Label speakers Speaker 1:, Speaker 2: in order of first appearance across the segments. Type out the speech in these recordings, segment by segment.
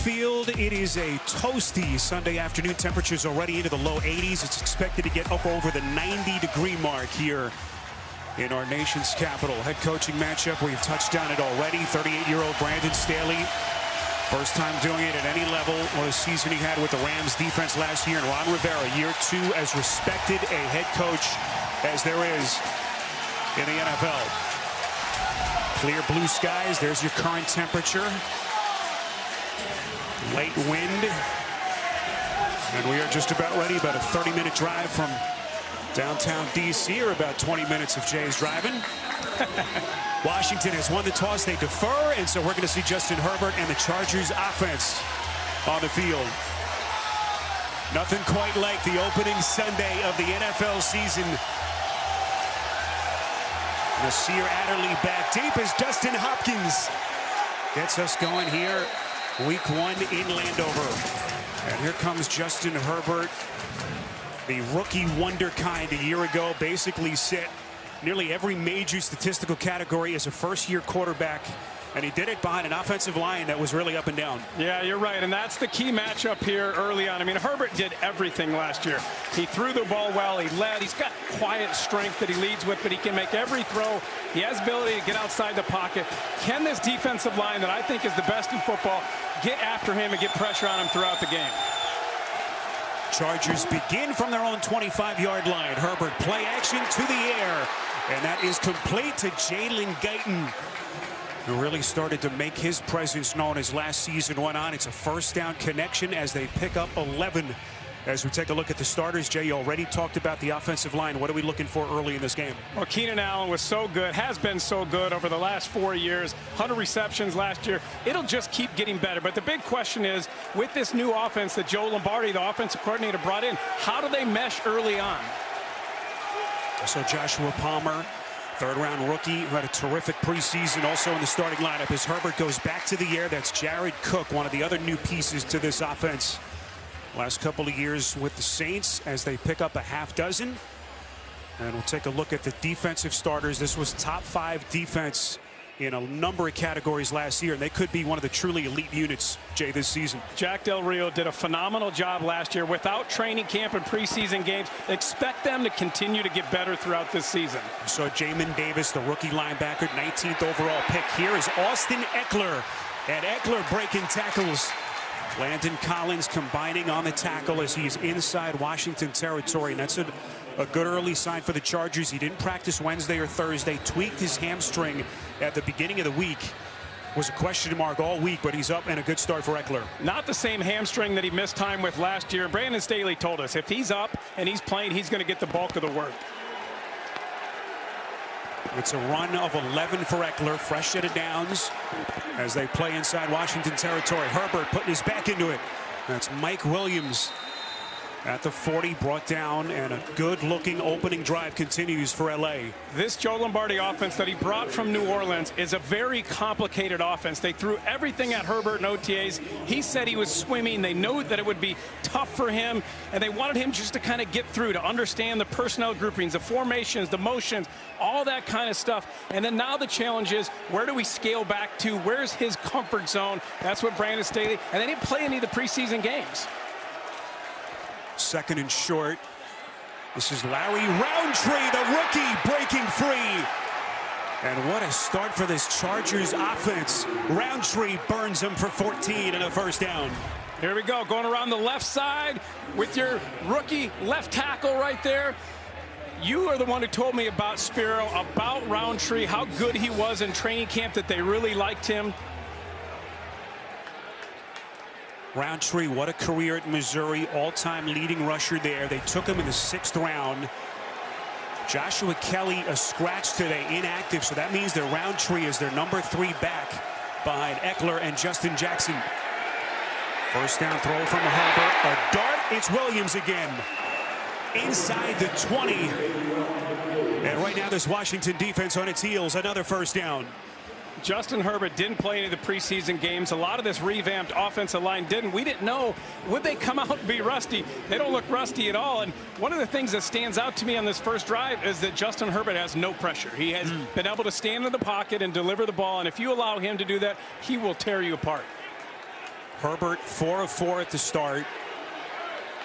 Speaker 1: Field. It is a toasty Sunday afternoon. Temperatures already into the low 80s. It's expected to get up over the 90-degree mark here in our nation's capital. Head coaching matchup, we've touched on it already. 38-year-old Brandon Staley, first time doing it at any level. What a season he had with the Rams defense last year. And Ron Rivera, year two, as respected a head coach as there is in the NFL. Clear blue skies. There's your current temperature. Late wind. And we are just about ready. About a 30-minute drive from downtown D.C. or about 20 minutes if Jay's driving. Washington has won the toss. They defer. And so we're going to see Justin Herbert and the Chargers offense on the field. Nothing quite like the opening Sunday of the NFL season. Nasir Adderley back deep as Justin Hopkins gets us going here. Week one in Landover. And here comes Justin Herbert, the rookie wonder kind a year ago. Basically set nearly every major statistical category as a first-year quarterback. And he did it behind an offensive line that was really up and down. Yeah, you're right. And that's the key matchup here early on. I mean, Herbert did everything last year. He threw the ball well. He led. He's got quiet strength that he leads with, but he can make every throw. He has ability to get outside the pocket. Can this defensive line that I think is the best in football get after him and get pressure on him throughout the game? Chargers begin from their own 25-yard line. Herbert play action to the air. And that is complete to Jalen Guyton, who really started to make his presence known as last season went on. It's a first down connection as they pick up 11. As we take a look at the starters, Jay, you already talked about the offensive line. What are we looking for early in this game? Well, Keenan Allen was so good, has been so good over the last 4 years. 100 receptions last year. It'll just keep getting better. But the big question is, with this new offense that Joe Lombardi, the offensive coordinator, brought in, how do they mesh early on? So Joshua Palmer, third-round rookie, who had a terrific preseason, also in the starting lineup. As Herbert goes back to the air, that's Jared Cook, one of the other new pieces to this offense. Last couple of years with the Saints as they pick up a half dozen. And we'll take a look at the defensive starters. This was top 5 defense in a number of categories last year, and they could be one of the truly elite units, Jay, this season. Jack Del Rio did a phenomenal job last year without training camp and preseason games. Expect them to continue to get better throughout this season. So Jamin Davis, the rookie linebacker, 19th overall pick. Here is Austin Eckler, and Eckler breaking tackles. Landon Collins combining on the tackle as he's inside Washington territory, and that's a good early sign for the Chargers. He didn't practice Wednesday or Thursday, tweaked his hamstring at the beginning of the week. Was a question mark all week, but he's up and a good start for Eckler. Not the same hamstring that he missed time with last year. Brandon Staley told us if he's up and he's playing, he's going to get the bulk of the work. It's a run of 11 for Eckler, fresh set of downs as they play inside Washington territory. Herbert putting his back into it. That's Mike Williams at the 40, brought down, and a good-looking opening drive continues for L.A. This Joe Lombardi offense that he brought from New Orleans is a very complicated offense. They threw everything at Herbert in OTAs. He said he was swimming. They knew that it would be tough for him, and they wanted him just to kind of get through, to understand the personnel groupings, the formations, the motions, all that kind of stuff. And then now the challenge is, where do we scale back to? Where's his comfort zone? That's what Brandon Staley, and they didn't play any of the preseason games. Second and short. This is Larry Roundtree, the rookie, breaking free. And what a start for this Chargers offense. Roundtree burns him for 14 and a first down. Here we go, going around the left side with your rookie left tackle right there. You are the one who told me about Spiro, about Roundtree, how good he was in training camp, that they really liked him. Roundtree, what a career at Missouri, all-time leading rusher there. They took him in the 6th round. Joshua Kelly, a scratch today, inactive, so that means that Roundtree is their number 3 back behind Eckler and Justin Jackson. First down throw from Herbert, a dart, it's Williams again. Inside the 20. And right now this Washington defense on its heels, another first down. Justin Herbert didn't play any of the preseason games. A lot of this revamped offensive line didn't. We didn't know, would they come out and be rusty? They don't look rusty at all. And one of the things that stands out to me on this first drive is that Justin Herbert has no pressure. He has been able to stand in the pocket and deliver the ball. And if you allow him to do that, he will tear you apart. Herbert 4 of 4 at the start.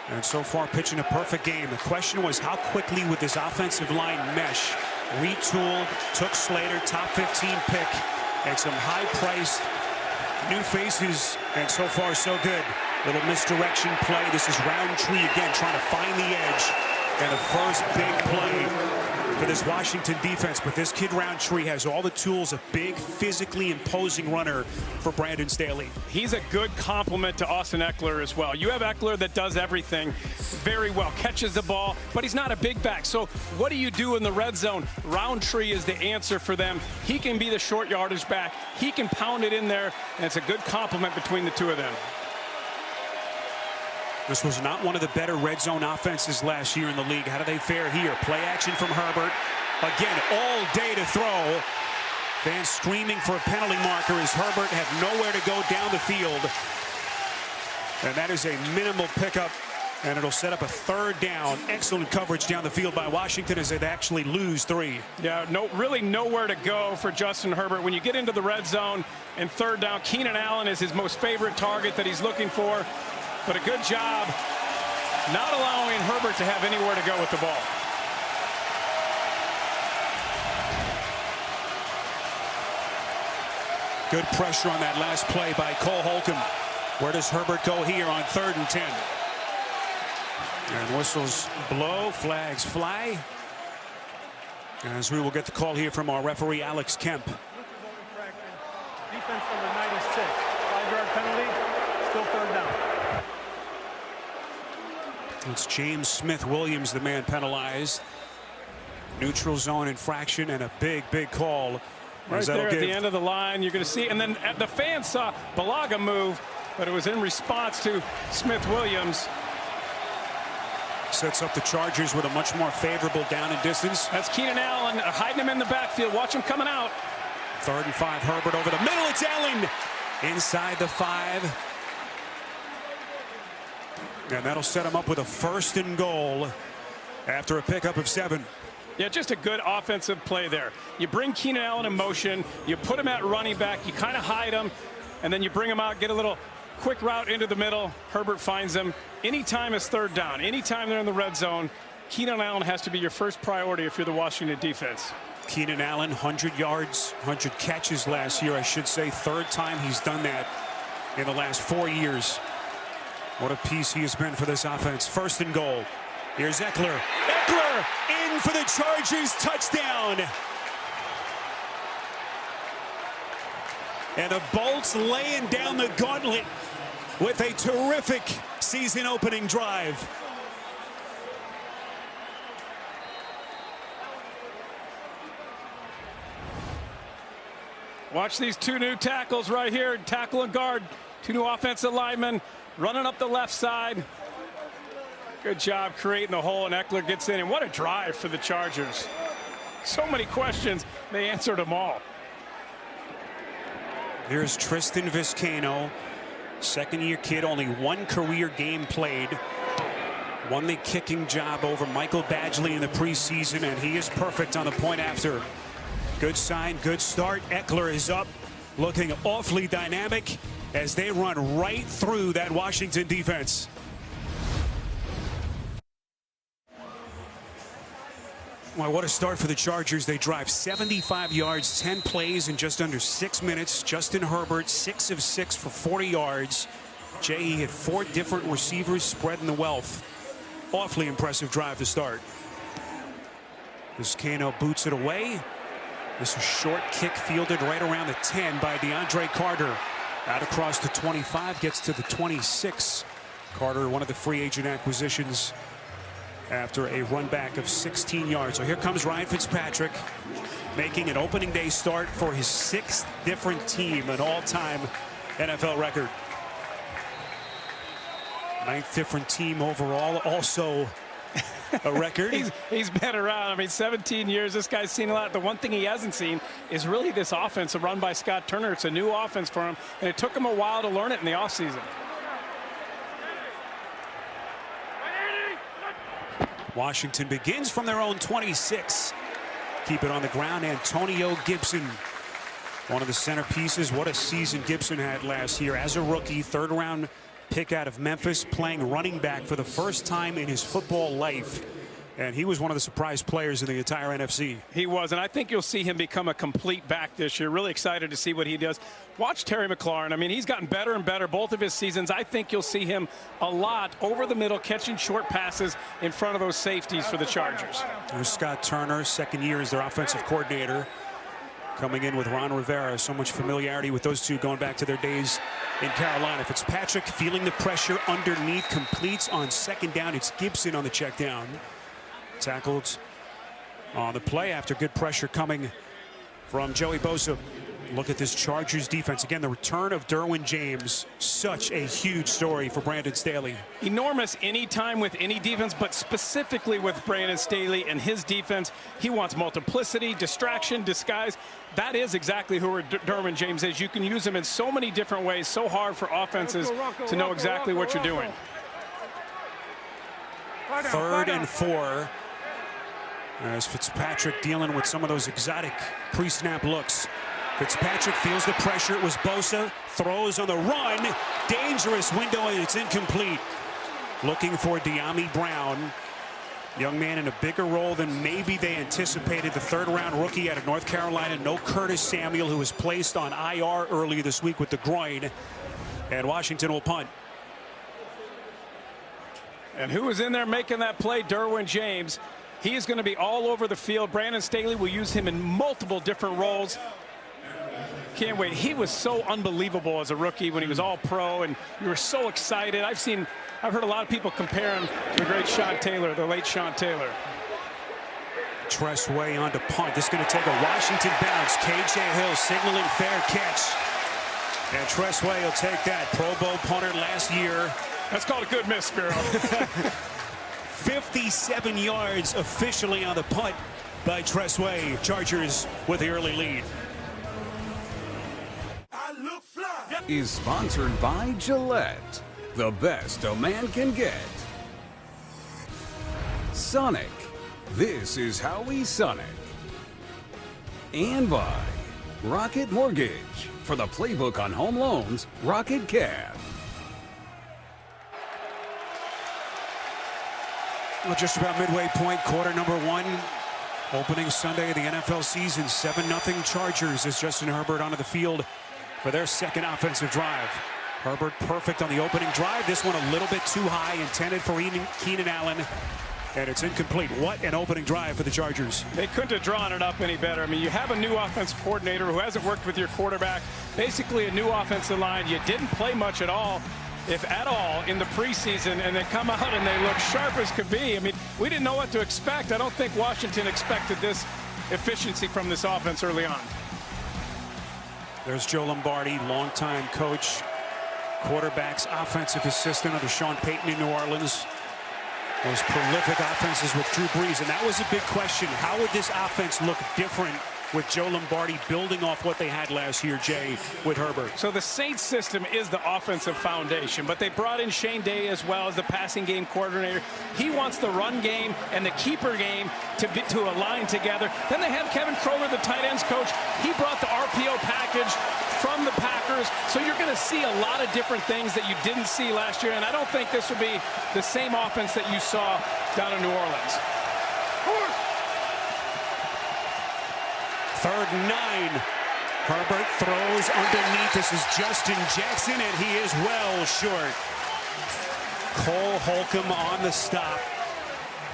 Speaker 1: And so far pitching a perfect game. The question was, how quickly would this offensive line mesh? Retooled, took Slater, top 15 pick, and some high-priced new faces, and so far so good. Little misdirection play. This is Roundtree again trying to find the edge, and the first big play for this Washington defense. But this kid Roundtree has all the tools, a big, physically imposing runner for Brandon Staley.
Speaker 2: He's a good complement to Austin Ekeler as well. You have Ekeler that does everything very well, catches the ball, but he's not a big back. So what do you do in the red zone? Roundtree is the answer for them. He can be the short yardage back. He can pound it in there, and it's a good complement between the two of them.
Speaker 1: This was not one of the better red zone offenses last year in the league. How do they fare here? Play action from Herbert. Again, all day to throw. Fans screaming for a penalty marker as Herbert had nowhere to go down the field. And that is a minimal pickup, and it'll set up a third down. Excellent coverage down the field by Washington as they actually lose 3.
Speaker 2: Yeah, really nowhere to go for Justin Herbert. When you get into the red zone and third down, Keenan Allen is his most favorite target that he's looking for. But a good job not allowing Herbert to have anywhere to go with the ball.
Speaker 1: Good pressure on that last play by Cole Holcomb. Where does Herbert go here on 3rd and 10? And whistles blow, flags fly. As we will get the call here from our referee, Alex Kemp.
Speaker 3: Defense number 96. 5-yard penalty, still 3rd down.
Speaker 1: It's James Smith-Williams, the man penalized. Neutral zone infraction and a big call.
Speaker 2: Right there at the end of the line, you're going to see. And then the fans saw Balaga move, but it was in response to Smith-Williams.
Speaker 1: Sets up the Chargers with a much more favorable down and distance.
Speaker 2: That's Keenan Allen hiding him in the backfield. Watch him coming out.
Speaker 1: 3rd and 5, Herbert over the middle. It's Allen inside the 5. And that'll set him up with a 1st and goal after a pickup of 7.
Speaker 2: Yeah, just a good offensive play there. You bring Keenan Allen in motion, you put him at running back, you kind of hide him, and then you bring him out, get a little quick route into the middle. Herbert finds him. Anytime it's 3rd down, anytime they're in the red zone, Keenan Allen has to be your first priority if you're the Washington defense.
Speaker 1: Keenan Allen, 100 yards, 100 catches last year, I should say. 3rd time he's done that in the last 4 years. What a piece he has been for this offense. 1st and goal. Here's Ekeler. Ekeler in for the Chargers. Touchdown. And the Bolts laying down the gauntlet with a terrific season opening drive.
Speaker 2: Watch these 2 new tackles right here. Tackle and guard. 2 new offensive linemen running up the left side. Good job creating the hole, and Ekeler gets in. And what a drive for the Chargers. So many questions. They answered them all.
Speaker 1: Here's Tristan Vizcaino, 2nd-year kid, only 1 career game played. Won the kicking job over Michael Badgley in the preseason, and he is perfect on the point after. Good sign, good start. Ekeler is up, looking awfully dynamic as they run right through that Washington defense. Well, what a start for the Chargers. They drive 75 yards, 10 plays in just under 6 minutes. Justin Herbert, 6 of 6 for 40 yards. Jay had 4 different receivers spreading the wealth. Awfully impressive drive to start. Vizcaino boots it away. This is a short kick fielded right around the 10 by DeAndre Carter. Out across the 25, gets to the 26. Carter, one of the free agent acquisitions after a run back of 16 yards. So here comes Ryan Fitzpatrick, making an opening day start for his 6th different team, an all-time NFL record. 9th different team overall, also a record.
Speaker 2: he's been around. I mean, 17 years. This guy's seen a lot. The one thing he hasn't seen is really this offense run by Scott Turner. It's a new offense for him, and it took him a while to learn it in the offseason.
Speaker 1: Washington begins from their own 26. Keep it on the ground. Antonio Gibson One of the centerpieces. What a season Gibson had last year as a rookie. Third-round pick out of Memphis, playing running back for the first time in his football life. And he was one of the surprise players in the entire NFC.
Speaker 2: He was, and I think you'll see him become a complete back this year. Really excited to see what he does. Watch Terry McLaurin. I mean, he's gotten better and better both of his seasons. I think you'll see him a lot over the middle, catching short passes in front of those safeties for the Chargers.
Speaker 1: There's Scott Turner, second year as their offensive coordinator, coming in with Ron Rivera. So much familiarity with those two going back to their days in Carolina. Fitzpatrick feeling the pressure underneath, completes on second down. It's Gibson on the check down. Tackled on the play after good pressure coming from Joey Bosa. Look at this Chargers defense. Again, the return of Derwin James. Such a huge story for Brandon Staley.
Speaker 2: Enormous anytime with any defense, but specifically with Brandon Staley and his defense. He wants multiplicity, distraction, disguise. That is exactly who Derwin James is. You can use him in so many different ways. So hard for offenses to know exactly what you're doing.
Speaker 1: 3rd and 4. As Fitzpatrick dealing with some of those exotic pre-snap looks. Fitzpatrick feels the pressure. It was Bosa. Throws on the run. Dangerous window, and it's incomplete. Looking for Dyami Brown. Young man in a bigger role than maybe they anticipated. The 3rd-round rookie out of North Carolina. No Curtis Samuel, who was placed on IR earlier this week with the groin. And Washington will punt.
Speaker 2: And who was in there making that play? Derwin James. He is going to be all over the field. Brandon Staley will use him in multiple different roles. Can't wait. He was so unbelievable as a rookie when he was all pro, and you were so excited. I've heard a lot of people compare him to the great Sean Taylor, the late Sean Taylor.
Speaker 1: Tress Way on to punt. This is going to take a Washington bounce. KJ Hill signaling fair catch. And Tress Way will take that. Pro Bowl punter last year.
Speaker 2: That's called a good miss, Spiro.
Speaker 1: 57 yards officially on the punt by Tress Way. Chargers with the early lead.
Speaker 4: Is sponsored by Gillette. The best a man can get. Sonic. This is how we Sonic. And by Rocket Mortgage. For the playbook on home loans, Rocket Cab.
Speaker 1: Well, just about midway point, quarter number 1. Opening Sunday of the NFL season. 7-0 Chargers as Justin Herbert onto the field for their second offensive drive. Herbert perfect on the opening drive. This one a little bit too high, intended for Keenan Allen. And it's incomplete. What an opening drive for the Chargers.
Speaker 2: They couldn't have drawn it up any better. I mean, you have a new offensive coordinator who hasn't worked with your quarterback. Basically a new offensive line. You didn't play much at all, if at all, in the preseason, and they come out and they look sharp as could be. I mean, we didn't know what to expect. I don't think Washington expected this efficiency from this offense early on.
Speaker 1: There's Joe Lombardi, longtime coach, quarterback's offensive assistant under Sean Payton in New Orleans. Those prolific offenses with Drew Brees, and that was a big question. How would this offense look different with Joe Lombardi building off what they had last year, Jay, with Herbert?
Speaker 2: So the Saints system is the offensive foundation, but they brought in Shane Day as well as the passing game coordinator. He wants the run game and the keeper game to align together. Then they have Kevin Kroger, the tight ends coach. He brought the RPO package from the Packers. So you're going to see a lot of different things that you didn't see last year, and I don't think this will be the same offense that you saw down in New Orleans.
Speaker 1: 3rd and 9. Herbert throws underneath. This is Justin Jackson, and he is well short. Cole Holcomb on the stop.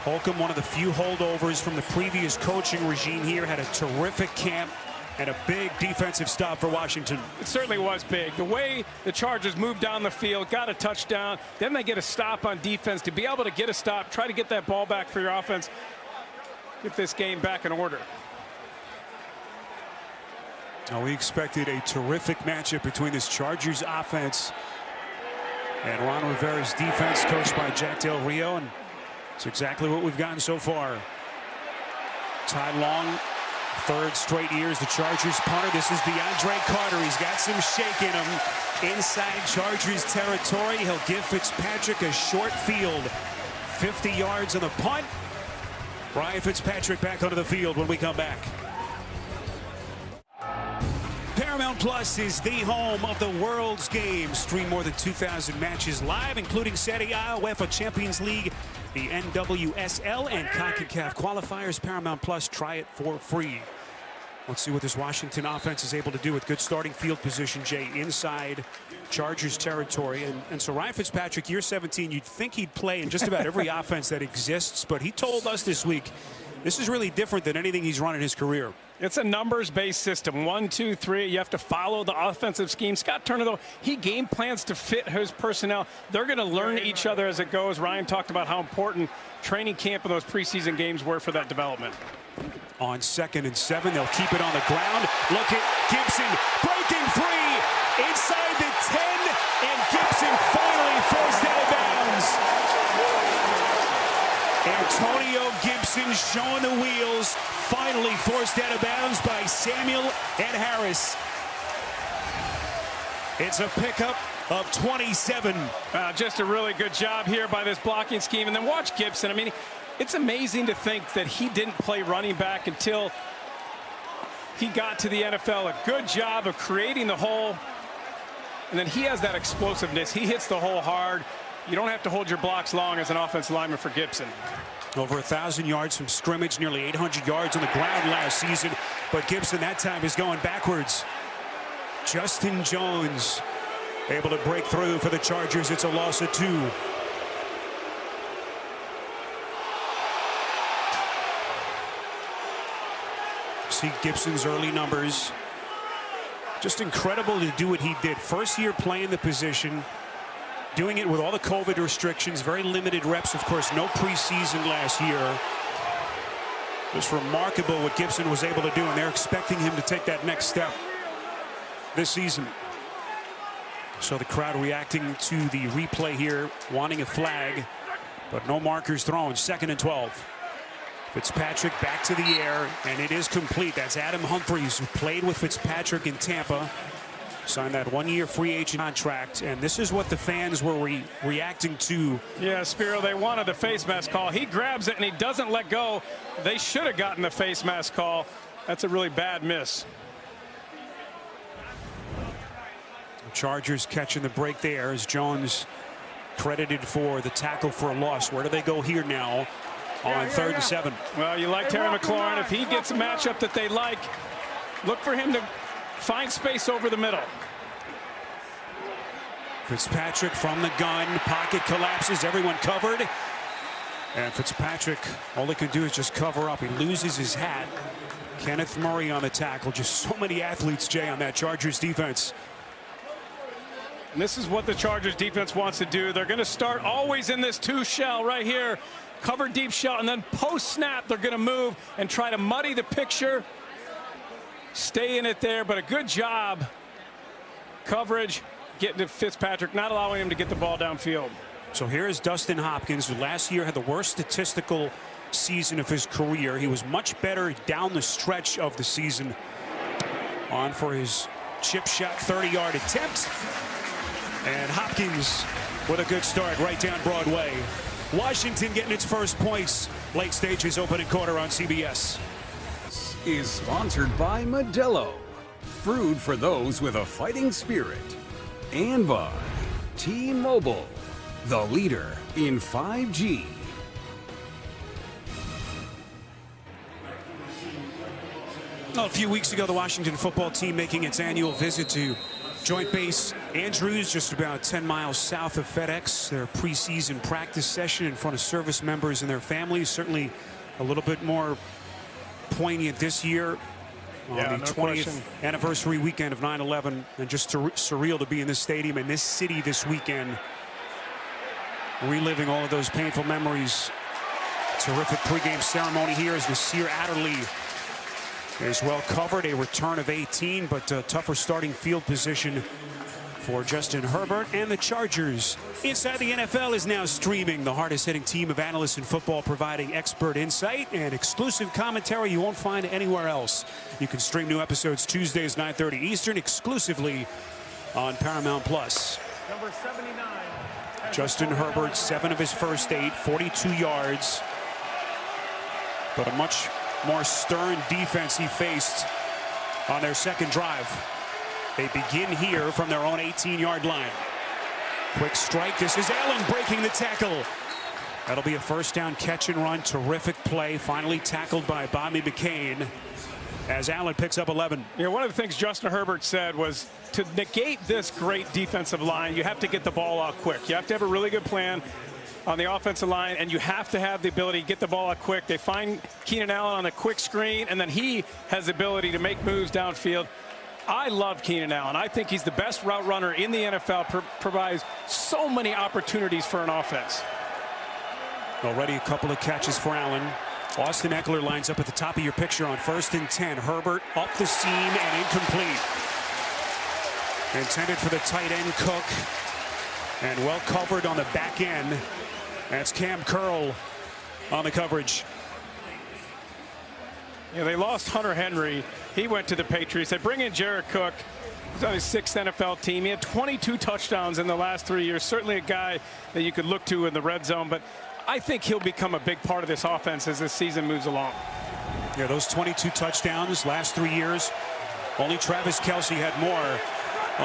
Speaker 1: Holcomb, one of the few holdovers from the previous coaching regime here, had a terrific camp and a big defensive stop for Washington.
Speaker 2: It certainly was big. The way the Chargers moved down the field, got a touchdown, then they get a stop on defense. To be able to get a stop, try to get that ball back for your offense, get this game back in order.
Speaker 1: Now, we expected a terrific matchup between this Chargers offense and Ron Rivera's defense, coached by Jack Del Rio, and it's exactly what we've gotten so far. Ty Long, 3rd straight year as the Chargers punter. This is DeAndre Carter. He's got some shake in him inside Chargers territory. He'll give Fitzpatrick a short field. 50 yards on the punt. Ryan Fitzpatrick back onto the field when we come back. Paramount Plus is the home of the world's games. Stream more than 2,000 matches live, including Serie A, UEFA Champions League, the NWSL, and CONCACAF qualifiers. Paramount Plus, try it for free. Let's see what this Washington offense is able to do with good starting field position, Jay, inside Chargers territory. And so Ryan Fitzpatrick, year 17, you'd think he'd play in just about every offense that exists, but he told us this week this is really different than anything he's run in his career.
Speaker 2: It's a numbers-based system. 1, 2, 3. You have to follow the offensive scheme. Scott Turner, though, he game plans to fit his personnel. They're going to learn each other as it goes. Ryan talked about how important training camp and those preseason games were for that development.
Speaker 1: On 2nd and 7, they'll keep it on the ground. Look at Gibson breaking free inside the 10, and Gibson finally forced out of bounds. Antonio Gibson showing the wheels, finally forced out of bounds by Samuel and Harris. It's a pickup of 27.
Speaker 2: Just a really good job here by this blocking scheme. And then watch Gibson. I mean, it's amazing to think that he didn't play running back until he got to the NFL. A good job of creating the hole. And then he has that explosiveness. He hits the hole hard. You don't have to hold your blocks long as an offensive lineman for Gibson.
Speaker 1: Over 1,000 yards from scrimmage, nearly 800 yards on the ground last season. But Gibson that time is going backwards. Justin Jones able to break through for the Chargers. It's a loss of 2. See Gibson's early numbers. Just incredible to do what he did. First year playing the position, doing it with all the COVID restrictions, very limited reps, of course, no preseason last year. Just remarkable what Gibson was able to do, and they're expecting him to take that next step this season. So the crowd reacting to the replay here, wanting a flag, but no markers thrown. 2nd and 12. Fitzpatrick back to the air, and it is complete. That's Adam Humphries, who played with Fitzpatrick in Tampa. Signed that 1-year free agent contract, and this is what the fans were reacting to.
Speaker 2: Yeah, Spiro, they wanted the face mask call. He grabs it and he doesn't let go. They should have gotten the face mask call. That's a really bad miss.
Speaker 1: Chargers catching the break there as Jones credited for the tackle for a loss. Where do they go here now on 3rd and 7?
Speaker 2: Well, you like Terry McLaurin. If he gets a matchup that they like, look for him to find space over the middle.
Speaker 1: Fitzpatrick from the gun. Pocket collapses. Everyone covered. And Fitzpatrick, all he can do is just cover up. He loses his hat. Kenneth Murray on the tackle. Just so many athletes, Jay, on that Chargers defense.
Speaker 2: And this is what the Chargers defense wants to do. They're going to start always in this 2 shell right here. Cover deep shell, and then post-snap, they're going to move and try to muddy the picture. Stay in it there, but a good job. Coverage, getting to Fitzpatrick, not allowing him to get the ball downfield.
Speaker 1: So here is Dustin Hopkins, who last year had the worst statistical season of his career. He was much better down the stretch of the season. On for his chip shot 30-yard attempt. And Hopkins with a good start right down Broadway. Washington getting its first points. Late stages, opening quarter on CBS.
Speaker 4: Is sponsored by Modelo, brewed for those with a fighting spirit, and by T-Mobile, the leader in 5G.
Speaker 1: Well, a few weeks ago, the Washington football team making its annual visit to Joint Base Andrews, just about 10 miles south of FedEx. Their preseason practice session in front of service members and their families. Certainly a little bit more poignant this year on the 20th anniversary weekend of 9/11, and just surreal to be in this stadium in this city this weekend, reliving all of those painful memories. Terrific pregame ceremony here as Nasir Adderley is well covered. A return of 18, but a tougher starting field position for Justin Herbert. And the Chargers Inside the NFL is now streaming, the hardest hitting team of analysts in football, providing expert insight and exclusive commentary you won't find anywhere else. You can stream new episodes Tuesdays 9:30 Eastern exclusively on Paramount Plus.
Speaker 3: Number 79.
Speaker 1: Justin Herbert, 7 of his first 8, 42 yards. But a much more stern defense he faced on their second drive. They begin here from their own 18-yard line. Quick strike. This is Allen breaking the tackle. That'll be a first down catch and run. Terrific play. Finally tackled by Bobby McCain as Allen picks up 11.
Speaker 2: You know, one of the things Justin Herbert said was to negate this great defensive line, you have to get the ball out quick. You have to have a really good plan on the offensive line, and you have to have the ability to get the ball out quick. They find Keenan Allen on a quick screen, and then he has the ability to make moves downfield. I love Keenan Allen. I think he's the best route runner in the NFL, provides so many opportunities for an offense.
Speaker 1: Already a couple of catches for Allen. Austin Ekeler lines up at the top of your picture on 1st and 10. Herbert up the seam and incomplete. Intended for the tight end Cook, and well covered on the back end. That's Cam Curl on the coverage.
Speaker 2: Yeah, they lost Hunter Henry. He went to the Patriots. They bring in Jared Cook. He's on his 6th NFL team. He had 22 touchdowns in the last 3 years. Certainly a guy that you could look to in the red zone, but I think he'll become a big part of this offense as this season moves along.
Speaker 1: Yeah, those 22 touchdowns last 3 years. Only Travis Kelce had more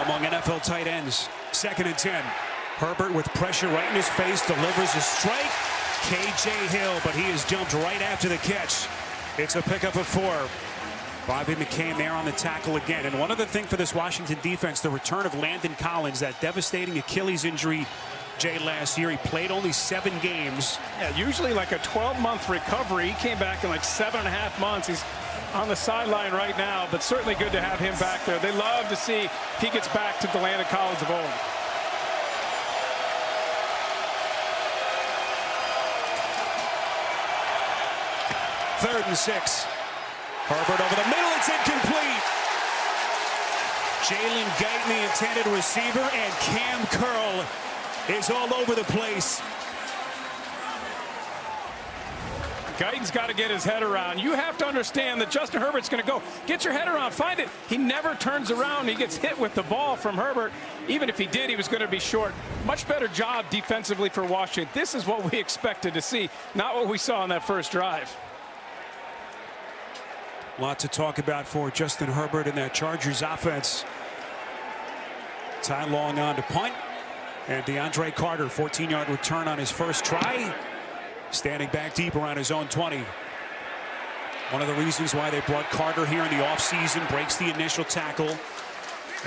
Speaker 1: among NFL tight ends. 2nd and 10. Herbert with pressure right in his face delivers a strike. KJ Hill, but he is jumped right after the catch. It's a pickup of 4. Bobby McCain there on the tackle again. And one other thing for this Washington defense, the return of Landon Collins, that devastating Achilles injury, Jay, last year. He played only 7 games.
Speaker 2: Yeah, usually like a 12-month recovery. He came back in like 7.5 months. He's on the sideline right now, but certainly good to have him back there. They love to see if he gets back to the Landon Collins of old.
Speaker 1: Third and 6. Herbert over the middle. It's incomplete. Jalen Guyton, the intended receiver, and Cam Curl is all over the place.
Speaker 2: Guyton's got to get his head around. You have to understand that Justin Herbert's going to go. Get your head around. Find it. He never turns around. He gets hit with the ball from Herbert. Even if he did, he was going to be short. Much better job defensively for Washington. This is what we expected to see, not what we saw on that first drive.
Speaker 1: A lot to talk about for Justin Herbert and that Chargers offense. Ty Long on to punt. And DeAndre Carter, 14-yard return on his first try. Standing back deep around his own 20. One of the reasons why they brought Carter here in the offseason, breaks the initial tackle.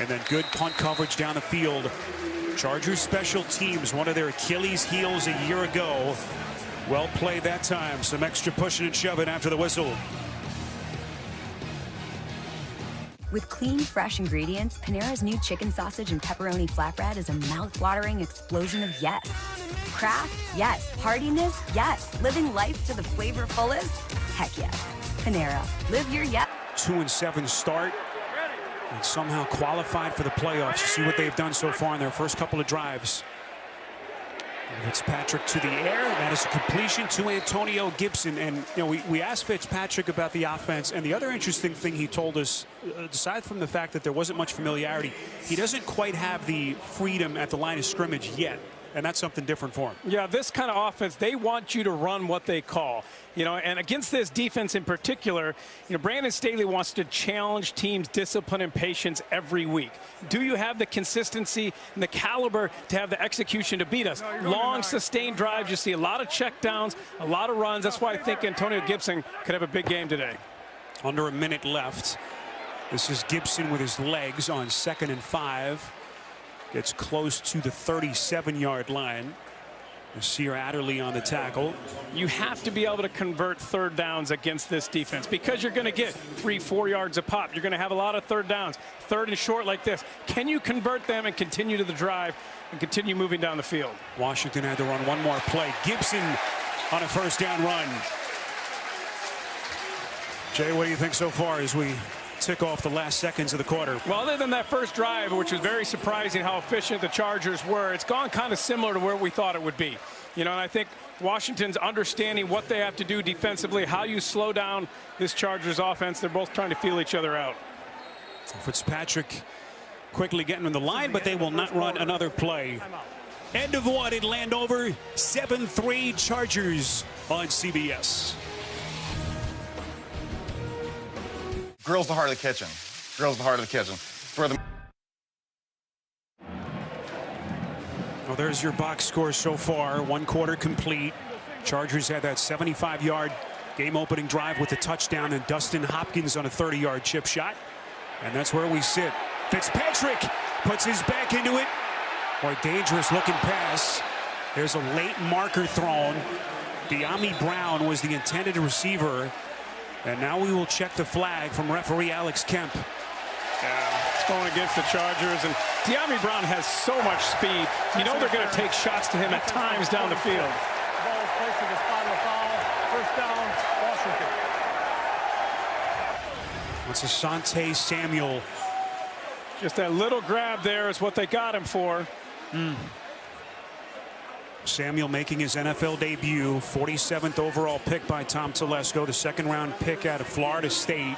Speaker 1: And then good punt coverage down the field. Chargers special teams, one of their Achilles heels a year ago. Well played that time. Some extra pushing and shoving after the whistle.
Speaker 5: With clean, fresh ingredients, Panera's new chicken sausage and pepperoni flatbread is a mouth-watering explosion of yes. Craft? Yes. Heartiness? Yes. Living life to the flavor fullest? Heck yes. Panera. Live your yes.
Speaker 1: 2-7 start. And somehow qualified for the playoffs. See what they've done so far in their first couple of drives. Fitzpatrick to the air. That is a completion to Antonio Gibson. And you know, we asked Fitzpatrick about the offense, and the other interesting thing he told us, aside from the fact that there wasn't much familiarity, he doesn't quite have the freedom at the line of scrimmage yet. And that's something different for him.
Speaker 2: Yeah, this kind of offense, they want you to run what they call. You know, and against this defense in particular, you know, Brandon Staley wants to challenge teams' discipline and patience every week. Do you have the consistency and the caliber to have the execution to beat us? Long, sustained drives. You see a lot of checkdowns, a lot of runs. That's why I think Antonio Gibson could have a big game today.
Speaker 1: Under a minute left. This is Gibson with his legs on 2nd and 5. Gets close to the 37-yard line. Nasir Adderley on the tackle.
Speaker 2: You have to be able to convert 3rd downs against this defense because you're going to get 3-4 yards a pop. You're going to have a lot of 3rd downs, 3rd and short like this. Can you convert them and continue to the drive and continue moving down the field?
Speaker 1: Washington had to run one more play. Gibson on a 1st down run. Jay, what do you think so far as we tick off the last seconds of the quarter?
Speaker 2: Well, other than that first drive, which was very surprising how efficient the Chargers were, it's gone kind of similar to where we thought it would be. You know, and I think Washington's understanding what they have to do defensively, how you slow down this Chargers offense. They're both trying to feel each other out.
Speaker 1: Fitzpatrick quickly getting on the line, but they will not run another play. End of 1 in Landover. 7-3 Chargers on CBS.
Speaker 6: Grill's the heart of the kitchen. Grill's the heart of the kitchen. It's where the
Speaker 1: Well, there's your box score so far. 1 quarter complete. Chargers had that 75-yard game-opening drive with a touchdown, and Dustin Hopkins on a 30-yard chip shot. And that's where we sit. Fitzpatrick puts his back into it. Boy, dangerous-looking pass. There's a late marker thrown. Dyami Brown was the intended receiver. And now we will check the flag from referee Alex Kemp.
Speaker 2: It's going against the Chargers, and Dyami Brown has so much speed. You know they're going to take shots to him at times down the field.
Speaker 3: The ball is placed at the spot of the foul. First down, Washington.
Speaker 1: It's Asante Samuel.
Speaker 2: Just that little grab there is what they got him for.
Speaker 1: Samuel making his NFL debut, 47th overall pick by Tom Telesco, the 2nd-round pick out of Florida State.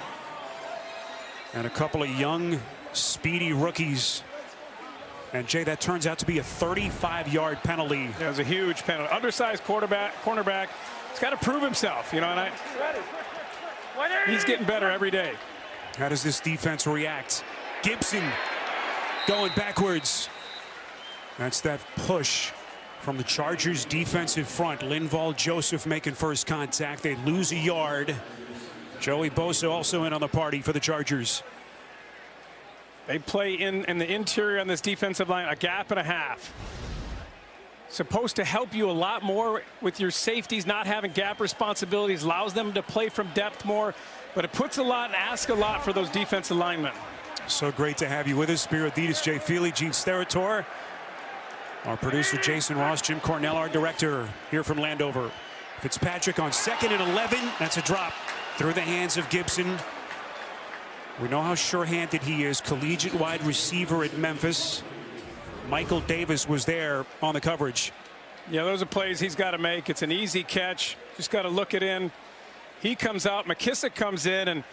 Speaker 1: And a couple of young, speedy rookies. And, Jay, that turns out to be a 35-yard penalty.
Speaker 2: That was a huge penalty. Undersized cornerback. He's got to prove himself, you know, and he's getting better every day.
Speaker 1: How does this defense react? Gibson going backwards. That's that push from the Chargers defensive front. Linval Joseph making first contact. They lose a yard. Joey Bosa also in on the party for the Chargers.
Speaker 2: They play in the interior on this defensive line, a gap and a half. Supposed to help you a lot more with your safeties not having gap responsibilities, allows them to play from depth more, but it puts a lot and asks a lot for those defensive linemen.
Speaker 1: So great to have you with us. Spiro Dedes, Jay Feely, Gene Steratore, our producer Jason Ross, Jim Cornell, our director here from Landover. Fitzpatrick on 2nd and 11. That's a drop through the hands of Gibson. We know how sure-handed he is. Collegiate wide receiver at Memphis. Michael Davis was there on the coverage.
Speaker 2: Yeah, those are plays he's got to make. It's an easy catch. Just got to look it in. He comes out. McKissick comes in, and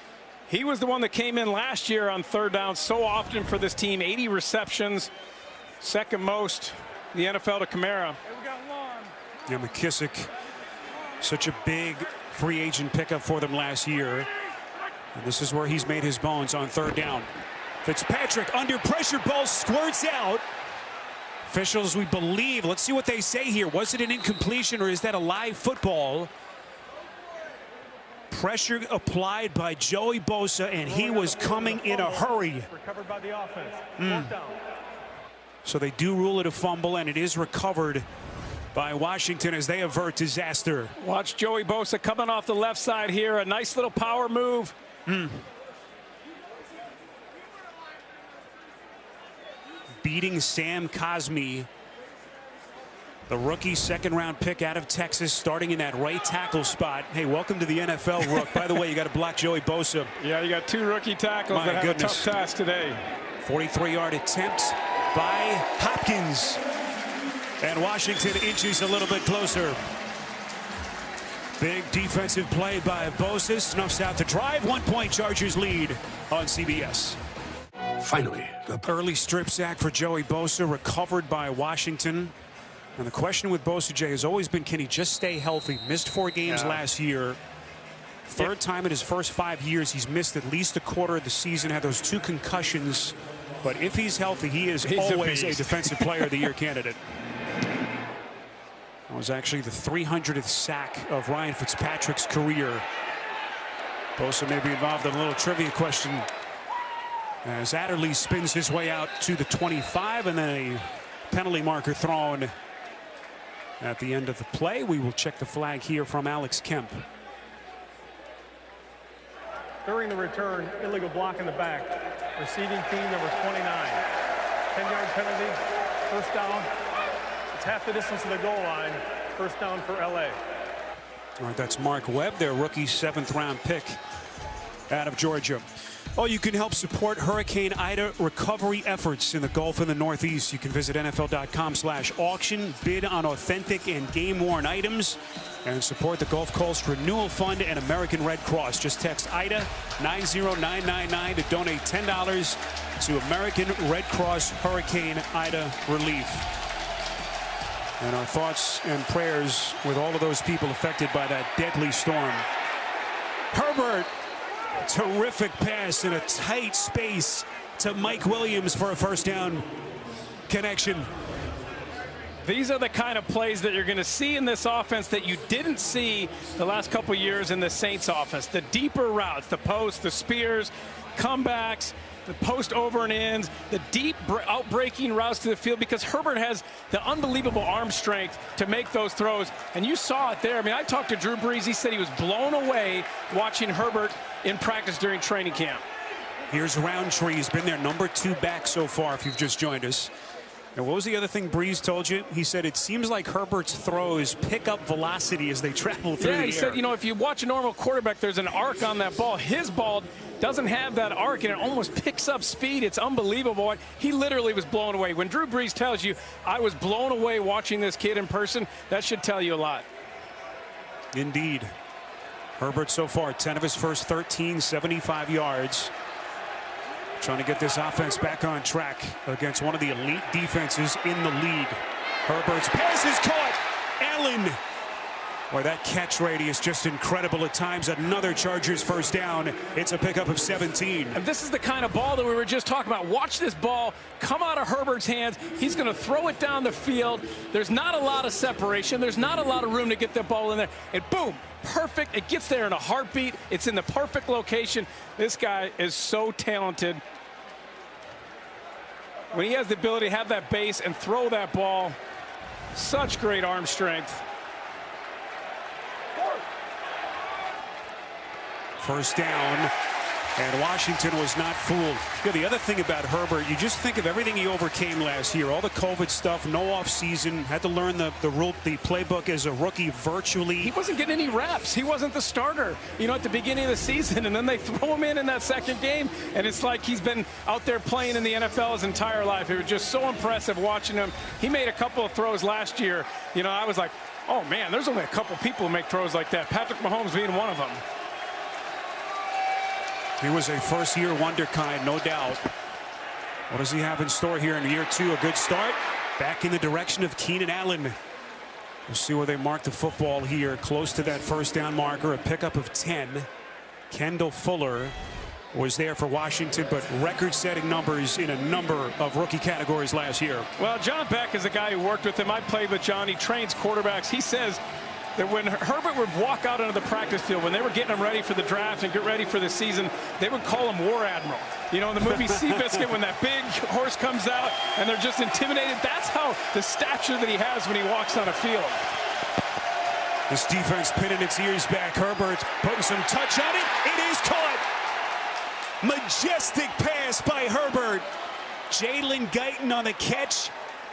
Speaker 2: he was the one that came in last year on 3rd down so often for this team. 80 receptions, 2nd most in the NFL to Kamara.
Speaker 1: Yeah, McKissick, such a big free agent pickup for them last year. And this is where he's made his bones on 3rd down. Fitzpatrick under pressure, ball squirts out. Officials, we believe, let's see what they say here. Was it an incompletion or is that a live football? Pressure applied by Joey Bosa, and he was coming in a hurry.
Speaker 3: Recovered by the offense. 4th down.
Speaker 1: So they do rule it a fumble, and it is recovered by Washington as they avert disaster.
Speaker 2: Watch Joey Bosa coming off the left side here. A nice little power move.
Speaker 1: Beating Sam Cosmi, the rookie 2nd-round pick out of Texas, starting in that right tackle spot. Hey, welcome to the NFL, Rook. By the way, you got to block Joey Bosa.
Speaker 2: Yeah, you got 2 rookie tackles that have a tough task today.
Speaker 1: 43-yard attempt by Hopkins. And Washington inches a little bit closer. Big defensive play by Bosa. Snuffs out the drive. 1-point Chargers lead on CBS.
Speaker 4: Finally, the
Speaker 1: Early strip sack for Joey Bosa, recovered by Washington. And the question with Bosa, Jay, has always been, can he just stay healthy? Missed 4 games last year. 3rd time in his first 5 years he's missed at least a quarter of the season, had those 2 concussions. But if he's healthy, he's always a defensive player of the year candidate. That was actually the 300th sack of Ryan Fitzpatrick's career. Bosa may be involved in a little trivia question as Adderley spins his way out to the 25, and then a penalty marker thrown at the end of the play. We will check the flag here from Alex Kemp.
Speaker 3: During the return, illegal block in the back. Receiving team number 29. 10-yard penalty. First down. It's half the distance to the goal line. First down for LA.
Speaker 1: All right, that's Mark Webb, their rookie 7th-round pick out of Georgia. Oh, you can help support Hurricane Ida recovery efforts in the Gulf and the Northeast. You can visit NFL.com/auction, bid on authentic and game-worn items, and support the Gulf Coast Renewal Fund and American Red Cross. Just text IDA 90999 to donate $10 to American Red Cross Hurricane Ida Relief. And our thoughts and prayers with all of those people affected by that deadly storm. Herbert, terrific pass in a tight space to Mike Williams for a first down connection.
Speaker 2: These are the kind of plays that you're going to see in this offense that you didn't see the last couple years in the Saints offense. The deeper routes, the posts, the spears, comebacks, the post over and ins, the deep outbreaking routes to the field, because Herbert has the unbelievable arm strength to make those throws. And you saw it there. I mean, I talked to Drew Brees. He said he was blown away watching Herbert in practice during training camp.
Speaker 1: Here's Roundtree. He's been their #2 back so far, if you've just joined us. And what was the other thing Brees told you? He said it seems like Herbert's throws pick up velocity as they travel through the air.
Speaker 2: Yeah, he said, you know, if you watch a normal quarterback, there's an arc on that ball. His ball doesn't have that arc, and it almost picks up speed. It's unbelievable. He literally was blown away. When Drew Brees tells you, I was blown away watching this kid in person, that should tell you a lot.
Speaker 1: Indeed. Herbert so far, 10 of his first 13, 75 yards. Trying to get this offense back on track against one of the elite defenses in the league. Herbert's pass is caught. Allen. Boy, that catch rate is just incredible at times. Another Chargers first down. It's a pickup of 17.
Speaker 2: And this is the kind of ball that we were just talking about. Watch this ball come out of Herbert's hands. He's going to throw it down the field. There's not a lot of separation. There's not a lot of room to get that ball in there. And boom, perfect. It gets there in a heartbeat. It's in the perfect location. This guy is so talented. When he has the ability to have that base and throw that ball, such great arm strength.
Speaker 1: First down, and Washington was not fooled. Yeah, the other thing about Herbert, you just think of everything he overcame last year, all the COVID stuff, no offseason, had to learn the playbook as a rookie virtually.
Speaker 2: He wasn't getting any reps. He wasn't the starter, you know, at the beginning of the season, and then they throw him in that second game, and it's like he's been out there playing in the NFL his entire life. It was just so impressive watching him. He made a couple of throws last year. You know, I was like, oh, man, there's only a couple people who make throws like that. Patrick Mahomes being one of them.
Speaker 1: He was a first-year wonder kind, no doubt. What does he have in store here in year 2? A good start. Back in the direction of Keenan Allen. We'll see where they mark the football here. Close to that first down marker. A pickup of 10. Kendall Fuller was there for Washington, but record-setting numbers in a number of rookie categories last year.
Speaker 2: Well, John Beck is a guy who worked with him. I played with John. He trains quarterbacks. He says that when Herbert would walk out onto the practice field, when they were getting him ready for the draft and get ready for the season, they would call him War Admiral. You know, in the movie Seabiscuit, when that big horse comes out and they're just intimidated, that's how the stature that he has when he walks on a field.
Speaker 1: This defense pinning its ears back. Herbert putting some touch on it. It is caught. Majestic pass by Herbert. Jalen Guyton on the catch.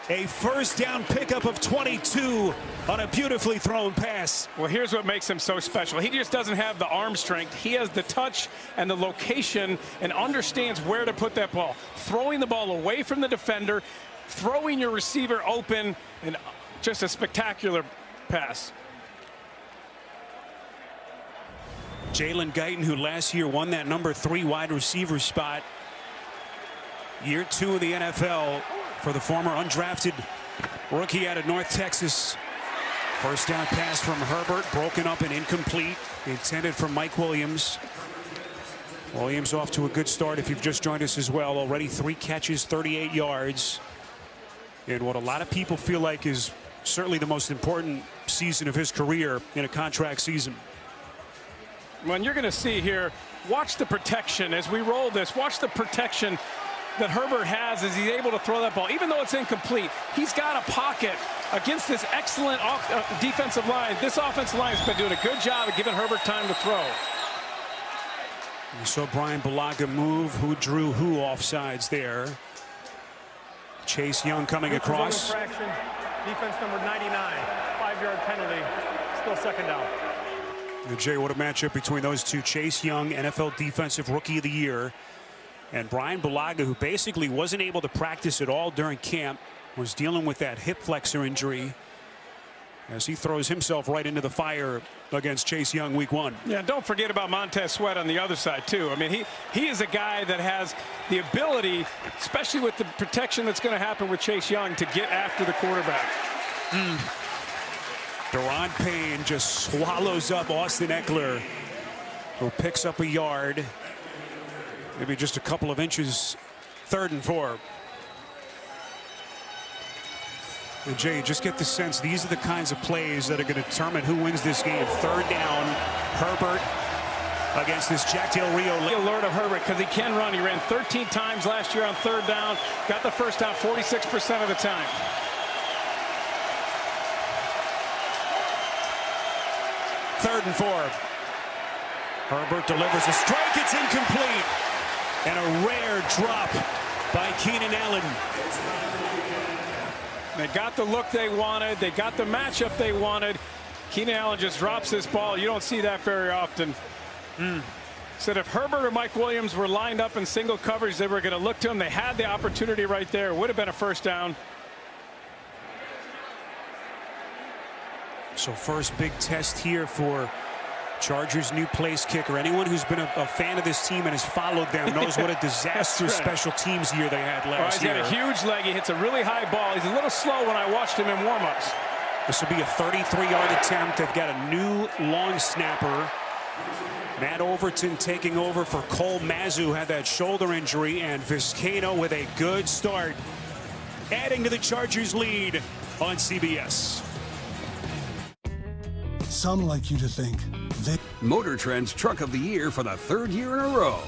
Speaker 1: A first down pickup of 22 on a beautifully thrown pass.
Speaker 2: Well, here's what makes him so special. He just doesn't have the arm strength. He has the touch and the location and understands where to put that ball. Throwing the ball away from the defender, throwing your receiver open, and just a spectacular pass.
Speaker 1: Jalen Guyton, who last year won that #3 wide receiver spot. Year 2 in the NFL for the former undrafted rookie out of North Texas. First down pass from Herbert, broken up and incomplete. Intended for Mike Williams. Williams off to a good start if you've just joined us as well. Already 3 catches, 38 yards. And what a lot of people feel like is certainly the most important season of his career in a contract season.
Speaker 2: When you're going to see here, watch the protection as we roll this. Watch the protection that Herbert has as he's able to throw that ball. Even though it's incomplete, he's got a pocket against this excellent defensive line. This offensive line has been doing a good job of giving Herbert time to throw.
Speaker 1: You saw Brian Bulaga move. Who drew who offsides there? Chase Young coming across.
Speaker 3: Infraction, defense number 99, 5-yard penalty, still second down.
Speaker 1: Jay, what a matchup between those two. Chase Young, NFL Defensive Rookie of the Year, and Brian Bulaga, who basically wasn't able to practice at all during camp, was dealing with that hip flexor injury as he throws himself right into the fire against Chase Young week 1.
Speaker 2: Yeah, don't forget about Montez Sweat on the other side too. I mean, he is a guy that has the ability, especially with the protection that's going to happen with Chase Young, to get after the quarterback.
Speaker 1: Daron Payne just swallows up Austin Eckler, who picks up a yard, maybe just a couple of inches. 3rd and 4. And Jay, just get the sense these are the kinds of plays that are going to determine who wins this game. Third down, Herbert against this Jack Del Rio.
Speaker 2: The alert of Herbert because he can run. He ran 13 times last year on third down. Got the first down 46% of the time.
Speaker 1: Third and 4. Herbert delivers a strike. It's incomplete. And a rare drop by Keenan Allen.
Speaker 2: They got the look they wanted. They got the matchup they wanted. Keenan Allen just drops this ball. You don't see that very often. Said if Herbert or Mike Williams were lined up in single coverage, they were going to look to him. They had the opportunity right there. Would have been a first down.
Speaker 1: So first big test here for Chargers' new place kicker. Anyone who's been a fan of this team and has followed them knows what a disaster special teams year they had last year.
Speaker 2: He's got a huge leg. He hits a really high ball. He's a little slow when I watched him in warm-ups.
Speaker 1: This will be a 33-yard attempt. They've got a new long snapper. Matt Overton taking over for Cole Mazu, had that shoulder injury, and Vizcaino with a good start, adding to the Chargers' lead on CBS.
Speaker 6: Some like you to think they...
Speaker 4: Motor Trend's Truck of the Year for the third year in a row.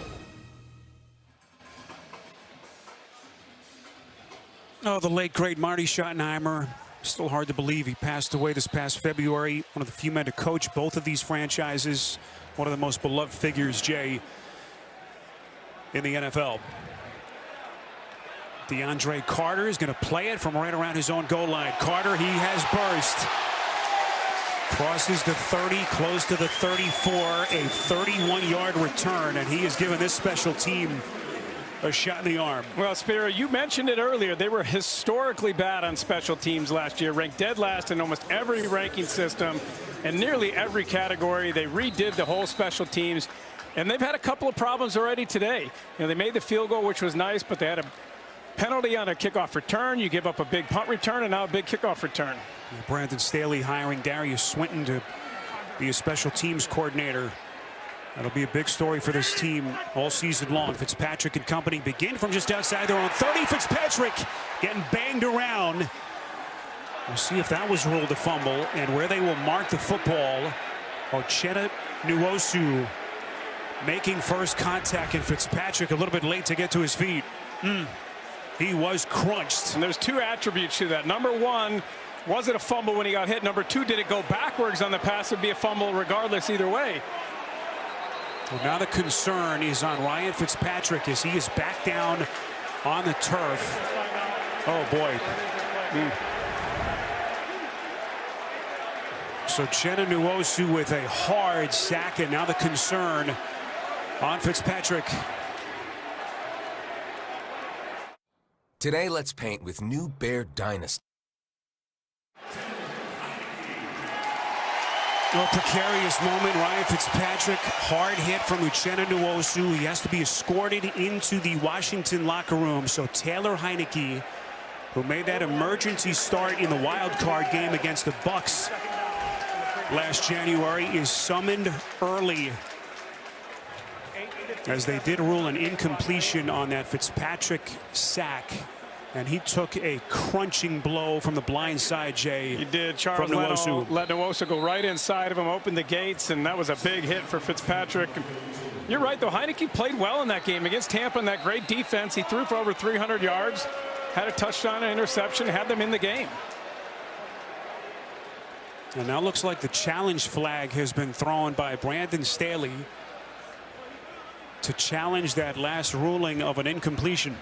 Speaker 1: Oh, the late, great Marty Schottenheimer. Still hard to believe he passed away this past February. One of the few men to coach both of these franchises. One of the most beloved figures, Jay, in the NFL. DeAndre Carter is going to play it from right around his own goal line. Carter, he has burst. Crosses the 30, close to the 34, a 31-yard return, and he has given this special team a shot in the arm.
Speaker 2: Well, Spiro, you mentioned it earlier. They were historically bad on special teams last year, ranked dead last in almost every ranking system and nearly every category. They redid the whole special teams, and they've had a couple of problems already today. You know, they made the field goal, which was nice, but they had a penalty on a kickoff return. You give up a big punt return and now a big kickoff return.
Speaker 1: Brandon Staley hiring Darius Swinton to be a special teams coordinator. That'll be a big story for this team all season long. Fitzpatrick and company begin from just outside their own 30. Fitzpatrick getting banged around. We'll see if that was ruled a fumble and where they will mark the football. Uchenna Nwosu making first contact, and Fitzpatrick a little bit late to get to his feet. He was crunched.
Speaker 2: And there's two attributes to that. Number one, was it a fumble when he got hit? Number two, did it go backwards on the pass? It would be a fumble regardless either way.
Speaker 1: Well, now the concern is on Ryan Fitzpatrick as he is back down on the turf. Oh, boy. So Uchenna Nwosu with a hard sack, and now the concern on Fitzpatrick.
Speaker 7: Today, let's paint with new Behr Dynasty.
Speaker 1: A precarious moment. Ryan Fitzpatrick, hard hit from Uchenna Nwosu. He has to be escorted into the Washington locker room. So Taylor Heineke, who made that emergency start in the wild card game against the Bucs last January, is summoned early, as they did rule an incompletion on that Fitzpatrick sack. And he took a crunching blow from the blind side, Jay.
Speaker 2: He did. Charles let Nwosu go right inside of him, open the gates, and that was a big hit for Fitzpatrick. You're right, though. Heineke played well in that game against Tampa in that great defense. He threw for over 300 yards, had a touchdown, an interception, had them in the game.
Speaker 1: And now looks like the challenge flag has been thrown by Brandon Staley to challenge that last ruling of an incompletion.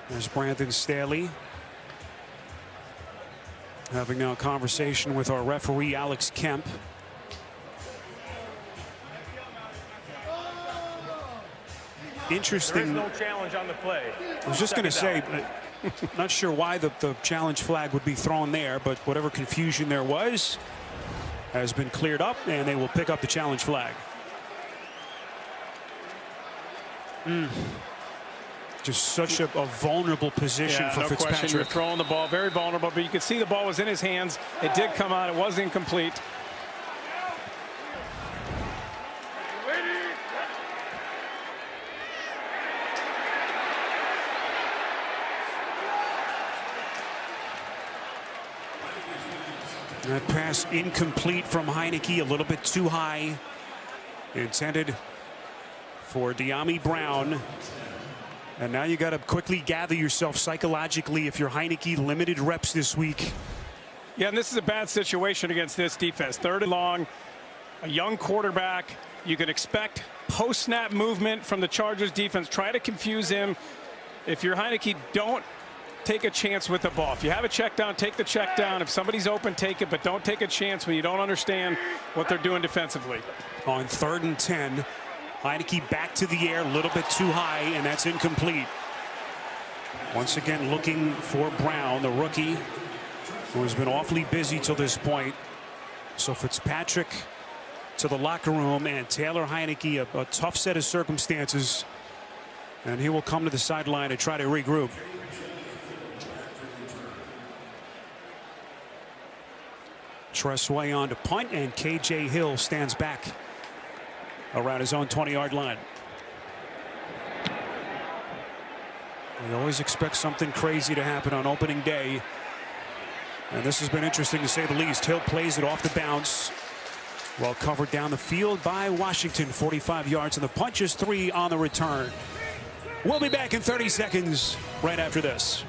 Speaker 1: There's Brandon Staley having now a conversation with our referee, Alex Kemp. Interesting.
Speaker 3: There is no challenge on the play.
Speaker 1: I was just going to say, not sure why the challenge flag would be thrown there, but whatever confusion there was has been cleared up, and they will pick up the challenge flag. Just such a vulnerable position for
Speaker 2: no
Speaker 1: Fitzpatrick.
Speaker 2: Question. You're throwing the ball very vulnerable, but you could see the ball was in his hands. It did come out. It was incomplete.
Speaker 1: That pass incomplete from Heineke, a little bit too high. Intended for Dyami Brown. And now you got to quickly gather yourself psychologically if you're Heineke. Limited reps this week.
Speaker 2: Yeah, and this is a bad situation against this defense. 3rd and long, a young quarterback. You can expect post-snap movement from the Chargers defense. Try to confuse him. If you're Heineke, don't take a chance with the ball. If you have a check down, take the check down. If somebody's open, take it, but don't take a chance when you don't understand what they're doing defensively.
Speaker 1: On 3rd and 10, Heineke back to the air, a little bit too high, and that's incomplete. Once again, looking for Brown, the rookie, who has been awfully busy till this point. So Fitzpatrick to the locker room, and Taylor Heineke, a tough set of circumstances. And he will come to the sideline to try to regroup. Tressway on to punt, and KJ Hill stands back around his own 20-yard line. We always expect something crazy to happen on opening day. And this has been interesting to say the least. Hill plays it off the bounce. Well covered down the field by Washington. 45 yards, and the punt is 3 on the return. We'll be back in 30 seconds right after this.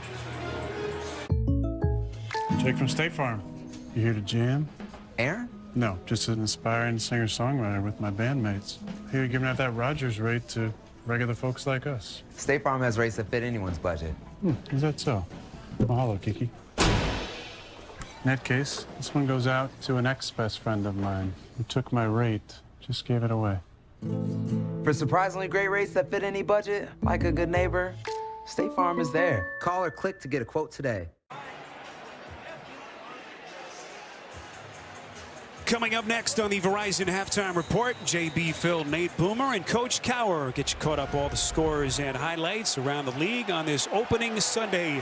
Speaker 8: Jake from State Farm. You here to jam?
Speaker 9: Aaron?
Speaker 8: No, just an aspiring singer-songwriter with my bandmates. Here giving out that Rogers rate to regular folks like us.
Speaker 9: State Farm has rates that fit anyone's budget.
Speaker 8: Is that so? Mahalo, Kiki. In that case, this one goes out to an ex-best friend of mine who took my rate, just gave it away.
Speaker 9: For surprisingly great rates that fit any budget, like a good neighbor, State Farm is there. Call or click to get a quote today.
Speaker 1: Coming up next on the Verizon Halftime Report, JB, Phil, Nate Boomer, and Coach Cowher get you caught up all the scores and highlights around the league on this opening Sunday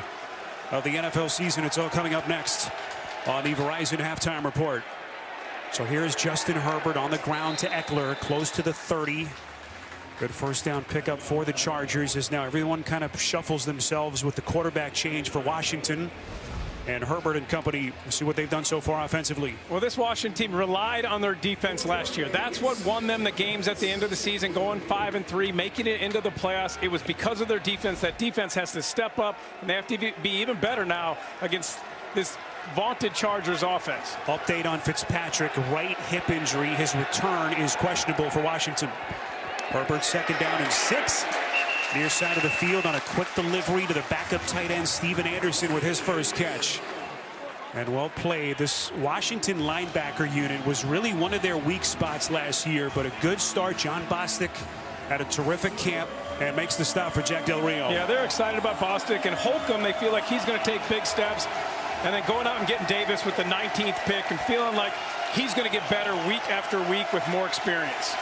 Speaker 1: of the NFL season. It's all coming up next on the Verizon Halftime Report. So here's Justin Herbert on the ground to Eckler, close to the 30. Good first down pickup for the Chargers as now everyone kind of shuffles themselves with the quarterback change for Washington. And Herbert and company, see what they've done so far offensively.
Speaker 2: Well, this Washington team relied on their defense last year. That's what won them the games at the end of the season, going 5-3, making it into the playoffs. It was because of their defense. That defense has to step up, and they have to be even better now against this vaunted Chargers offense.
Speaker 1: Update on Fitzpatrick, right hip injury. His return is questionable for Washington. Herbert 2nd down and 6. Near side of the field on a quick delivery to the backup tight end Steven Anderson with his first catch. And well played. This Washington linebacker unit was really one of their weak spots last year, but a good start. John Bostic had a terrific camp and makes the stop for Jack Del Rio.
Speaker 2: Yeah, they're excited about Bostic, and Holcomb, they feel like he's going to take big steps. And then going out and getting Davis with the 19th pick and feeling like he's going to get better week after week with more experience.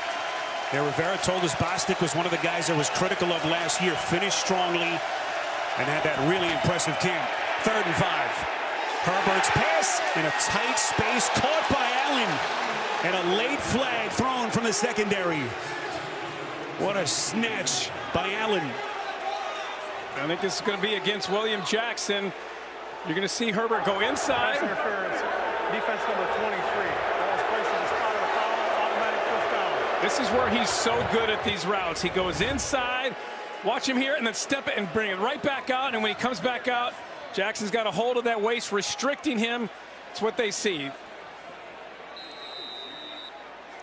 Speaker 1: Yeah, Rivera told us Bostic was one of the guys that was critical of last year. Finished strongly and had that really impressive camp. 3rd and 5. Herbert's pass in a tight space, caught by Allen. And a late flag thrown from the secondary. What a snatch by Allen.
Speaker 2: I think this is going to be against William Jackson. You're going to see Herbert go inside.
Speaker 3: Pass interference. Defense number 23. Ball is placed in the spot of the foul. Automatic first down.
Speaker 2: This is where he's so good at these routes. He goes inside, watch him here, and then step it and bring it right back out. And when he comes back out, Jackson's got a hold of that waist, restricting him. It's what they see.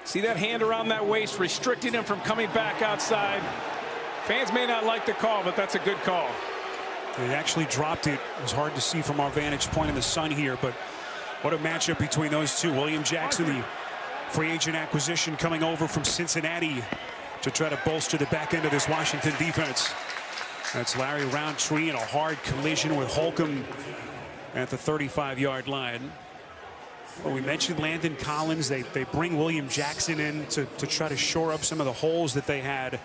Speaker 2: See that hand around that waist, restricting him from coming back outside. Fans may not like the call, but that's a good call.
Speaker 1: They actually dropped it. It was hard to see from our vantage point in the sun here, but what a matchup between those two. William Jackson, the free agent acquisition coming over from Cincinnati to try to bolster the back end of this Washington defense. That's Larry Roundtree in a hard collision with Holcomb at the 35-yard line. Well, we mentioned Landon Collins. They bring William Jackson in to try to shore up some of the holes that they had.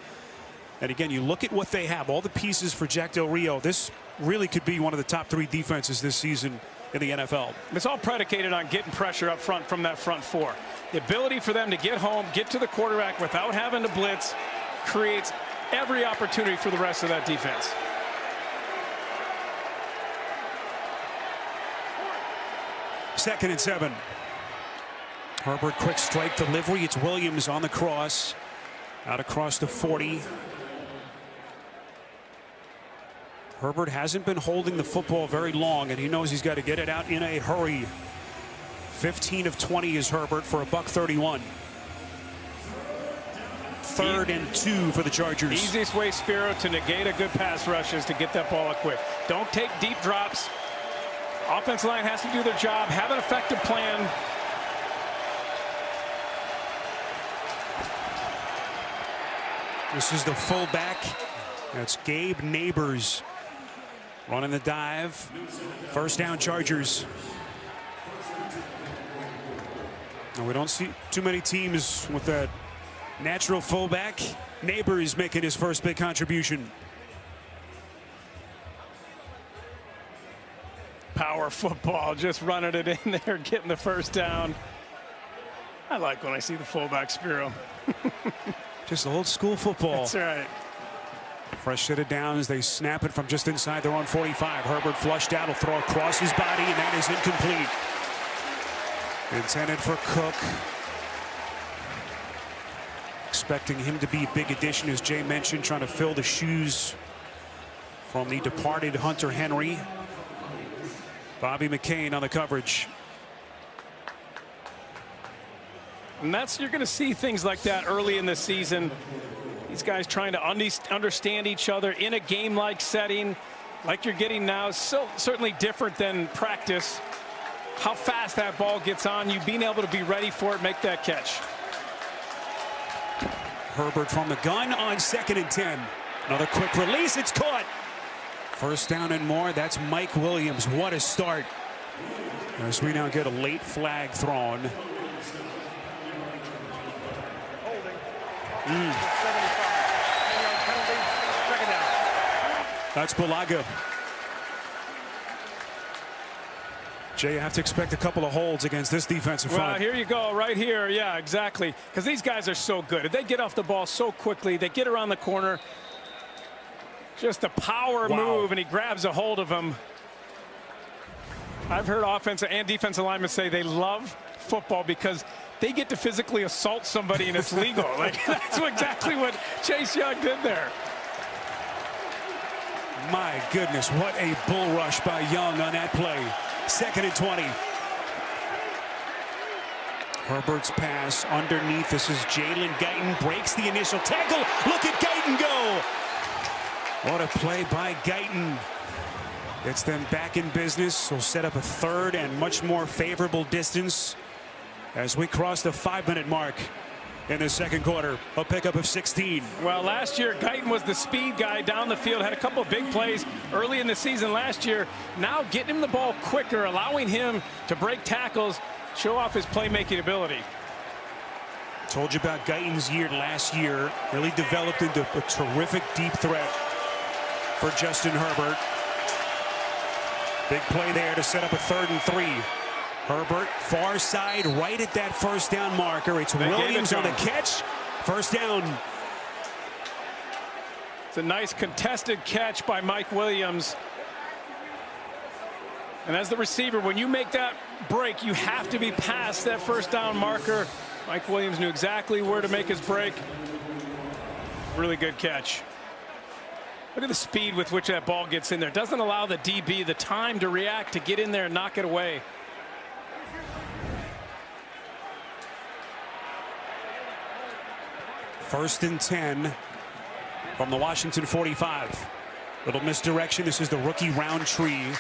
Speaker 1: And again, you look at what they have, all the pieces for Jack Del Rio. This really could be one of the top 3 defenses this season in the NFL.
Speaker 2: It's all predicated on getting pressure up front from that front 4. The ability for them to get home, get to the quarterback without having to blitz, creates every opportunity for the rest of that defense.
Speaker 1: 2nd and 7. Herbert, quick strike delivery. It's Williams on the cross. Out across the 40. Herbert hasn't been holding the football very long, and he knows he's got to get it out in a hurry. 15 of 20 is Herbert for $131. 3rd and 2 for the Chargers.
Speaker 2: Easiest way, Spiro, to negate a good pass rush is to get that ball out quick. Don't take deep drops. Offensive line has to do their job. Have an effective plan.
Speaker 1: This is the fullback. That's Gabe Neighbors running the dive. 1st down, Chargers. Now, we don't see too many teams with that natural fullback. Neighbors making his first big contribution.
Speaker 2: Power football, just running it in there, getting the 1st down. I like when I see the fullback, Spiro.
Speaker 1: Just old school football.
Speaker 2: That's right.
Speaker 1: Fresh set of downs. They snap it from just inside their own 45. Herbert flushed out. Will throw across his body, and that is incomplete. Intended for Cook. Expecting him to be a big addition, as Jay mentioned, trying to fill the shoes from the departed Hunter Henry. Bobby McCain on the coverage.
Speaker 2: And you're going to see things like that early in the season. These guys trying to understand each other in a game-like setting, like you're getting now. So certainly different than practice. How fast that ball gets on you, being able to be ready for it, make that catch.
Speaker 1: Herbert from the gun on 2nd and 10. Another quick release. It's caught. 1st down and more. That's Mike Williams. What a start. As we now get a late flag thrown. That's Bulaga. Jay, you have to expect a couple of holds against this defensive front.
Speaker 2: Well, here you go, right here. Yeah, exactly. Because these guys are so good. If they get off the ball so quickly, they get around the corner. Just a power move, and he grabs a hold of him. I've heard offensive and defensive linemen say they love football because they get to physically assault somebody and it's legal. Like, that's exactly what Chase Young did there.
Speaker 1: My goodness, what a bull rush by Young on that play. 2nd and 20. Herbert's pass underneath. This is Jalen Guyton. Breaks the initial tackle. Look at Guyton go. What a play by Guyton. Gets them back in business. Will set up a 3rd and much more favorable distance as we cross the 5-minute mark in the 2nd quarter. A pickup of 16.
Speaker 2: Well, last year, Guyton was the speed guy down the field, had a couple of big plays early in the season last year. Now getting him the ball quicker, allowing him to break tackles, show off his playmaking ability.
Speaker 1: Told you about Guyton's year last year. Really developed into a terrific deep threat for Justin Herbert. Big play there to set up a 3rd and 3. Herbert, far side, right at that 1st down marker. It's Williams on the catch. 1st down.
Speaker 2: It's a nice contested catch by Mike Williams. And as the receiver, when you make that break, you have to be past that 1st down marker. Mike Williams knew exactly where to make his break. Really good catch. Look at the speed with which that ball gets in there. Doesn't allow the DB the time to react, to get in there and knock it away.
Speaker 1: First and 10 from the Washington 45. Little misdirection. This is the rookie Roundtree.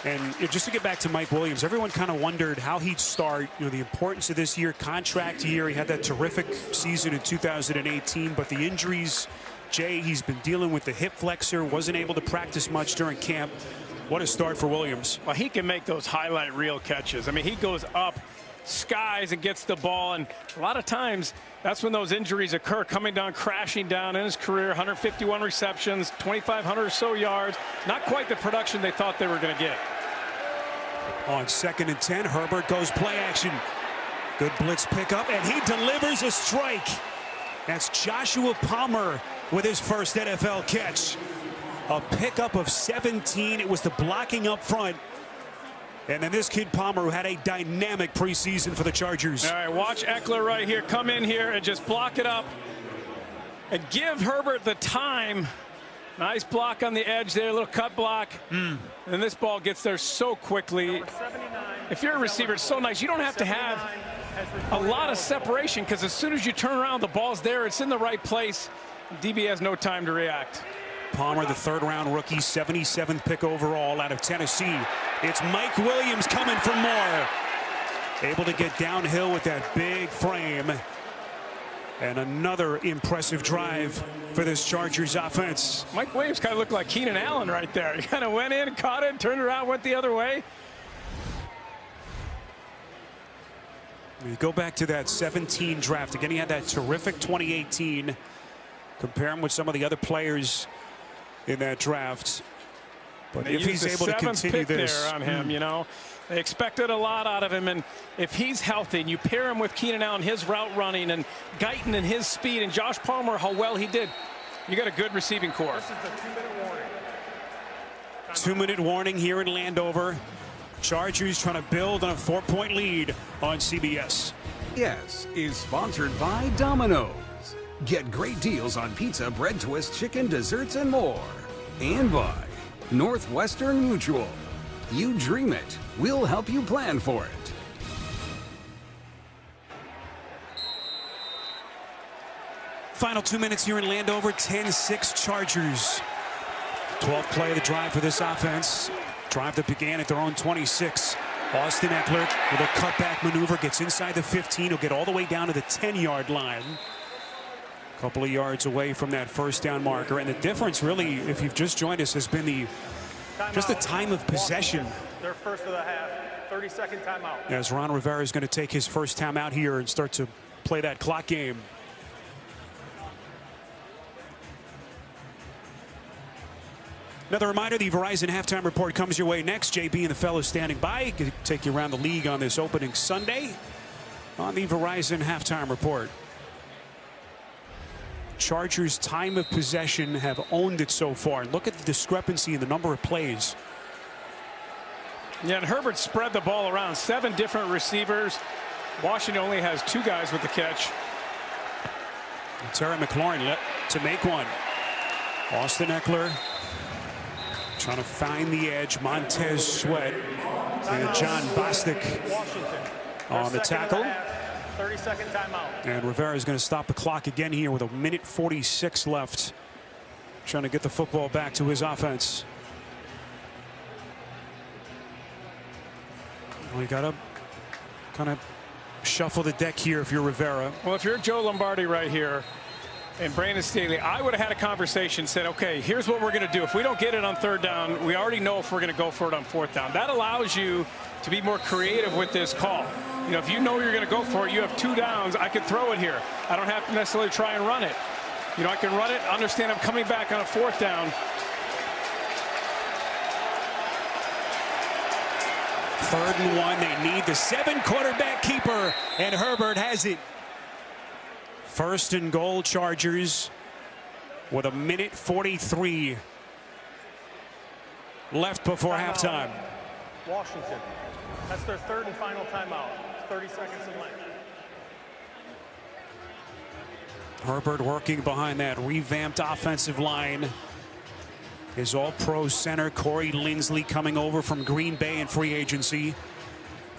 Speaker 1: And just to get back to Mike Williams, everyone kind of wondered how he'd start. You know, the importance of this year, contract year. He had that terrific season in 2018, but the injuries, Jay, he's been dealing with the hip flexor, wasn't able to practice much during camp. What a start for Williams.
Speaker 2: Well, he can make those highlight reel catches. I mean, he goes up, skies, and gets the ball. And a lot of times, that's when those injuries occur, coming down, crashing down in his career. 151 receptions, 2,500 or so yards. Not quite the production they thought they were going to get.
Speaker 1: On 2nd and 10, Herbert goes play action. Good blitz pickup, and he delivers a strike. That's Joshua Palmer with his first NFL catch. A pickup of 17. It was the blocking up front And then this kid Palmer, who had a dynamic preseason for the Chargers.
Speaker 2: All right, watch Ekeler right here. Come in here and just block it up and give Herbert the time. Nice block on the edge there, a little cut block. And this ball gets there so quickly. If you're a receiver, it's so nice. You don't have to have a lot of separation, because as soon as you turn around, the ball's there. It's in the right place. DB has no time to react.
Speaker 1: Palmer, the third-round rookie, 77th pick overall out of Tennessee. It's Mike Williams coming for more. Able to get downhill with that big frame. And another impressive drive for this Chargers offense.
Speaker 2: Mike Williams kind of looked like Keenan Allen right there. He kind of went in, caught it, turned around, went the other way.
Speaker 1: You go back to that 17 draft. Again, he had that terrific 2018. Compare him with some of the other players in that draft. But if he's able to continue this
Speaker 2: there on him, you know, they expected a lot out of him, and if he's healthy and you pair him with Keenan Allen, his route running, and Guyton and his speed, and Josh Palmer, how well he did, you got a good receiving core.
Speaker 3: This is the 2-minute warning.
Speaker 1: 2-minute warning here in Landover. Chargers trying to build on a 4-point lead on CBS.
Speaker 4: Yes is sponsored by Domino's. Get great deals on pizza, bread twist, chicken, desserts, and more. And by Northwestern Mutual. You dream it. We'll help you plan for it.
Speaker 1: Final 2 minutes here in Landover. 10-6 Chargers. 12th play of the drive for this offense. Drive that began at their own 26. Austin Ekeler with a cutback maneuver gets inside the 15. He'll get all the way down to the 10-yard line. A couple of yards away from that first down marker. And the difference, really, if you've just joined us, has been the time of possession.
Speaker 3: Their first of the half, 30-second timeout.
Speaker 1: As Ron Rivera is going to take his first timeout here and start to play that clock game. Another reminder, the Verizon Halftime Report comes your way next. JB and the fellows standing by. Going to take you around the league on this opening Sunday on the Verizon Halftime Report. Chargers' time of possession have owned it so far. And look at the discrepancy in the number of plays.
Speaker 2: Yeah, and Herbert spread the ball around. 7 different receivers. Washington only has 2 guys with the catch.
Speaker 1: And Terry McLaurin to make one. Austin Ekeler trying to find the edge. Montez Sweat and John Bostic on the tackle.
Speaker 3: 30-second timeout.
Speaker 1: And Rivera is going to stop the clock again here with 1:46 left. Trying to get the football back to his offense. We got to kind of shuffle the deck here if you're Rivera.
Speaker 2: Well, if you're Joe Lombardi right here and Brandon Staley, I would have had a conversation, said, okay, here's what we're going to do. If we don't get it on 3rd down, we already know if we're going to go for it on 4th down. That allows you to be more creative with this call. You know, if you know you're going to go for it, you have 2 downs, I can throw it here. I don't have to necessarily try and run it. You know, I can run it, understand I'm coming back on a 4th down.
Speaker 1: 3rd and 1. They need the 7 quarterback keeper, and Herbert has it. 1st and goal, Chargers, with 1:43 left before halftime.
Speaker 3: Washington. That's their 3rd and final timeout. 30 seconds in length.
Speaker 1: Herbert working behind that revamped offensive line. His all-pro center, Corey Linsley, coming over from Green Bay in free agency.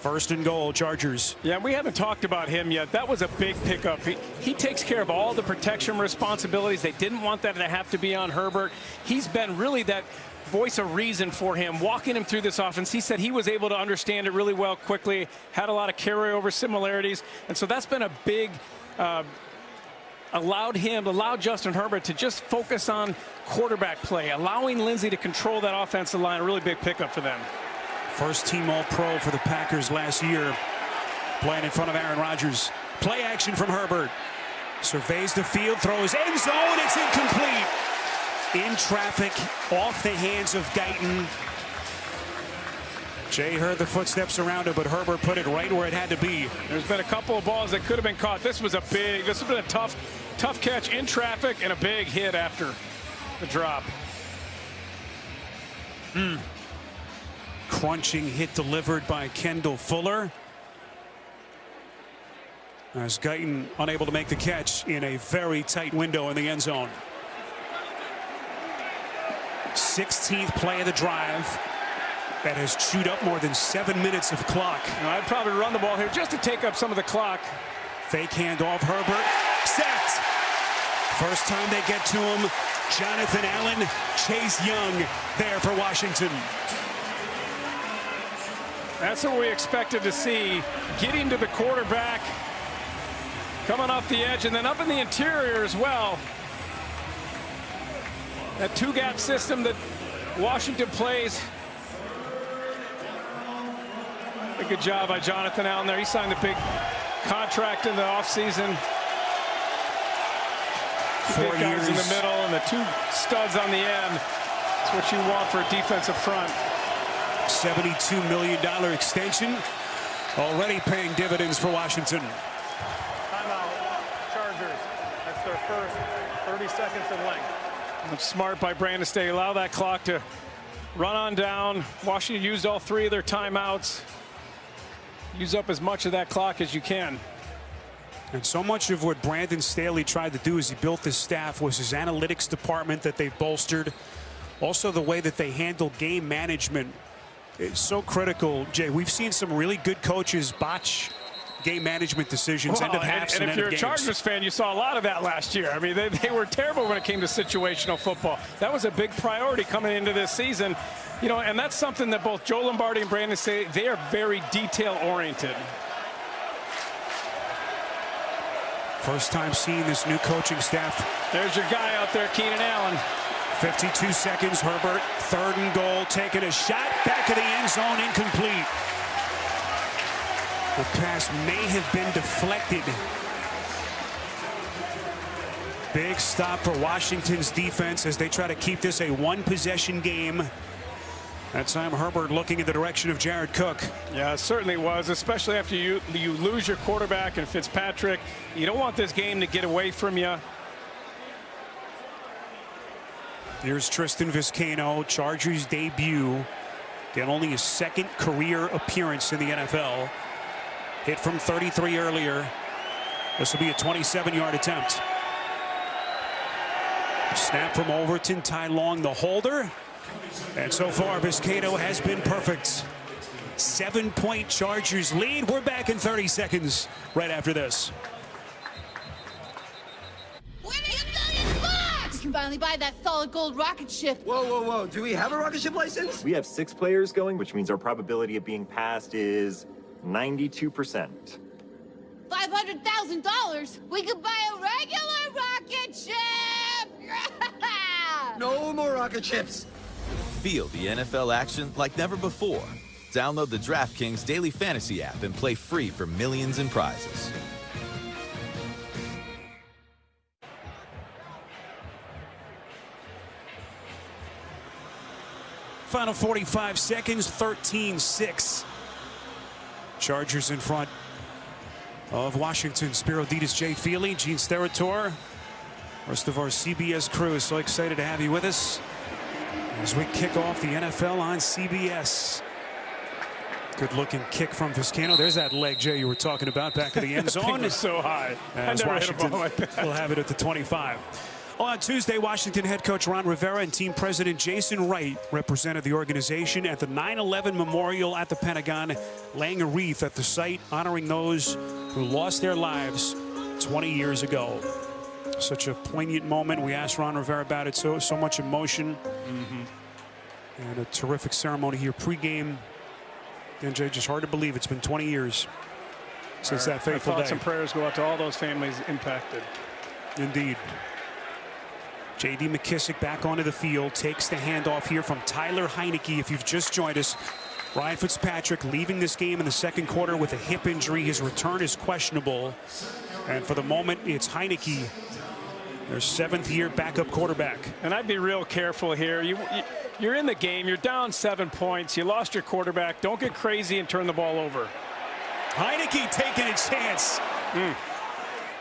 Speaker 1: 1st and goal, Chargers.
Speaker 2: Yeah, we haven't talked about him yet. That was a big pickup. He takes care of all the protection responsibilities. They didn't want that to have to be on Herbert. He's been really that voice of reason for him, walking him through this offense. He said he was able to understand it really well quickly, had a lot of carryover similarities, and so that's been a big allowed Justin Herbert to just focus on quarterback play, allowing Lindsey to control that offensive line. A really big pickup for them.
Speaker 1: First team All-Pro for the Packers last year, playing in front of Aaron Rodgers. Play action from Herbert. Surveys the field, throws end zone, it's incomplete. In traffic, off the hands of Guyton. Jay heard the footsteps around him, but Herbert put it right where it had to be.
Speaker 2: There's been a couple of balls that could have been caught. This has been a tough catch in traffic and a big hit after the drop.
Speaker 1: crunching hit delivered by Kendall Fuller. As Guyton unable to make the catch in a very tight window in the end zone. 16th play of the drive. That has chewed up more than 7 minutes of clock.
Speaker 2: I'd probably run the ball here just to take up some of the clock.
Speaker 1: Fake handoff, Herbert. Sacked. First time they get to him. Jonathan Allen, Chase Young there for Washington.
Speaker 2: That's what we expected to see. Getting to the quarterback. Coming off the edge and then up in the interior as well. That two-gap system that Washington plays. A good job by Jonathan Allen there. He signed a big contract in the offseason.
Speaker 1: 4
Speaker 2: Big guys
Speaker 1: years
Speaker 2: in the middle and the two studs on the end. That's what you want for a defensive front.
Speaker 1: $72 million extension. Already paying dividends for Washington.
Speaker 3: Timeout, Chargers. That's their first 30 seconds in length.
Speaker 2: That's smart by Brandon Staley. Allow that clock to run on down. Washington used all 3 of their timeouts. Use up as much of that clock as you can.
Speaker 1: And so much of what Brandon Staley tried to do as he built his staff was his analytics department that they've bolstered. Also the way that they handle game management. It's so critical, Jay. We've seen some really good coaches botch game management decisions, end of halves
Speaker 2: and if
Speaker 1: end
Speaker 2: you're
Speaker 1: of
Speaker 2: a
Speaker 1: games.
Speaker 2: Chargers fan, you saw a lot of that last year. I mean, they were terrible when it came to situational football. That was a big priority coming into this season. You know, and that's something that both Joe Lombardi and Brandon say. They are very detail-oriented.
Speaker 1: First time seeing this new coaching staff.
Speaker 2: There's your guy out there, Keenan Allen.
Speaker 1: 52 seconds, Herbert, 3rd and goal, taking a shot, back of the end zone, incomplete. The pass may have been deflected. Big stop for Washington's defense as they try to keep this a 1-possession game. That time Herbert looking in the direction of Jared Cook.
Speaker 2: Yeah, it certainly was, especially after you lose your quarterback and Fitzpatrick. You don't want this game to get away from you.
Speaker 1: Here's Tristan Vizcaino, Chargers debut. Get only his 2nd career appearance in the NFL. Hit from 33 earlier. This will be a 27-yard attempt. Snap from Overton, Ty Long the holder. And so far, Vizcaino has been perfect. 7-point Chargers lead. We're back in 30 seconds right after this.
Speaker 10: You can finally buy that solid gold rocket ship.
Speaker 11: Whoa, whoa, whoa. Do we have a rocket ship license?
Speaker 12: We have 6 players going, which means our probability of being passed is 92%.
Speaker 10: $500,000? We could buy a regular rocket ship!
Speaker 11: No more rocket ships.
Speaker 13: Feel the NFL action like never before. Download the DraftKings Daily Fantasy app and play free for millions in prizes.
Speaker 1: Final 45 seconds, 13-6. Chargers in front of Washington. Spiro Ditas, Jay Feely, Gene Steratore. Rest of our CBS crew is so excited to have you with us as we kick off the NFL on CBS. Good looking kick from Vizcaino. There's that leg, Jay, you were talking about back of the end zone.
Speaker 2: It was so high.
Speaker 1: As Washington will have it at the 25. On Tuesday, Washington head coach Ron Rivera and team president Jason Wright represented the organization at the 9/11 Memorial at the Pentagon, laying a wreath at the site honoring those who lost their lives 20 years ago. Such a poignant moment. We asked Ron Rivera about it. So much emotion. And a terrific ceremony here pregame. And Jay, just hard to believe it's been 20 years since that fateful day.
Speaker 2: Thoughts and prayers go out to all those families impacted.
Speaker 1: Indeed. J.D. McKissic back onto the field, takes the handoff here from Tyler Heinicke. If you've just joined us, Ryan Fitzpatrick leaving this game in the 2nd quarter with a hip injury. His return is questionable. And for the moment, it's Heinicke, their 7th-year backup quarterback.
Speaker 2: And I'd be real careful here. You're in the game. You're down 7 points. You lost your quarterback. Don't get crazy and turn the ball over.
Speaker 1: Heinicke taking a chance.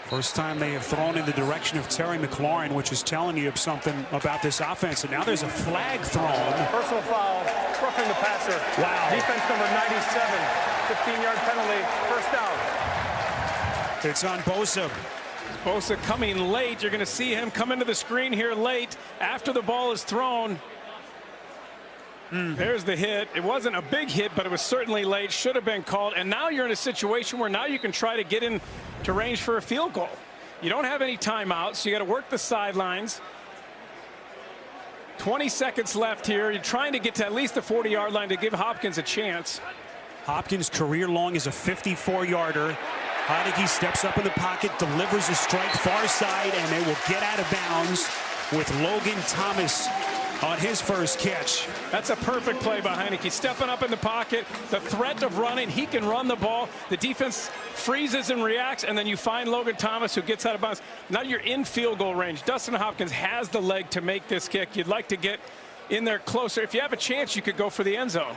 Speaker 1: First time they have thrown in the direction of Terry McLaurin, which is telling you something about this offense. And now there's a flag thrown.
Speaker 3: Personal foul, roughing the passer.
Speaker 1: Wow.
Speaker 3: Defense number 97. 15-yard penalty. First down.
Speaker 1: It's on Bosa.
Speaker 2: Bosa coming late. You're going to see him come into the screen here late after the ball is thrown. There's the hit. It wasn't a big hit, but it was certainly late. Should have been called. And now you're in a situation where now you can try to get into range for a field goal. You don't have any timeouts, so you got to work the sidelines. 20 seconds left here. You're trying to get to at least the 40-yard line to give Hopkins a chance.
Speaker 1: Hopkins' career long is a 54-yarder. Heinicke steps up in the pocket, delivers a strike far side, and they will get out of bounds with Logan Thomas on his first catch.
Speaker 2: That's a perfect play by Heinicke. Stepping up in the pocket, the threat of running, he can run the ball. The defense freezes and reacts, and then you find Logan Thomas who gets out of bounds. Now you're in field goal range. Dustin Hopkins has the leg to make this kick. You'd like to get in there closer. If you have a chance, you could go for the end zone.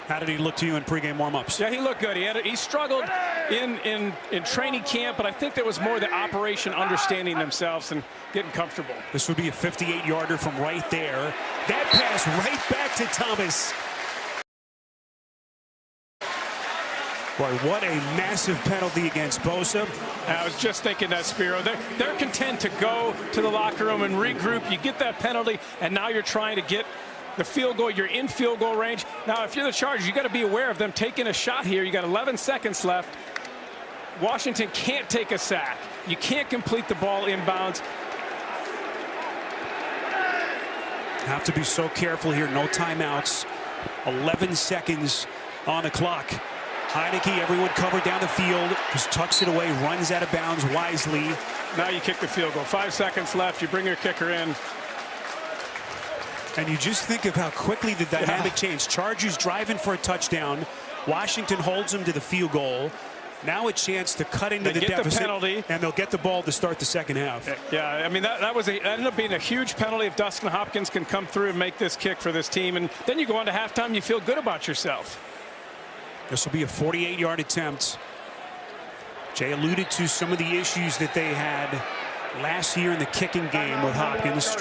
Speaker 1: How did he look to you in pregame warm-ups?
Speaker 2: Yeah, he looked good. He struggled in training camp, but I think that was more the operation understanding themselves and getting comfortable.
Speaker 1: This would be a 58-yarder from right there. That pass right back to Thomas. Boy, what a massive penalty against Bosa.
Speaker 2: I was just thinking that, Spiro. They're content to go to the locker room and regroup. You get that penalty, and now you're trying to get the field goal. You're in field goal range. Now, if you're the Chargers, you got to be aware of them taking a shot here. You got 11 seconds left. Washington can't take a sack. You can't complete the ball inbounds.
Speaker 1: Have to be so careful here. No timeouts. 11 seconds on the clock. Heinicke, everyone covered down the field, just tucks it away, runs out of bounds wisely.
Speaker 2: Now you kick the field goal. 5 seconds left. You bring your kicker in.
Speaker 1: And you just think of how quickly the dynamic changed. Chargers driving for a touchdown. Washington holds them to the field goal. Now a chance to cut into the deficit,
Speaker 2: penalty,
Speaker 1: and they'll get the ball to start the second half.
Speaker 2: Yeah, I mean, that ended up being a huge penalty. If Dustin Hopkins can come through and make this kick for this team, and then you go on to halftime, you feel good about yourself.
Speaker 1: This will be a 48-yard attempt. Jay alluded to some of the issues that they had last year in the kicking game with Hopkins.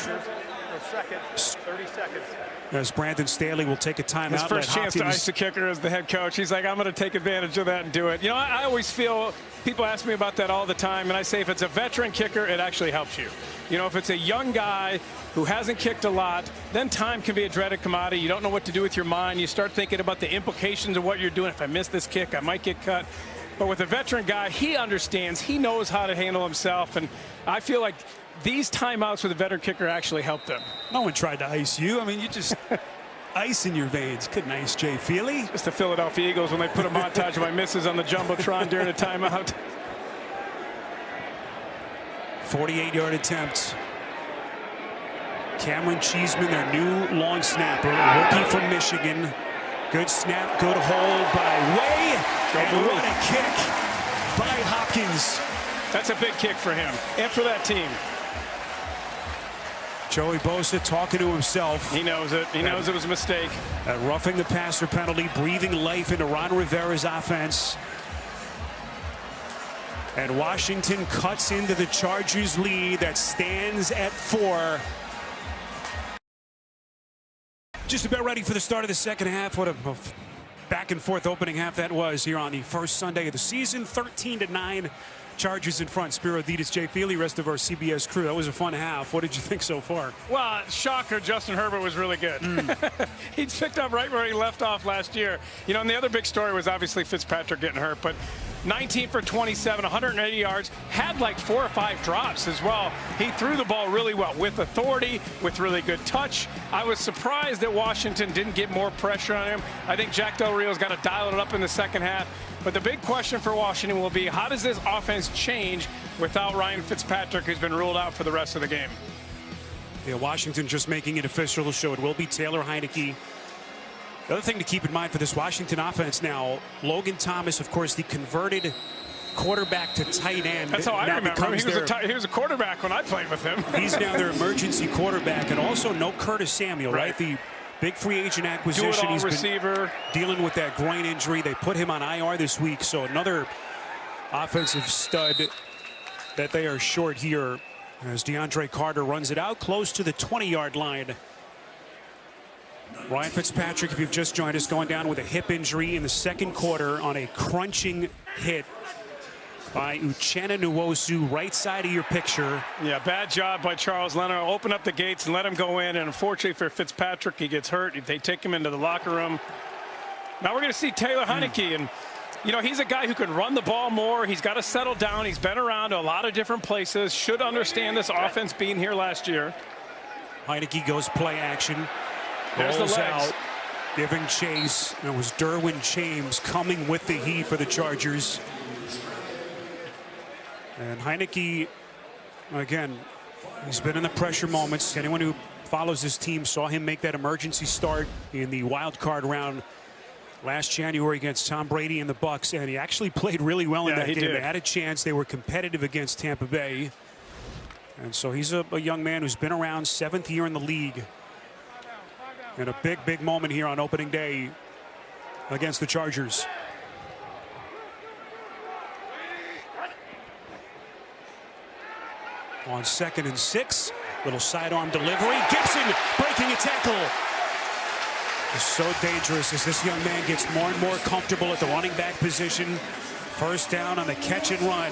Speaker 3: 30 seconds.
Speaker 1: As Brandon Staley will take a timeout.
Speaker 2: His first chance to ice the kicker as the head coach. He's like, I'm going to take advantage of that and do it. You know, I always feel, people ask me about that all the time, and I say if it's a veteran kicker, it actually helps you. You know, if it's a young guy who hasn't kicked a lot, then time can be a dreaded commodity. You don't know what to do with your mind. You start thinking about the implications of what you're doing. If I miss this kick, I might get cut. But with a veteran guy, he understands. He knows how to handle himself. And I feel like these timeouts with a veteran kicker actually help them.
Speaker 1: No one tried to ice you. I mean, you just ice in your veins. Couldn't ice Jay Feely.
Speaker 2: It's the Philadelphia Eagles when they put a montage of my misses on the Jumbotron during a timeout.
Speaker 1: 48-yard attempt. Cameron Cheeseman, their new long snapper, rookie from Michigan. Good snap, good hold by Way. And what a kick by Hopkins.
Speaker 2: That's a big kick for him and for that team.
Speaker 1: Joey Bosa talking to himself.
Speaker 2: He knows it. He knows it was a mistake.
Speaker 1: A roughing the passer penalty, breathing life into Ron Rivera's offense. And Washington cuts into the Chargers lead that stands at 4. Just about ready for the start of the second half. What a back and forth opening half that was here on the first Sunday of the season. 13-9. Chargers in front. Spiro Dedes, Jay Feely, rest of our CBS crew. That was a fun half. What did you think so far?
Speaker 2: Well, shocker, Justin Herbert was really good. He picked up right where he left off last year. You know, and the other big story was obviously Fitzpatrick getting hurt, but 19 for 27, 180 yards, had like 4 or 5 drops as well. He threw the ball really well with authority, with really good touch. I was surprised that Washington didn't get more pressure on him. I think Jack Del Rio's got to dial it up in the second half. But the big question for Washington will be, how does this offense change without Ryan Fitzpatrick, who's been ruled out for the rest of the game?
Speaker 1: Yeah, Washington just making it official, so it will be Taylor Heinicke. The other thing to keep in mind for this Washington offense now, Logan Thomas, of course, the converted quarterback to tight end.
Speaker 2: That's how I remember him. He was a quarterback when I played with him.
Speaker 1: He's now their emergency quarterback, and also no Curtis Samuel, right? The big free agent acquisition. He's
Speaker 2: receiver.
Speaker 1: Been dealing with that groin injury. They put him on IR this week, so another offensive stud that they are short here as DeAndre Carter runs it out close to the 20-yard line. Ryan Fitzpatrick, if you've just joined us, going down with a hip injury in the second quarter on a crunching hit by Uchenna Nwosu, right side of your picture.
Speaker 2: Yeah, bad job by Charles Leno. Open up the gates and let him go in. And unfortunately for Fitzpatrick, he gets hurt. They take him into the locker room. Now we're going to see Taylor Heinicke. And, you know, he's a guy who can run the ball more. He's got to settle down. He's been around a lot of different places. Should understand this offense being here last year.
Speaker 1: Heinicke goes play action.
Speaker 2: There's the legs.
Speaker 1: Out, giving chase. And it was Derwin James coming with the heat for the Chargers. And Heinicke, again, he's been in the pressure moments. Anyone who follows this team saw him make that emergency start in the wild card round last January against Tom Brady and the Bucs, and he actually played really well in that game. They had a chance. They were competitive against Tampa Bay. And so he's a young man who's been around, 7th year in the league. And a big, big moment here on opening day against the Chargers. On 2nd and 6, little sidearm delivery. Gibson breaking a tackle. It's so dangerous as this young man gets more and more comfortable at the running back position. First down on the catch and run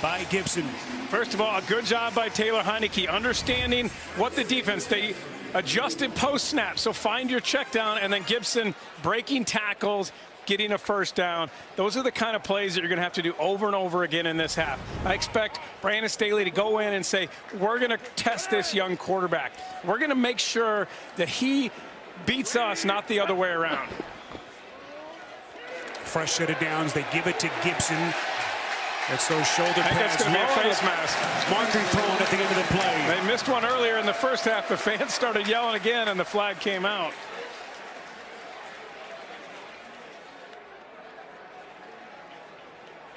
Speaker 1: by Gibson.
Speaker 2: First of all, a good job by Taylor Heinicke, understanding what the defense, they adjusted post snap. So find your check down, and then Gibson breaking tackles, getting a first down. Those are the kind of plays that you're going to have to do over and over again in this half. I expect Brandon Staley to go in and say, we're going to test this young quarterback. We're going to make sure that he beats us, not the other way around.
Speaker 1: Fresh set of downs. They give it to Gibson. That's those shoulder pads.
Speaker 2: I think that's going to be a face mask.
Speaker 1: Marking thrown at the end of the play.
Speaker 2: They missed one earlier in the first half. The fans started yelling again, and the flag came out.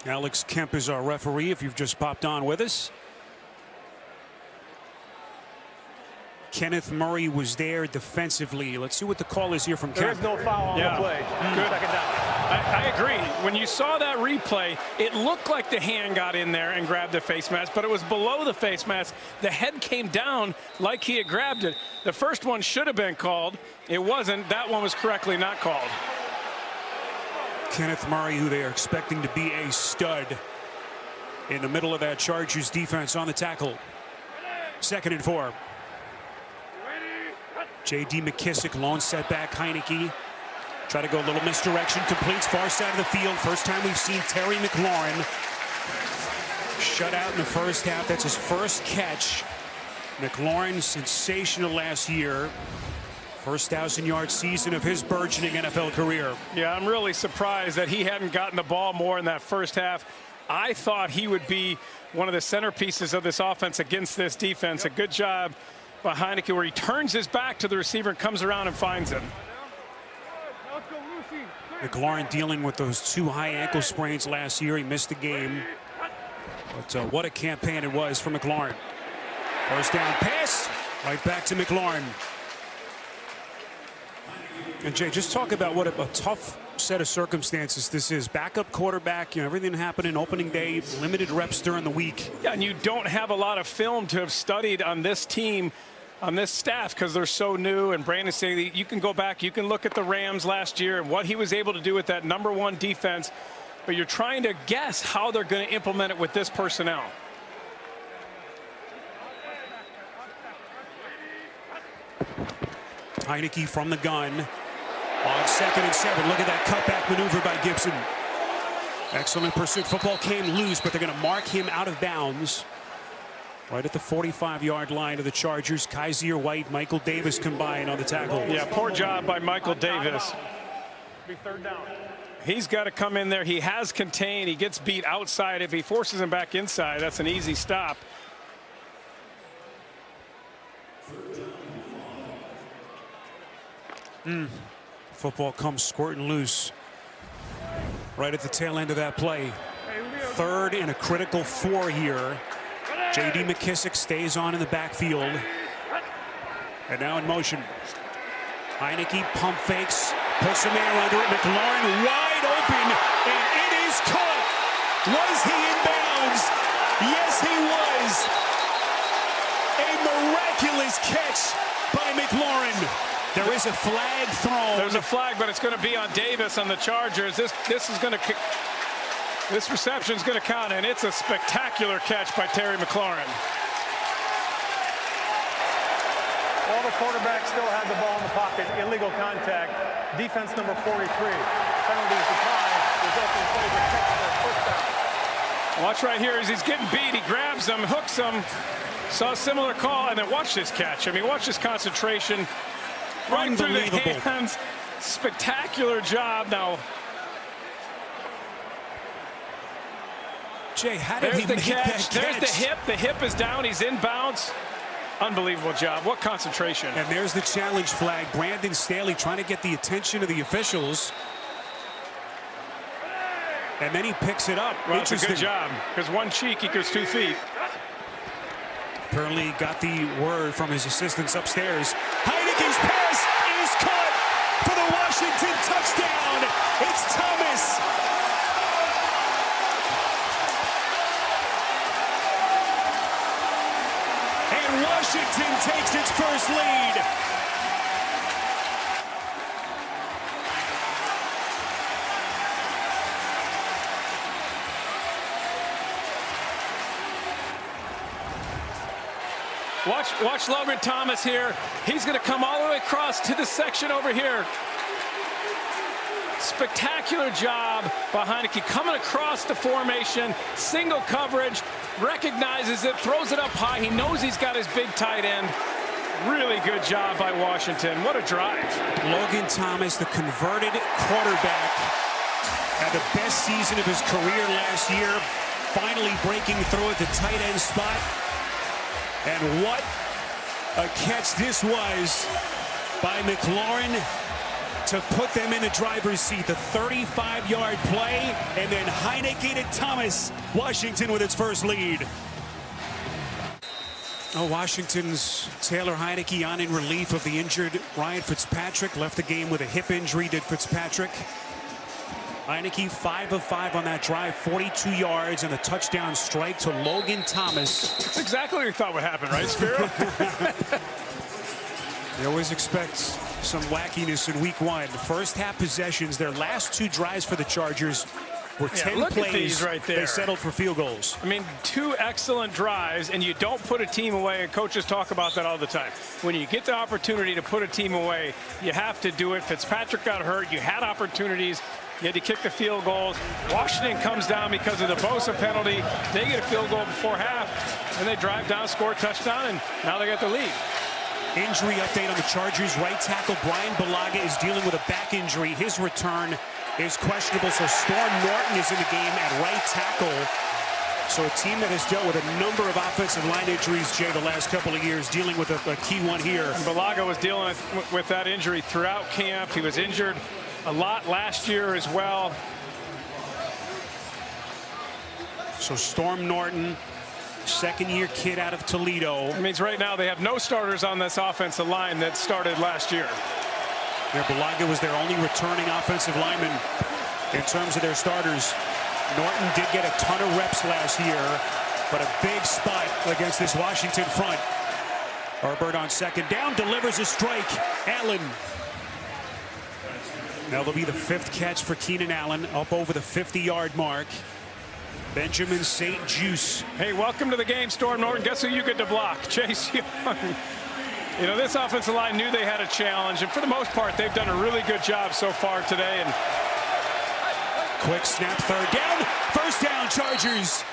Speaker 1: Alex Kemp is our referee if you've just popped on with us. Kenneth Murray was there defensively. Let's see what the call is here from Kemp.
Speaker 3: There is no foul on the play.
Speaker 2: Good.
Speaker 3: Second down.
Speaker 2: I agree. When you saw that replay, it looked like the hand got in there and grabbed the face mask, but it was below the face mask. The head came down like he had grabbed it. The first one should have been called. It wasn't. That one was correctly not called.
Speaker 1: Kenneth Murray, who they are expecting to be a stud in the middle of that Chargers defense on the tackle. 2nd and 4. J.D. McKissick, lone setback. Heinicke try to go a little misdirection. Completes far side of the field. First time we've seen Terry McLaurin shut out in the first half. That's his first catch. McLaurin, sensational last year. First 1,000-yard season of his burgeoning NFL career.
Speaker 2: Yeah, I'm really surprised that he hadn't gotten the ball more in that first half. I thought he would be one of the centerpieces of this offense against this defense. A good job by Heinicke, where he turns his back to the receiver and comes around and finds him.
Speaker 1: McLaurin dealing with those 2 high ankle sprains last year. He missed the game. But what a campaign it was for McLaurin. First down pass, right back to McLaurin. And Jay, just talk about what a tough set of circumstances this is. Backup quarterback, you know, everything happened in opening day, limited reps during the week.
Speaker 2: Yeah, and you don't have a lot of film to have studied on this team, on this staff, because they're so new. And Brandon Staley, you can go back, you can look at the Rams last year and what he was able to do with that #1 defense, but you're trying to guess how they're going to implement it with this personnel.
Speaker 1: Heinicke from the gun. On 2nd and 7, look at that cutback maneuver by Gibson. Excellent pursuit. Football came loose, but they're going to mark him out of bounds. Right at the 45-yard line of the Chargers. Kaiser White, Michael Davis combined on the tackle.
Speaker 2: Yeah, poor job by Michael Davis.
Speaker 3: Be 3rd down.
Speaker 2: He's got to come in there. He has contained. He gets beat outside. If he forces him back inside, that's an easy stop.
Speaker 1: Football comes squirting loose right at the tail end of that play. 3rd and a critical 4 here. J.D. McKissick stays on in the backfield. And now in motion. Heinicke pump fakes, puts some air under it. McLaurin wide open, and it is caught. Was he in bounds? Yes, he was. A miraculous catch by McLaurin. There is a flag thrown.
Speaker 2: There's a flag, but it's going to be on Davis on the Chargers. This reception is going to count, and it's a spectacular catch by Terry McLaurin.
Speaker 3: While the quarterback still had the ball in the pocket, illegal contact. Defense number 43. Penalties declined, resulting in play for first down.
Speaker 2: Watch right here as he's getting beat. He grabs him, hooks him. Saw a similar call, and then watch this catch. I mean, watch this concentration. Right through the hands. Spectacular job. Now,
Speaker 1: Jay, how did he make that catch?
Speaker 2: There's the hip. The hip is down. He's inbounds. Unbelievable job. What concentration.
Speaker 1: And there's the challenge flag. Brandon Staley trying to get the attention of the officials. And then he picks it up.
Speaker 2: Well, it's a good job, because one cheek equals 2 feet.
Speaker 1: Apparently got the word from his assistants upstairs. Heineke's pass is caught for the Washington touchdown. It's Thomas. And Washington takes its first lead.
Speaker 2: Watch Logan Thomas here. He's going to come all the way across to the section over here. Spectacular job by Heinicke, coming across the formation, single coverage, recognizes it, throws it up high. He knows he's got his big tight end. Really good job by Washington. What a drive.
Speaker 1: Logan Thomas, the converted quarterback, had the best season of his career last year, finally breaking through at the tight end spot. And what a catch this was by McLaurin to put them in the driver's seat. The 35-yard play, and then Heinicke to Thomas. Washington with its first lead. Oh, Washington's Taylor Heinicke on in relief of the injured Ryan Fitzpatrick. Left the game with a hip injury, did Fitzpatrick. Heinicke 5 of 5 on that drive, 42 yards and a touchdown strike to Logan Thomas.
Speaker 2: That's exactly what you thought would happen, right, Spiro?
Speaker 1: You always expect some wackiness in week one. First half possessions, their last 2 drives for the Chargers were 10
Speaker 2: look
Speaker 1: plays.
Speaker 2: At these right there.
Speaker 1: They settled for field goals.
Speaker 2: I mean, 2 excellent drives, and you don't put a team away, and coaches talk about that all the time. When you get the opportunity to put a team away, you have to do it. Fitzpatrick got hurt. You had opportunities. You had to kick the field goals. Washington comes down because of the Bosa penalty. They get a field goal before half, and they drive down, score a touchdown, and now they got the lead.
Speaker 1: Injury update on the Chargers. Right tackle Brian Bulaga is dealing with a back injury. His return is questionable, so Storm Norton is in the game at right tackle. So a team that has dealt with a number of offensive line injuries, Jay, the last couple of years, dealing with a key one here.
Speaker 2: And Bulaga was dealing with that injury throughout camp. He was injured a lot last year as well.
Speaker 1: So Storm Norton, second-year kid out of Toledo.
Speaker 2: It means right now they have no starters on this offensive line that started last year.
Speaker 1: Yeah, Bulaga was their only returning offensive lineman in terms of their starters. Norton did get a ton of reps last year, but a big spot against this Washington front. Herbert on second down, delivers a strike. Allen. That'll be the 5th catch for Keenan Allen, up over the 50-yard mark. Benjamin St. Juice.
Speaker 2: Hey, welcome to the game, Storm Norton. Guess who you get to block? Chase Young. You know, this offensive line knew they had a challenge, and for the most part, they've done a really good job so far today. And
Speaker 1: quick snap, 3rd down. First down, Chargers.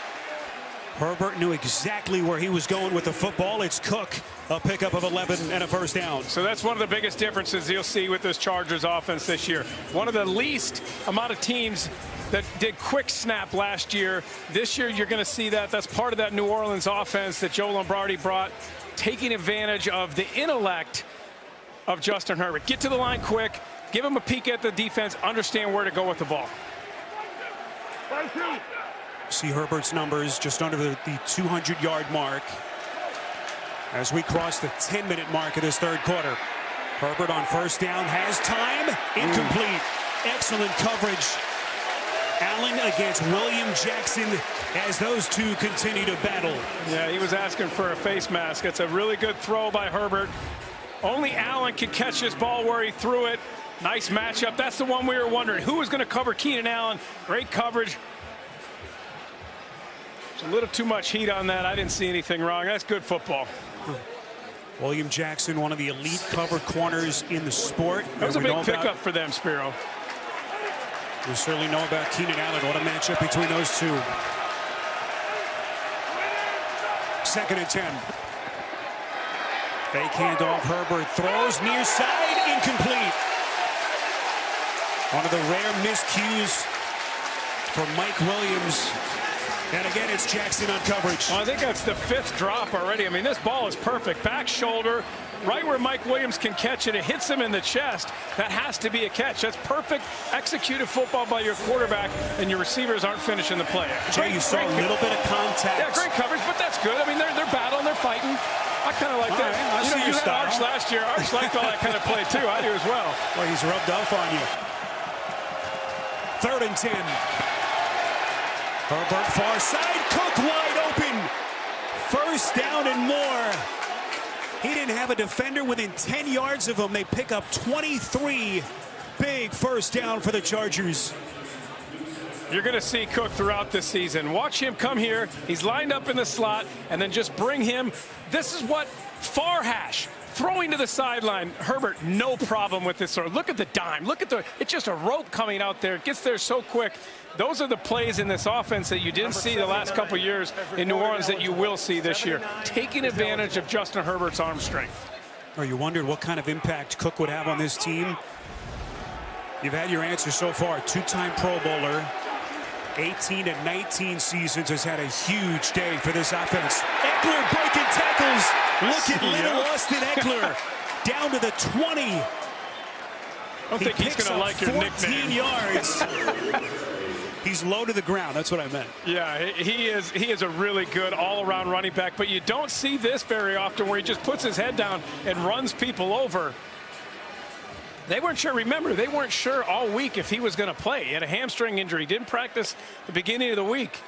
Speaker 1: Herbert knew exactly where he was going with the football. It's Cook, a pickup of 11 and a first down.
Speaker 2: So that's one of the biggest differences you'll see with this Chargers offense this year. One of the least amount of teams that did quick snap last year. This year, you're going to see that. That's part of that New Orleans offense that Joe Lombardi brought, taking advantage of the intellect of Justin Herbert. Get to the line quick, give him a peek at the defense, understand where to go with the ball.
Speaker 1: See Herbert's numbers just under the 200-yard mark as we cross the 10-minute mark of this 3rd quarter. Herbert on first down has time. Incomplete. Excellent coverage. Allen against William Jackson as those two continue to battle.
Speaker 2: Yeah, he was asking for a face mask. It's a really good throw by Herbert. Only Allen can catch this ball where he threw it. Nice matchup. That's the one we were wondering. Who was going to cover Keenan Allen? Great coverage. There's a little too much heat on that. I didn't see anything wrong. That's good football.
Speaker 1: William Jackson, one of the elite cover corners in the sport.
Speaker 2: That was a big pickup for them, Spiro.
Speaker 1: We certainly know about Keenan Allen. What a matchup between those two. 2nd and 10. Fake handoff. Herbert throws near side, incomplete. One of the rare miscues for Mike Williams. And again, it's Jackson on coverage.
Speaker 2: Well, I think that's the 5th drop already. I mean, this ball is perfect. Back shoulder, right where Mike Williams can catch it. It hits him in the chest. That has to be a catch. That's perfect executed football by your quarterback, and your receivers aren't finishing the play.
Speaker 1: Jay, you saw a little bit of contact.
Speaker 2: Yeah, great coverage, but that's good. I mean, they're battling, they're fighting. I kind of like that.
Speaker 1: Right,
Speaker 2: you had Arch last year. Arch liked all that kind of play, too. I do as well.
Speaker 1: Well, he's rubbed off on you. 3rd and 10. Herbert far side, Cook wide open. 1st down and more. He didn't have a defender within 10 yards of him. They pick up 23. Big 1st down for the Chargers.
Speaker 2: You're going to see Cook throughout this season. Watch him come here. He's lined up in the slot, and then just bring him. This is what Farhash throwing to the sideline. Herbert, no problem with this. Look at the dime. Look at it's just a rope coming out there. It gets there so quick. Those are the plays in this offense that you didn't see the last couple of years in New Orleans that you will see this year. Taking advantage of Justin Herbert's arm strength.
Speaker 1: Or you wondered what kind of impact Cook would have on this team. You've had your answer so far. 2-time Pro Bowler. 18 and 19 seasons, has had a huge day for this offense. Eckler breaking tackles. Look at little Austin Eckler. Down to the 20.
Speaker 2: I don't think he's going to like your nickname.
Speaker 1: 14 yards. He's low to the ground. That's what I meant.
Speaker 2: Yeah, he is a really good all-around running back, but you don't see this very often where he just puts his head down and runs people over. They weren't sure. Remember, they weren't sure all week if he was going to play. He had a hamstring injury. Didn't practice the beginning of the week.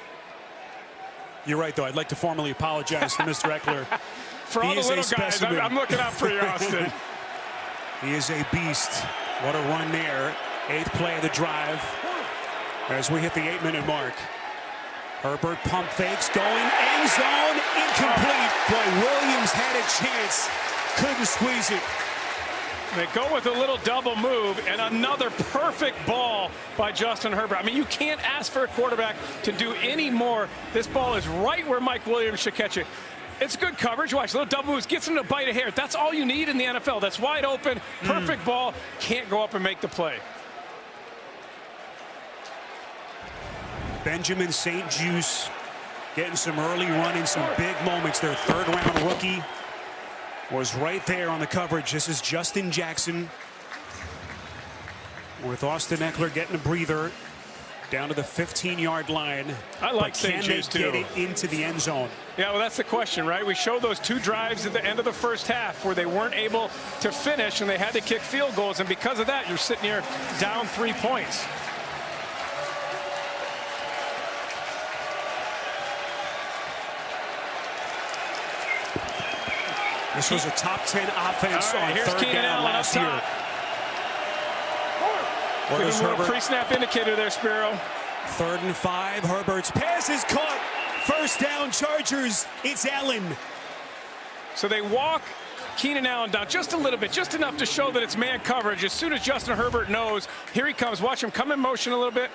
Speaker 1: You're right, though. I'd like to formally apologize to Mr. Eckler.
Speaker 2: For all the little guys, I'm looking out for you, Austin.
Speaker 1: He is a beast. What a run there. 8th play of the drive as we hit the 8-minute mark. Herbert pump fakes, going end zone, incomplete. Boy, Williams had a chance. Couldn't squeeze it.
Speaker 2: They go with a little double move, and another perfect ball by Justin Herbert. I mean, you can't ask for a quarterback to do any more. This ball is right where Mike Williams should catch it. It's good coverage. Watch, little double moves, gets him to bite a hair. That's all you need in the NFL. That's wide open, perfect ball. Can't go up and make the play.
Speaker 1: Benjamin St-Juste getting some early run in some big moments. Their 3rd-round rookie was right there on the coverage. This is Justin Jackson with Austin Eckler getting a breather down to the 15-yard line.
Speaker 2: I like St-Juste too.
Speaker 1: Can they get it into the end zone?
Speaker 2: Yeah, well, that's the question, right? We showed those 2 drives at the end of the 1st half where they weren't able to finish and they had to kick field goals, and because of that, you're sitting here down 3 points.
Speaker 1: This was a top 10 offense on 3rd down last year.
Speaker 2: What is Herbert? Pre-snap indicator there, Spiro.
Speaker 1: 3rd and 5. Herbert's pass is caught. 1st down, Chargers. It's Allen.
Speaker 2: So they walk Keenan Allen down just a little bit, just enough to show that it's man coverage. As soon as Justin Herbert knows, here he comes. Watch him come in motion a little bit.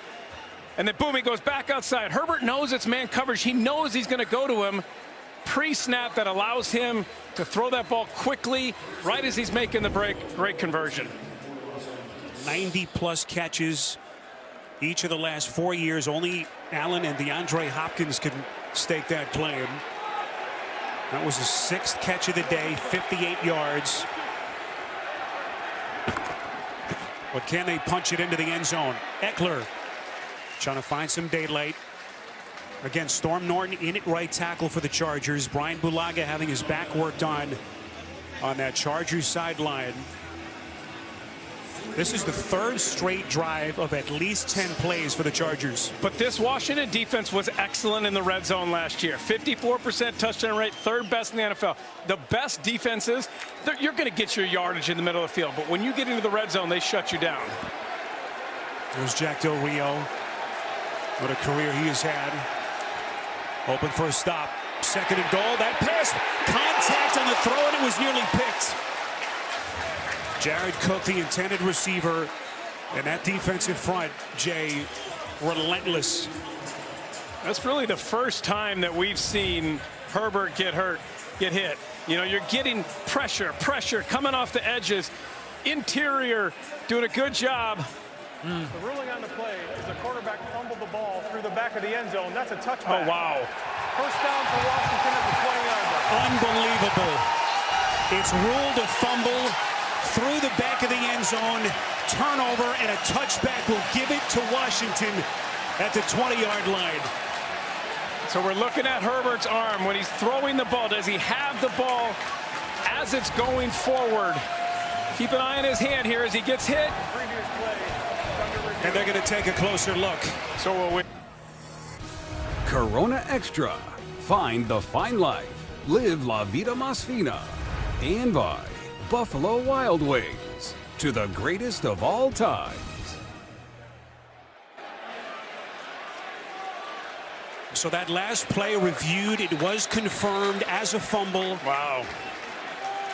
Speaker 2: And then, boom, he goes back outside. Herbert knows it's man coverage. He knows he's going to go to him. Pre-snap that allows him to throw that ball quickly right as he's making the break. Great conversion.
Speaker 1: 90-plus catches each of the last 4 years. Only Allen and DeAndre Hopkins can stake that claim. That was his 6th catch of the day, 58 yards. But can they punch it into the end zone? Eckler trying to find some daylight. Again, Storm Norton in at right tackle for the Chargers. Brian Bulaga having his back worked on that Chargers sideline. This is the third straight drive of at least 10 plays for the Chargers.
Speaker 2: But this Washington defense was excellent in the red zone last year. 54% touchdown rate, third best in the NFL. The best defenses, you're going to get your yardage in the middle of the field. But when you get into the red zone, they shut you down.
Speaker 1: There's Jack Del Rio. What a career he has had. Open for a stop. Second and goal. That pass, contact on the throw, and it was nearly picked. Jared Cook, the intended receiver, and that defensive front, Jay, relentless.
Speaker 2: That's really the first time that we've seen Herbert get hit. You know, you're getting pressure coming off the edges. Interior doing a good job.
Speaker 3: The ruling on the play is the quarterback fumbled the ball through the back of the end zone. That's a touchback.
Speaker 2: Oh, wow.
Speaker 3: First down for Washington at the 20-yard line.
Speaker 1: Unbelievable. It's ruled a fumble through the back of the end zone. Turnover and a touchback will give it to Washington at the 20-yard line.
Speaker 2: So we're looking at Herbert's arm when he's throwing the ball. Does he have the ball as it's going forward? Keep an eye on his hand here as he gets hit.
Speaker 1: And they're going to take a closer look.
Speaker 2: So will we.
Speaker 4: Corona Extra. Find the fine life. Live La Vida Más Fina. And by Buffalo Wild Wings. To the greatest of all times.
Speaker 1: So that last play reviewed, it was confirmed as a fumble.
Speaker 2: Wow.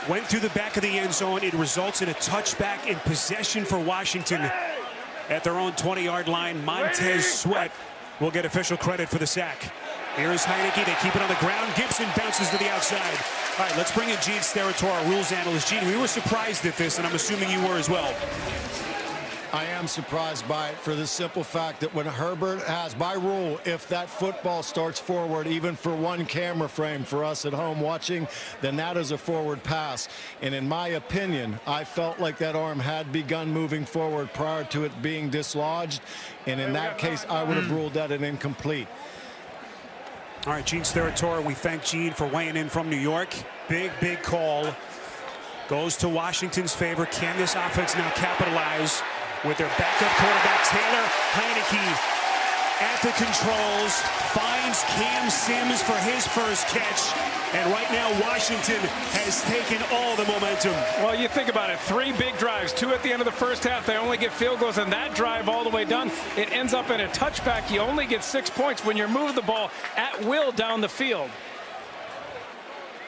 Speaker 1: Went through the back of the end zone. It results in a touchback in possession for Washington at their own 20-yard line. Montez Sweat will get official credit for the sack. Here's Heineke. They keep it on the ground. Gibson bounces to the outside. All right, let's bring in Gene Steratore, our rules analyst. Gene, we were surprised at this, and I'm assuming you were as well.
Speaker 14: I am surprised by it for the simple fact that when Herbert has, by rule, if that football starts forward, even for one camera frame for us at home watching, then that is a forward pass. And in my opinion, I felt like that arm had begun moving forward prior to it being dislodged. And in that case, I would have ruled that an incomplete.
Speaker 1: All right, Gene Steratore, we thank Gene for weighing in from New York. Big call. Goes to Washington's favor. Can this offense now capitalize with their backup quarterback, Taylor Heineke, at the controls, finds Cam Sims for his first catch, and right now Washington has taken all the momentum.
Speaker 2: Well, you think about it, 3 big drives, 2 at the end of the first half. They only get field goals, and that drive all the way done, it ends up in a touchback. You only get 6 points when you're moving the ball at will down the field.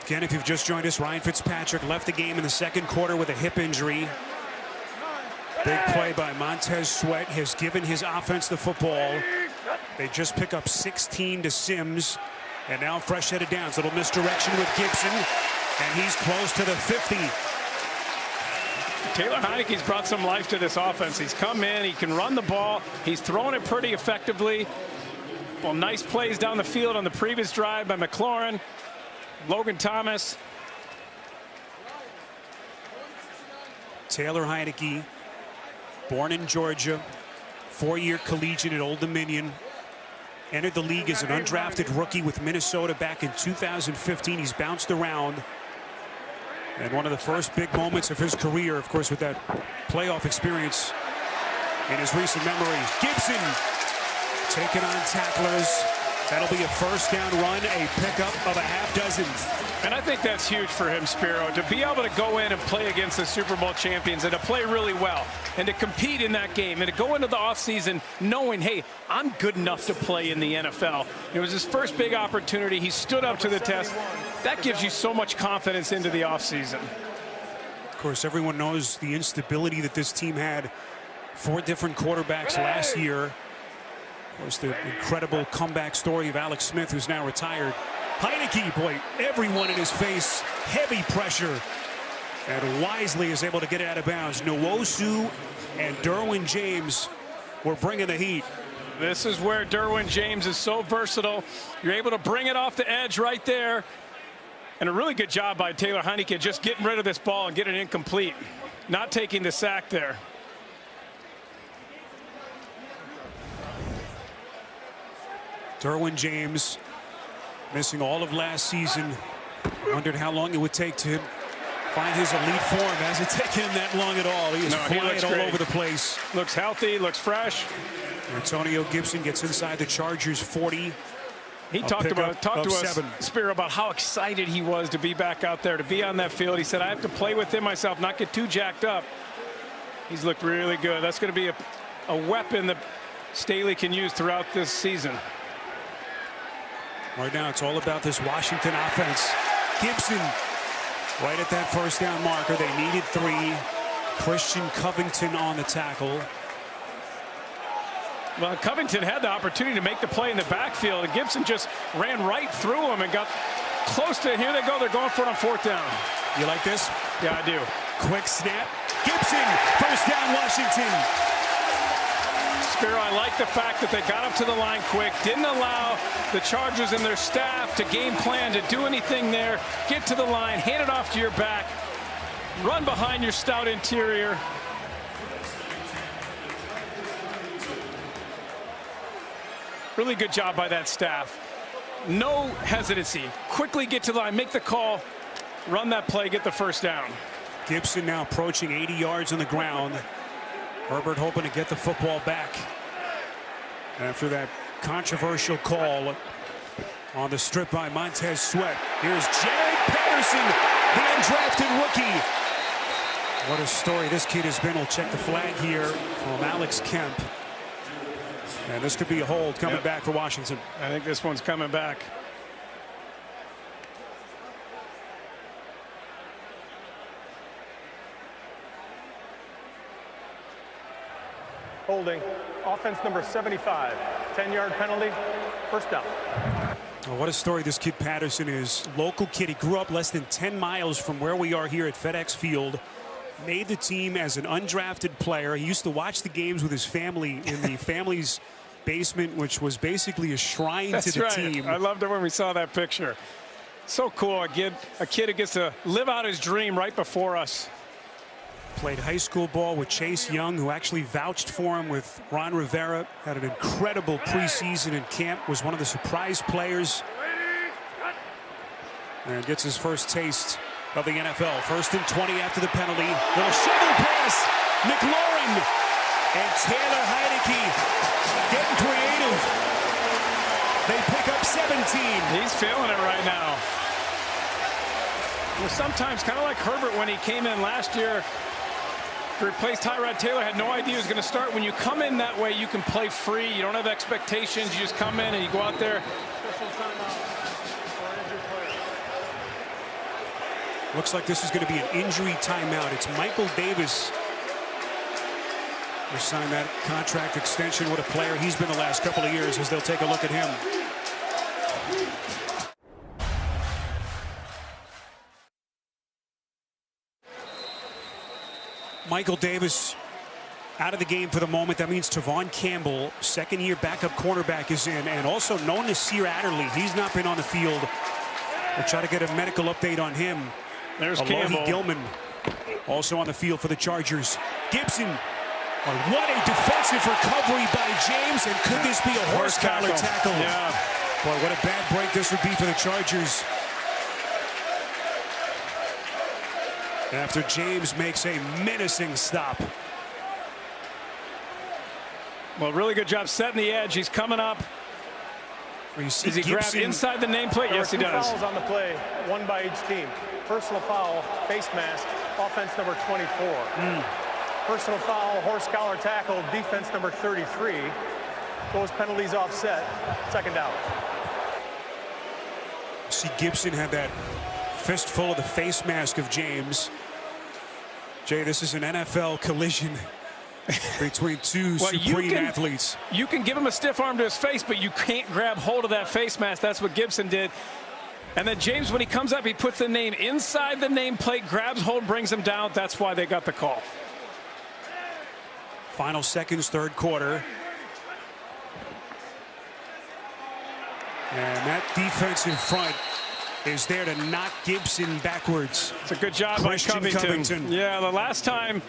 Speaker 1: Again, if you've just joined us, Ryan Fitzpatrick left the game in the second quarter with a hip injury. Big play by Montez Sweat has given his offense the football. They just pick up 16 to Sims. And now fresh set of downs. Little misdirection with Gibson. And he's close to the 50.
Speaker 2: Taylor Heineke's brought some life to this offense. He's come in. He can run the ball. He's thrown it pretty effectively. Well, nice plays down the field on the previous drive by McLaurin. Logan Thomas.
Speaker 1: Taylor Heineke, born in Georgia, 4-year collegiate at Old Dominion. Entered the league as an undrafted rookie with Minnesota back in 2015. He's bounced around. And one of the first big moments of his career, of course, with that playoff experience in his recent memory. Gibson taking on tacklers. That'll be a first down run, a pickup of a half dozen.
Speaker 2: And I think that's huge for him, Spiro, to be able to go in and play against the Super Bowl champions and to play really well and to compete in that game and to go into the offseason knowing, hey, I'm good enough to play in the NFL. It was his first big opportunity. He stood up to the test. That gives you so much confidence into the offseason.
Speaker 1: Of course, everyone knows the instability that this team had. 4 different quarterbacks last year. Of course, the incredible comeback story of Alex Smith, who's now retired. Heineke, boy, everyone in his face, heavy pressure, and wisely is able to get it out of bounds. Nwosu and Derwin James were bringing the heat.
Speaker 2: This is where Derwin James is so versatile. You're able to bring it off the edge right there. And a really good job by Taylor Heineke just getting rid of this ball and getting it incomplete. Not taking the sack there.
Speaker 1: Derwin James missing all of last season. Wondered how long it would take to find his elite form. Hasn't taken him that long at all. He is flying all over the place.
Speaker 2: Looks healthy, looks fresh.
Speaker 1: Antonio Gibson gets inside the Chargers 40.
Speaker 2: He talked to us, Spiro, about how excited he was to be back out there, to be on that field. He said, I have to play within myself, not get too jacked up. He's looked really good. That's going to be a weapon that Staley can use throughout this season.
Speaker 1: Right now, it's all about this Washington offense. Gibson right at that first down marker. They needed 3. Christian Covington on the tackle.
Speaker 2: Well, Covington had the opportunity to make the play in the backfield, and Gibson just ran right through him and got close to it. Here they go. They're going for it on 4th down.
Speaker 1: You like this?
Speaker 2: Yeah, I do.
Speaker 1: Quick snap. Gibson, first down, Washington.
Speaker 2: Spiro, I like the fact that they got up to the line quick, didn't allow the Chargers and their staff to game plan to do anything there. Get to the line, hand it off to your back, run behind your stout interior. Really good job by that staff. No hesitancy. Quickly get to the line, make the call, run that play, get the first down.
Speaker 1: Gibson now approaching 80 yards on the ground. Herbert hoping to get the football back after that controversial call on the strip by Montez Sweat. Here's Jared Patterson, the undrafted rookie. What a story this kid has been. We'll check the flag here from Alex Kemp. And this could be a hold coming back for Washington.
Speaker 2: I think this one's coming back.
Speaker 3: Holding. Offense number 75. 10-yard penalty. First down.
Speaker 1: Oh, what a story this kid Patterson is. Local kid. He grew up less than 10 miles from where we are here at FedEx Field. Made the team as an undrafted player. He used to watch the games with his family in the family's basement, which was basically a shrine to the team.
Speaker 2: I loved it when we saw that picture. So cool. A kid who gets to live out his dream right before us.
Speaker 1: Played high school ball with Chase Young, who actually vouched for him with Ron Rivera. Had an incredible preseason in camp. Was one of the surprise players. And gets his first taste of the NFL. 1st and 20 after the penalty. Little shovel pass. McLaurin and Taylor Heineke getting creative. They pick up 17.
Speaker 2: He's feeling it right now. Well, sometimes kind of like Herbert when he came in last year to replace Tyrod Taylor, had no idea he was going to start. When you come in that way, you can play free. You don't have expectations. You just come in and you go out there.
Speaker 1: Looks like this is going to be an injury timeout. It's Michael Davis who signed that contract extension. What a player he's been the last couple of years, as they'll take a look at him. Michael Davis out of the game for the moment. That means Tavon Campbell, second-year backup cornerback, is in, and also no Nasir Adderley. He's not been on the field. We'll try to get a medical update on him.
Speaker 2: There's
Speaker 1: Alohi
Speaker 2: Campbell.
Speaker 1: Gilman also on the field for the Chargers. Gibson. What a defensive recovery by James, and could this be a horse collar tackle?
Speaker 2: Yeah.
Speaker 1: Boy, what a bad break this would be for the Chargers. After James makes a menacing stop.
Speaker 2: Well, really good job setting the edge. He's coming up. Does he grab inside the nameplate? Yes, he does.
Speaker 3: Fouls on the play, one by each team. Personal foul, face mask, offense number 24. Personal foul, horse collar tackle, defense number 33. Those penalties offset, second down.
Speaker 1: See, Gibson had that fistful of the face mask of James. Jay, this is an NFL collision between two supreme athletes.
Speaker 2: You can give him a stiff arm to his face, but you can't grab hold of that face mask. That's what Gibson did. And then James, when he comes up, he puts the name inside the nameplate, grabs hold, brings him down. That's why they got the call.
Speaker 1: Final seconds, third quarter. And that defensive front is there to knock Gibson backwards.
Speaker 2: It's a good job by Covington. Yeah, the last time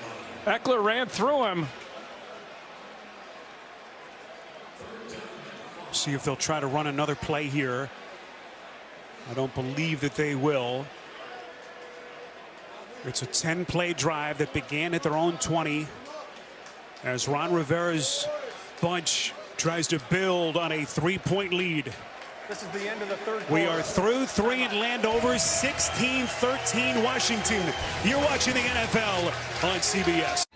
Speaker 2: Eckler ran through him.
Speaker 1: See if they'll try to run another play here. I don't believe that they will. It's a 10-play drive that began at their own 20 as Ron Rivera's bunch tries to build on a 3-point lead.
Speaker 3: This is the end of the third quarter.
Speaker 1: We are through 3 in Landover, 16-13 Washington. You're watching the NFL on CBS.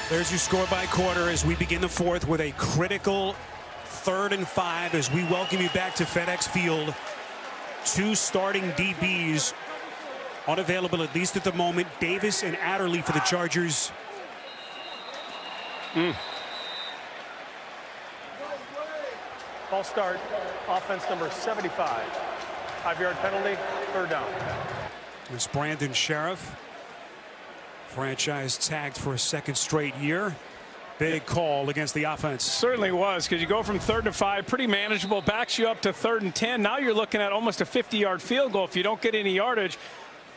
Speaker 1: There's your score by quarter as we begin the fourth with a critical 3rd and 5 as we welcome you back to FedEx Field. 2 starting DBs unavailable, at least at the moment. Davis and Adderley for the Chargers.
Speaker 3: False start, offense number 75. 5-yard penalty, 3rd down.
Speaker 1: It's Brandon Sheriff. Franchise tagged for a 2nd straight year. Big call against the offense.
Speaker 2: Certainly was, because you go from 3rd to 5, pretty manageable, backs you up to 3rd and 10. Now you're looking at almost a 50-yard field goal. If you don't get any yardage,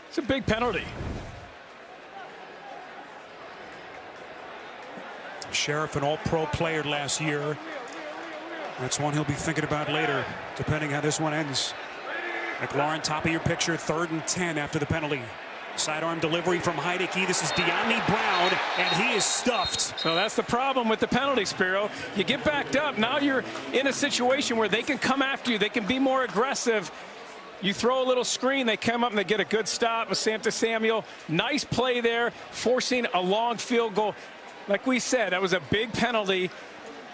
Speaker 2: it's a big penalty.
Speaker 1: Sheriff, an all-pro player last year. That's one he'll be thinking about later, depending how this one ends. McLaurin, top of your picture, 3rd and 10 after the penalty. Sidearm delivery from Heinicke. This is De'Ami Brown, and he is stuffed.
Speaker 2: So that's the problem with the penalty, Spiro. You get backed up. Now you're in a situation where they can come after you. They can be more aggressive. You throw a little screen, they come up and they get a good stop with Santa Samuel. Nice play there, forcing a long field goal. Like we said, that was a big penalty.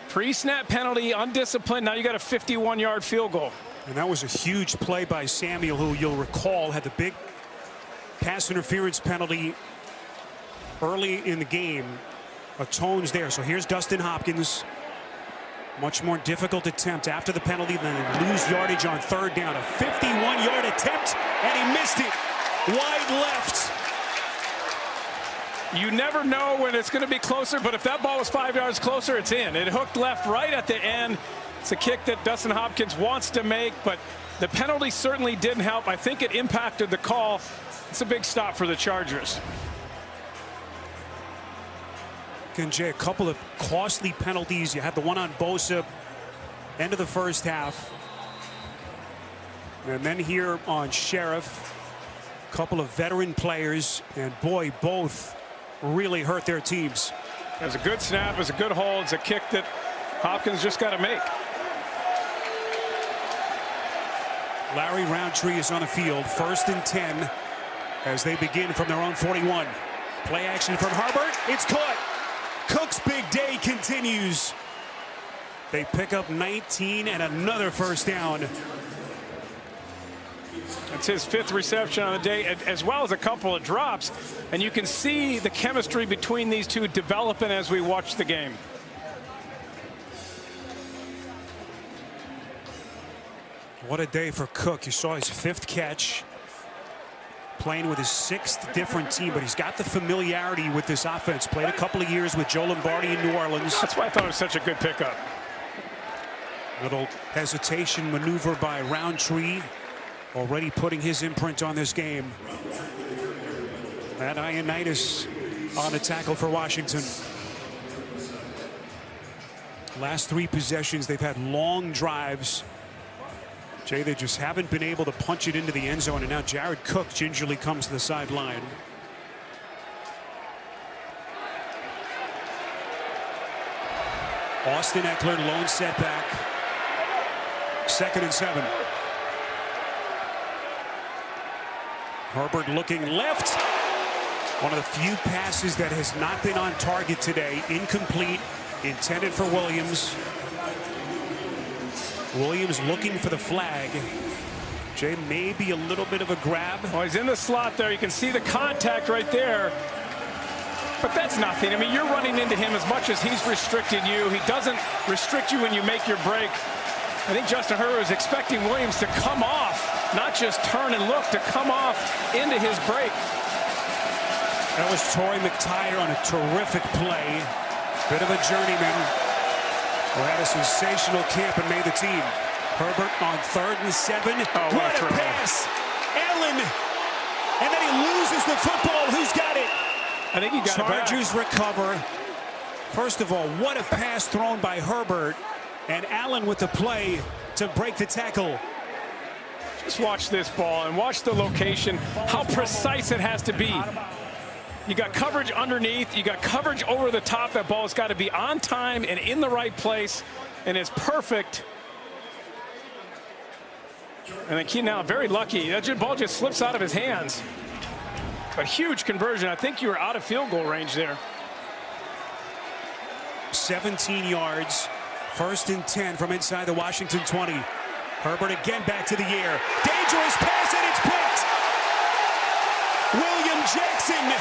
Speaker 2: Pre-snap penalty, undisciplined. Now you got a 51-yard field goal.
Speaker 1: And that was a huge play by Samuel, who you'll recall had the big pass interference penalty early in the game. Atones there. So here's Dustin Hopkins. Much more difficult attempt after the penalty than lose yardage on 3rd down. A 51-yard attempt, and he missed it. Wide left.
Speaker 2: You never know when it's going to be closer, but if that ball was 5 yards closer, it's in. It hooked left right at the end. It's a kick that Dustin Hopkins wants to make, but the penalty certainly didn't help. I think it impacted the call. It's a big stop for the Chargers.
Speaker 1: Again, Jay, a couple of costly penalties. You had the one on Bosa, end of the first half. And then here on Sheriff, a couple of veteran players, and boy, both really hurt their teams.
Speaker 2: It was a good snap, it was a good hold, it's a kick that Hopkins just got to make.
Speaker 1: Larry Roundtree is on the field, 1st and 10 as they begin from their own 41. Play action from Herbert, it's caught. Cook's big day continues. They pick up 19 and another 1st down.
Speaker 2: It's his 5th reception on the day, as well as a couple of drops. And you can see the chemistry between these two developing as we watch the game.
Speaker 1: What a day for Cook. You saw his 5th catch. Playing with his 6th different team, but he's got the familiarity with this offense. Played a couple of years with Joe Lombardi in New Orleans.
Speaker 2: That's why I thought it was such a good pickup.
Speaker 1: Little hesitation maneuver by Roundtree, already putting his imprint on this game. Matt Ioannidis on the tackle for Washington. Last 3 possessions, they've had long drives. Jay, they just haven't been able to punch it into the end zone, and now Jared Cook gingerly comes to the sideline. Austin Eckler, lone setback. 2nd and 7. Herbert looking left. One of the few passes that has not been on target today. Incomplete, intended for Williams. Williams looking for the flag. Jay, maybe a little bit of a grab.
Speaker 2: Well, he's in the slot there. You can see the contact right there. But that's nothing. I mean, you're running into him as much as he's restricted you. He doesn't restrict you when you make your break. I think Justin Herbert was expecting Williams to come off, not just turn and look, to come off into his break.
Speaker 1: That was Torrey McTyer on a terrific play. Bit of a journeyman. Who had a sensational camp and made the team. Herbert on 3rd and 7.
Speaker 2: Oh,
Speaker 1: what a pass. Allen. And then he loses the football. Who's got it?
Speaker 2: I think he got
Speaker 1: Chargers
Speaker 2: it back.
Speaker 1: recover. First of all, what a pass thrown by Herbert. And Allen with the play to break the tackle.
Speaker 2: Just watch this ball and watch the location, how precise it has to be. You got coverage underneath, you got coverage over the top. That ball's got to be on time and in the right place, and it's perfect. And then Keenan Allen, very lucky. That ball just slips out of his hands. A huge conversion. I think you were out of field goal range there.
Speaker 1: 17 yards, 1st and 10 from inside the Washington 20. Herbert again back to the air. Dangerous pass, and it's picked. William Jackson.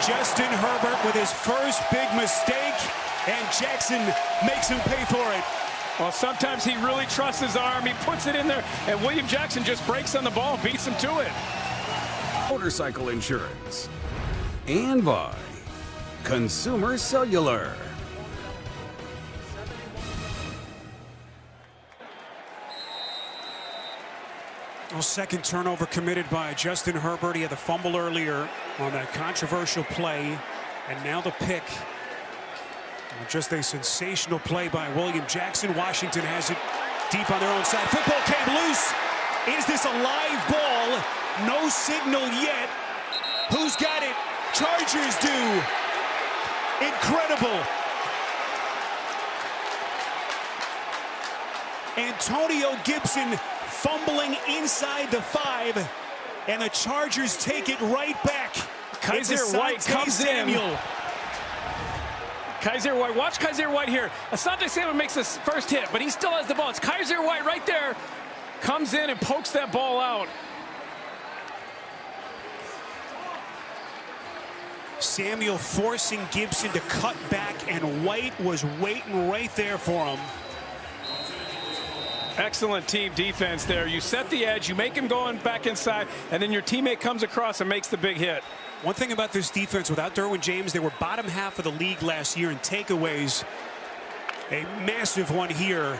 Speaker 1: Justin Herbert with his first big mistake, and Jackson makes him pay for it.
Speaker 2: Well, sometimes he really trusts his arm. He puts it in there, and William Jackson just breaks on the ball and beats him to it.
Speaker 4: Motorcycle insurance. And by Consumer Cellular.
Speaker 1: Well, second turnover committed by Justin Herbert. He had the fumble earlier on that controversial play, and now the pick. Just a sensational play by William Jackson. Washington has it deep on their own side. Football came loose. Is this a live ball? No signal yet. Who's got it? Chargers do. Incredible. Antonio Gibson fumbling inside the 5, and the Chargers take it right back.
Speaker 2: Kaiser White comes in. Kaiser White, watch Kaiser White here. Asante Samuel makes this first hit, but he still has the ball. It's Kaiser White right there. Comes in and pokes that ball out.
Speaker 1: Samuel forcing Gibson to cut back, and White was waiting right there for him.
Speaker 2: Excellent team defense there. You set the edge, you make him going back inside, and then your teammate comes across and makes the big hit.
Speaker 1: One thing about this defense, without Derwin James, they were bottom half of the league last year in takeaways. A massive one here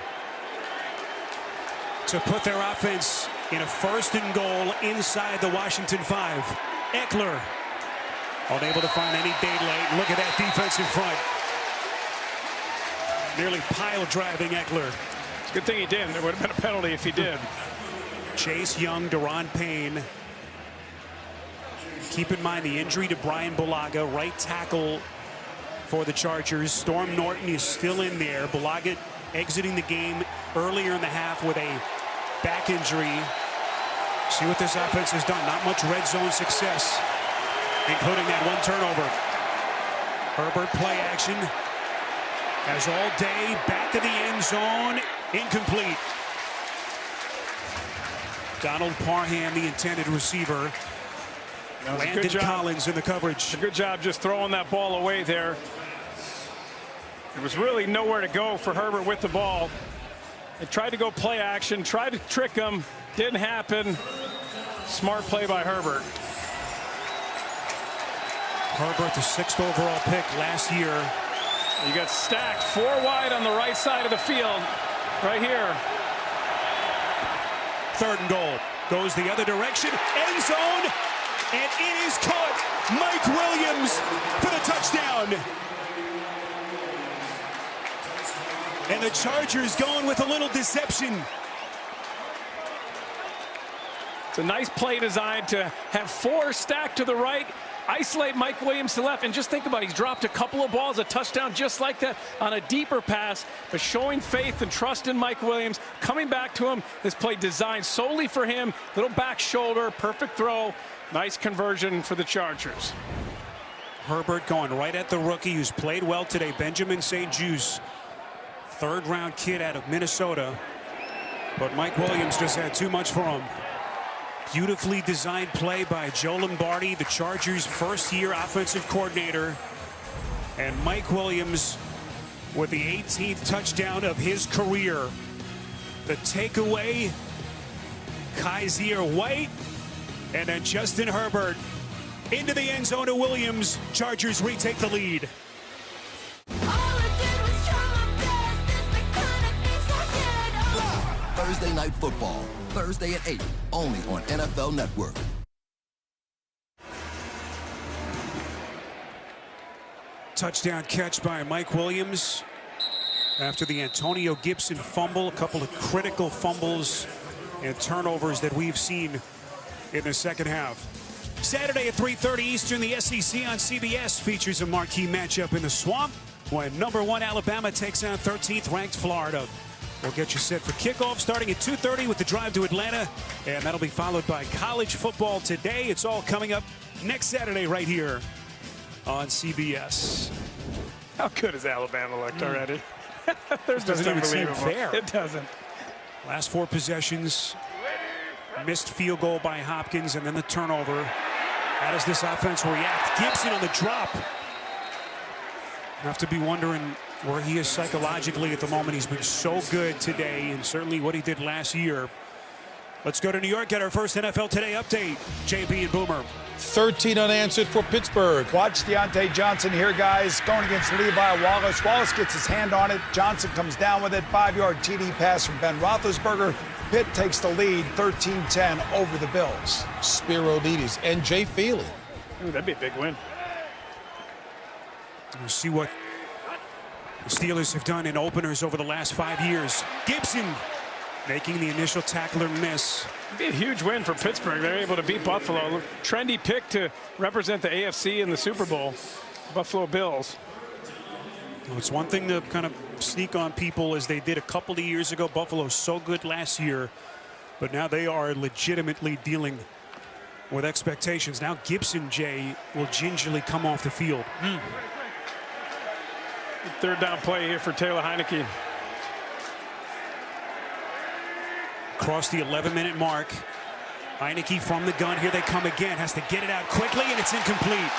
Speaker 1: to put their offense in a 1st and goal inside the Washington 5. Eckler unable to find any daylight. Look at that defense in front. Nearly pile driving Eckler.
Speaker 2: Good thing he didn't. There would have been a penalty if he did.
Speaker 1: Chase Young, Daron Payne. Keep in mind the injury to Brian Bulaga, right tackle for the Chargers. Storm Norton is still in there. Bulaga exiting the game earlier in the half with a back injury. See what this offense has done. Not much red zone success, including that one turnover. Herbert play action. As all day, back to the end zone, incomplete. Donald Parham, the intended receiver. Landon Collins in the coverage.
Speaker 2: A good job just throwing that ball away there. There was really nowhere to go for Herbert with the ball. They tried to go play action, tried to trick him, didn't happen. Smart play by Herbert.
Speaker 1: Herbert, the 6th overall pick last year.
Speaker 2: You got stacked 4 wide on the right side of the field, right here.
Speaker 1: 3rd and goal. Goes the other direction. End zone. And it is caught. Mike Williams for the touchdown. And the Chargers going with a little deception.
Speaker 2: It's a nice play designed to have 4 stacked to the right, isolate Mike Williams to left, and just think about it. He's dropped a couple of balls, a touchdown just like that on a deeper pass, but showing faith and trust in Mike Williams, coming back to him. This play designed solely for him. Little back shoulder, perfect throw. Nice conversion for the Chargers.
Speaker 1: Herbert going right at the rookie who's played well today, Benjamin St-Juste. 3rd-round kid out of Minnesota. But Mike Williams just had too much for him. Beautifully designed play by Joe Lombardi, the Chargers' first-year offensive coordinator. And Mike Williams with the 18th touchdown of his career. The takeaway, Kaiser White, and then Justin Herbert into the end zone to Williams. Chargers retake the lead.
Speaker 15: Thursday Night Football, Thursday at 8, only on NFL Network.
Speaker 1: Touchdown catch by Mike Williams after the Antonio Gibson fumble. A couple of critical fumbles and turnovers that we've seen in the second half. Saturday at 3:30 Eastern, the SEC on CBS features a marquee matchup in the Swamp when #1 Alabama takes on 13th ranked Florida. We'll get you set for kickoff starting at 2:30 with the drive to Atlanta, and that'll be followed by college football today. It's all coming up next Saturday right here on CBS.
Speaker 2: How good has Alabama looked already? There's
Speaker 1: doesn't even seem
Speaker 2: unbelievable.
Speaker 1: fair.
Speaker 2: It doesn't.
Speaker 1: Last 4 possessions, missed field goal by Hopkins, and then the turnover. How does this offense react? Gibson on the drop. Have to be wondering where he is psychologically at the moment. He's been so good today, and certainly what he did last year. Let's go to New York, get our first NFL Today update. JB and Boomer.
Speaker 16: 13 unanswered for Pittsburgh.
Speaker 17: Watch Deontay Johnson here, guys, going against Levi Wallace. Wallace gets his hand on it. Johnson comes down with it. 5-yard TD pass from Ben Roethlisberger. Pitt takes the lead, 13-10 over the Bills.
Speaker 16: Spiro Dedes and Jay Feely.
Speaker 2: Ooh, that'd be a big win.
Speaker 1: We'll see what the Steelers have done in openers over the last 5 years. Gibson making the initial tackler miss.
Speaker 2: It'd be a huge win for Pittsburgh. They're able to beat Buffalo. Trendy pick to represent the AFC in the Super Bowl. Buffalo Bills.
Speaker 1: Well, it's one thing to kind of sneak on people as they did a couple of years ago. Buffalo so good last year, but now they are legitimately dealing with expectations. Now Gibson, Jay, will gingerly come off the field.
Speaker 2: Third down play here for Taylor Heineke.
Speaker 1: Across the 11-minute mark. Heineke from the gun. Here they come again. Has to get it out quickly, and it's incomplete.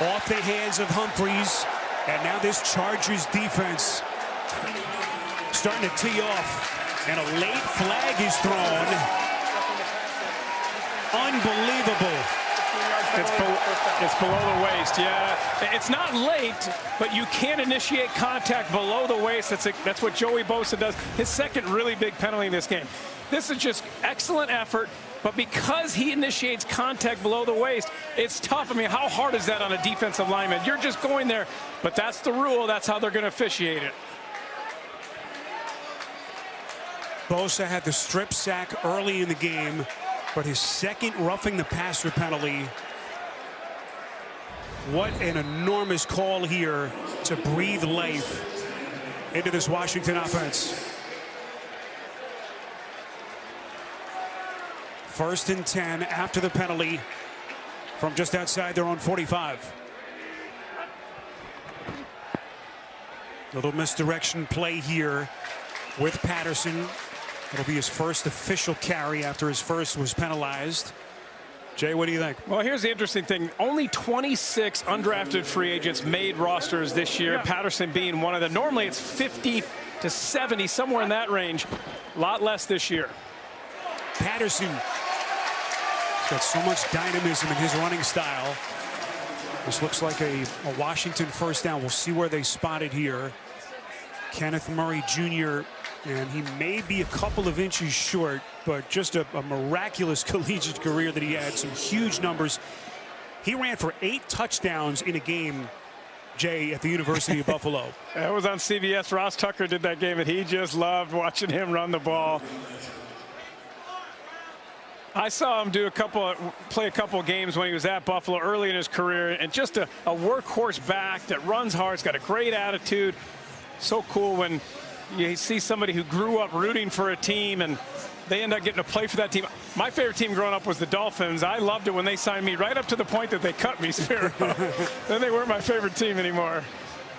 Speaker 1: Off the hands of Humphries. And now this Chargers defense starting to tee off. And a late flag is thrown. Unbelievable.
Speaker 2: It's below the waist, yeah. It's not late, but you can't initiate contact below the waist. That's what Joey Bosa does. His second really big penalty in this game. This is just excellent effort, but because he initiates contact below the waist, it's tough. I mean, how hard is that on a defensive lineman? You're just going there, but that's the rule. That's how they're going to officiate it.
Speaker 1: Bosa had the strip sack early in the game, but his second roughing the passer penalty. What an enormous call here to breathe life into this Washington offense. 1st and 10 after the penalty from just outside their own 45. Little misdirection play here with Patterson. It'll be his first official carry after his first was penalized. Jay, what do you think?
Speaker 2: Well, here's the interesting thing. Only 26 undrafted free agents made rosters this year, Patterson being one of them. Normally it's 50 to 70, somewhere in that range. A lot less this year.
Speaker 1: Patterson got so much dynamism in his running style. This looks like a Washington first down. We'll see where they spot it here. Kenneth Murray Jr., and he may be a couple of inches short, but just a miraculous collegiate career that he had. Some huge numbers. He ran for 8 touchdowns in a game, Jay, at the University of Buffalo.
Speaker 2: That was on CBS. Ross Tucker did that game, and he just loved watching him run the ball. I saw him play a couple games when he was at Buffalo early in his career, and just a workhorse back that runs hard. He's got a great attitude. So cool when you see somebody who grew up rooting for a team and they end up getting to play for that team. My favorite team growing up was the Dolphins. I loved it when they signed me, right up to the point that they cut me, Spiro. Then they weren't my favorite team anymore.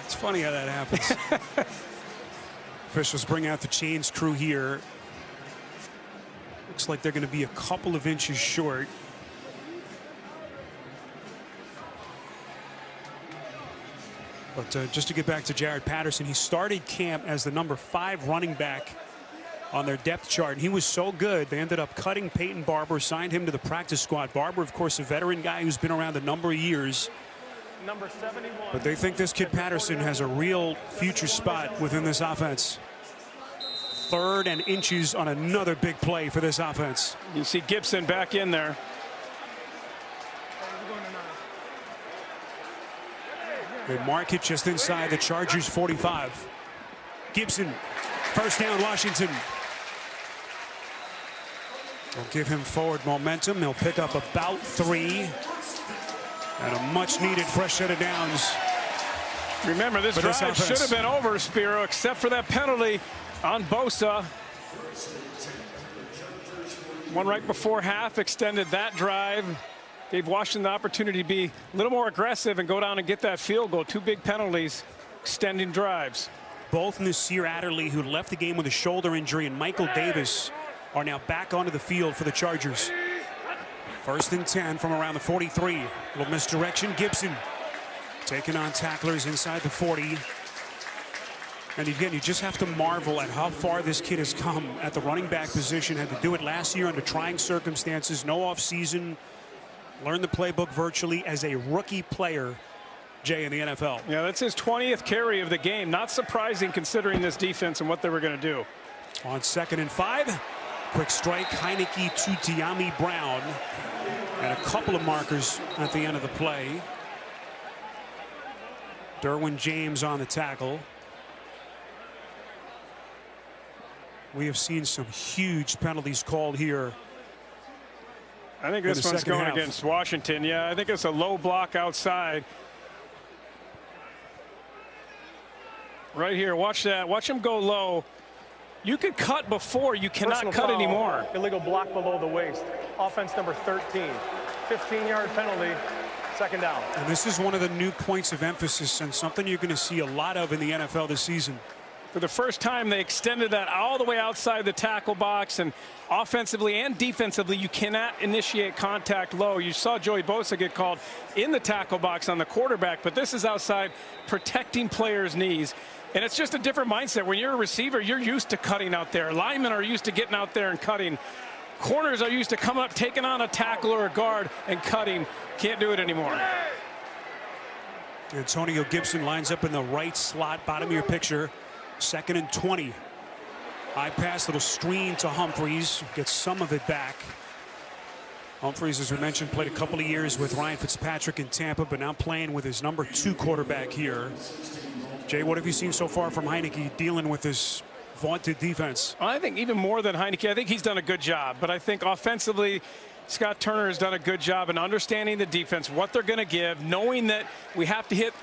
Speaker 1: It's funny how that happens. Officials bring out the chains crew here. Looks like they're going to be a couple of inches short. But just to get back to Jared Patterson, he started camp as the number 5 running back on their depth chart. And he was so good, they ended up cutting Peyton Barber, signed him to the practice squad. Barber, of course, a veteran guy who's been around a number of years.
Speaker 3: Number 71.
Speaker 1: But they think this kid Patterson has a real future spot within this offense. 3rd and inches on another big play for this offense.
Speaker 2: You see Gibson back in there.
Speaker 1: They mark it just inside the Chargers 45. Gibson, first down, Washington. Will give him forward momentum. He'll pick up about 3. And a much-needed fresh set of downs.
Speaker 2: Remember, this drive should have been over, Spiro, except for that penalty on Bosa. One right before half extended that drive. Gave Washington the opportunity to be a little more aggressive and go down and get that field goal. 2 big penalties, extending drives.
Speaker 1: Both Nasir Adderley, who left the game with a shoulder injury, and Michael Davis are now back onto the field for the Chargers. 1st and 10 from around the 43. Little misdirection. Gibson taking on tacklers inside the 40. And again, you just have to marvel at how far this kid has come at the running back position. Had to do it last year under trying circumstances, no offseason. Learned the playbook virtually as a rookie player, Jay, in the NFL.
Speaker 2: Yeah, that's his 20th carry of the game. Not surprising considering this defense and what they were going to do.
Speaker 1: On 2nd and 5. Quick strike, Heineke to Dyami Brown. And a couple of markers at the end of the play. Derwin James on the tackle. We have seen some huge penalties called here.
Speaker 2: I think this one's going against Washington. Yeah, I think it's a low block outside. Right here, watch that. Watch him go low. You could cut before, you cannot cut anymore.
Speaker 3: Illegal block below the waist. Offense number 13. 15-yard penalty, 2nd down.
Speaker 1: And this is one of the new points of emphasis and something you're going to see a lot of in the NFL this season.
Speaker 2: For the first time, they extended that all the way outside the tackle box, and offensively and defensively, you cannot initiate contact low. You saw Joey Bosa get called in the tackle box on the quarterback, but this is outside protecting players' knees. And it's just a different mindset. When you're a receiver, you're used to cutting out there. Linemen are used to getting out there and cutting. Corners are used to coming up, taking on a tackle or a guard and cutting. Can't do it anymore.
Speaker 1: Antonio Gibson lines up in the right slot, bottom of your picture. 2nd and 20. High pass, little screen to Humphries. Gets some of it back. Humphries, as we mentioned, played a couple of years with Ryan Fitzpatrick in Tampa, but now playing with his number 2 quarterback here. Jay, what have you seen so far from Heineke dealing with this vaunted defense?
Speaker 2: I think even more than Heineke, I think he's done a good job. But I think offensively, Scott Turner has done a good job in understanding the defense, what they're going to give, knowing that we have to hit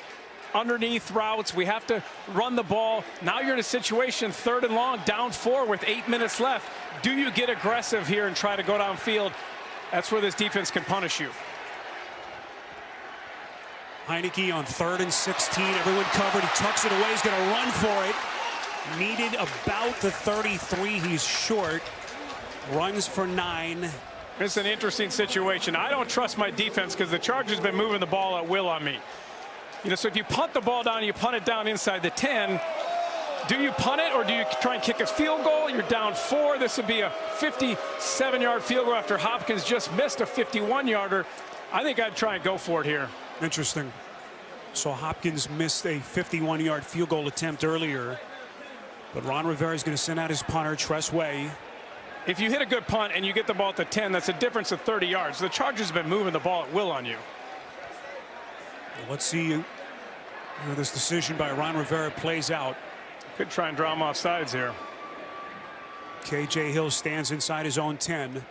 Speaker 2: underneath routes, we have to run the ball. Now you're in a situation, 3rd and long, down 4 with 8 minutes left. Do you get aggressive here and try to go downfield? That's where this defense can punish you.
Speaker 1: Heineke on 3rd and 16. Everyone covered. He tucks it away. He's going to run for it. Needed about the 33. He's short. Runs for 9.
Speaker 2: It's an interesting situation. I don't trust my defense because the Chargers have been moving the ball at will on me. You know, so if you punt the ball down, you punt it down inside the 10. Do you punt it or do you try and kick a field goal? You're down 4. This would be a 57-yard field goal after Hopkins just missed a 51-yarder. I think I'd try and go for it here.
Speaker 1: Interesting. So Hopkins missed a 51-yard field goal attempt earlier. But Ron Rivera is going to send out his punter, Tress Way.
Speaker 2: If you hit a good punt and you get the ball at the 10, that's a difference of 30 yards. The Chargers have been moving the ball at will on you.
Speaker 1: Let's see how this decision by Ron Rivera plays out.
Speaker 2: Could try and draw him off sides here.
Speaker 1: KJ Hill stands inside his own 10.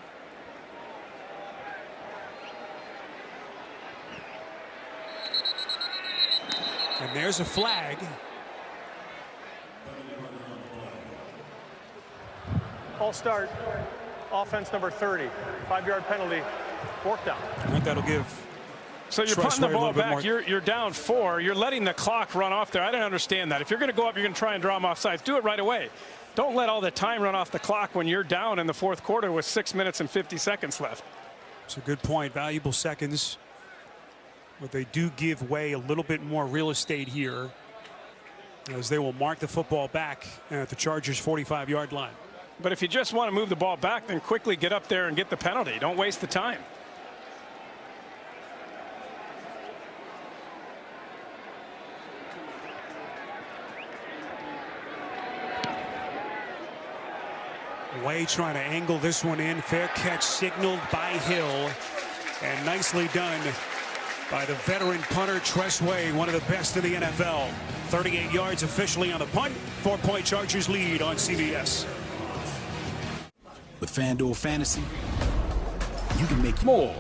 Speaker 1: And there's a flag.
Speaker 3: All start. Offense number 30. 5-yard penalty. 4th down.
Speaker 1: I think that'll give.
Speaker 2: So you're punting the ball back. You're down 4. You're letting the clock run off there. I don't understand that. If you're going to go up, you're going to try and draw them off sides. Do it right away. Don't let all the time run off the clock when you're down in the 4th quarter with 6 minutes and 50 seconds left.
Speaker 1: It's a good point. Valuable seconds. But they do give way a little bit more real estate here as they will mark the football back at the Chargers' 45-yard line.
Speaker 2: But if you just want to move the ball back, then quickly get up there and get the penalty. Don't waste the time.
Speaker 1: Way trying to angle this one in. Fair catch signaled by Hill. And nicely done by the veteran punter Tress Way, one of the best in the NFL. 38 yards officially on the punt. 4-point Chargers lead on CBS.
Speaker 4: With FanDuel Fantasy, you can make more.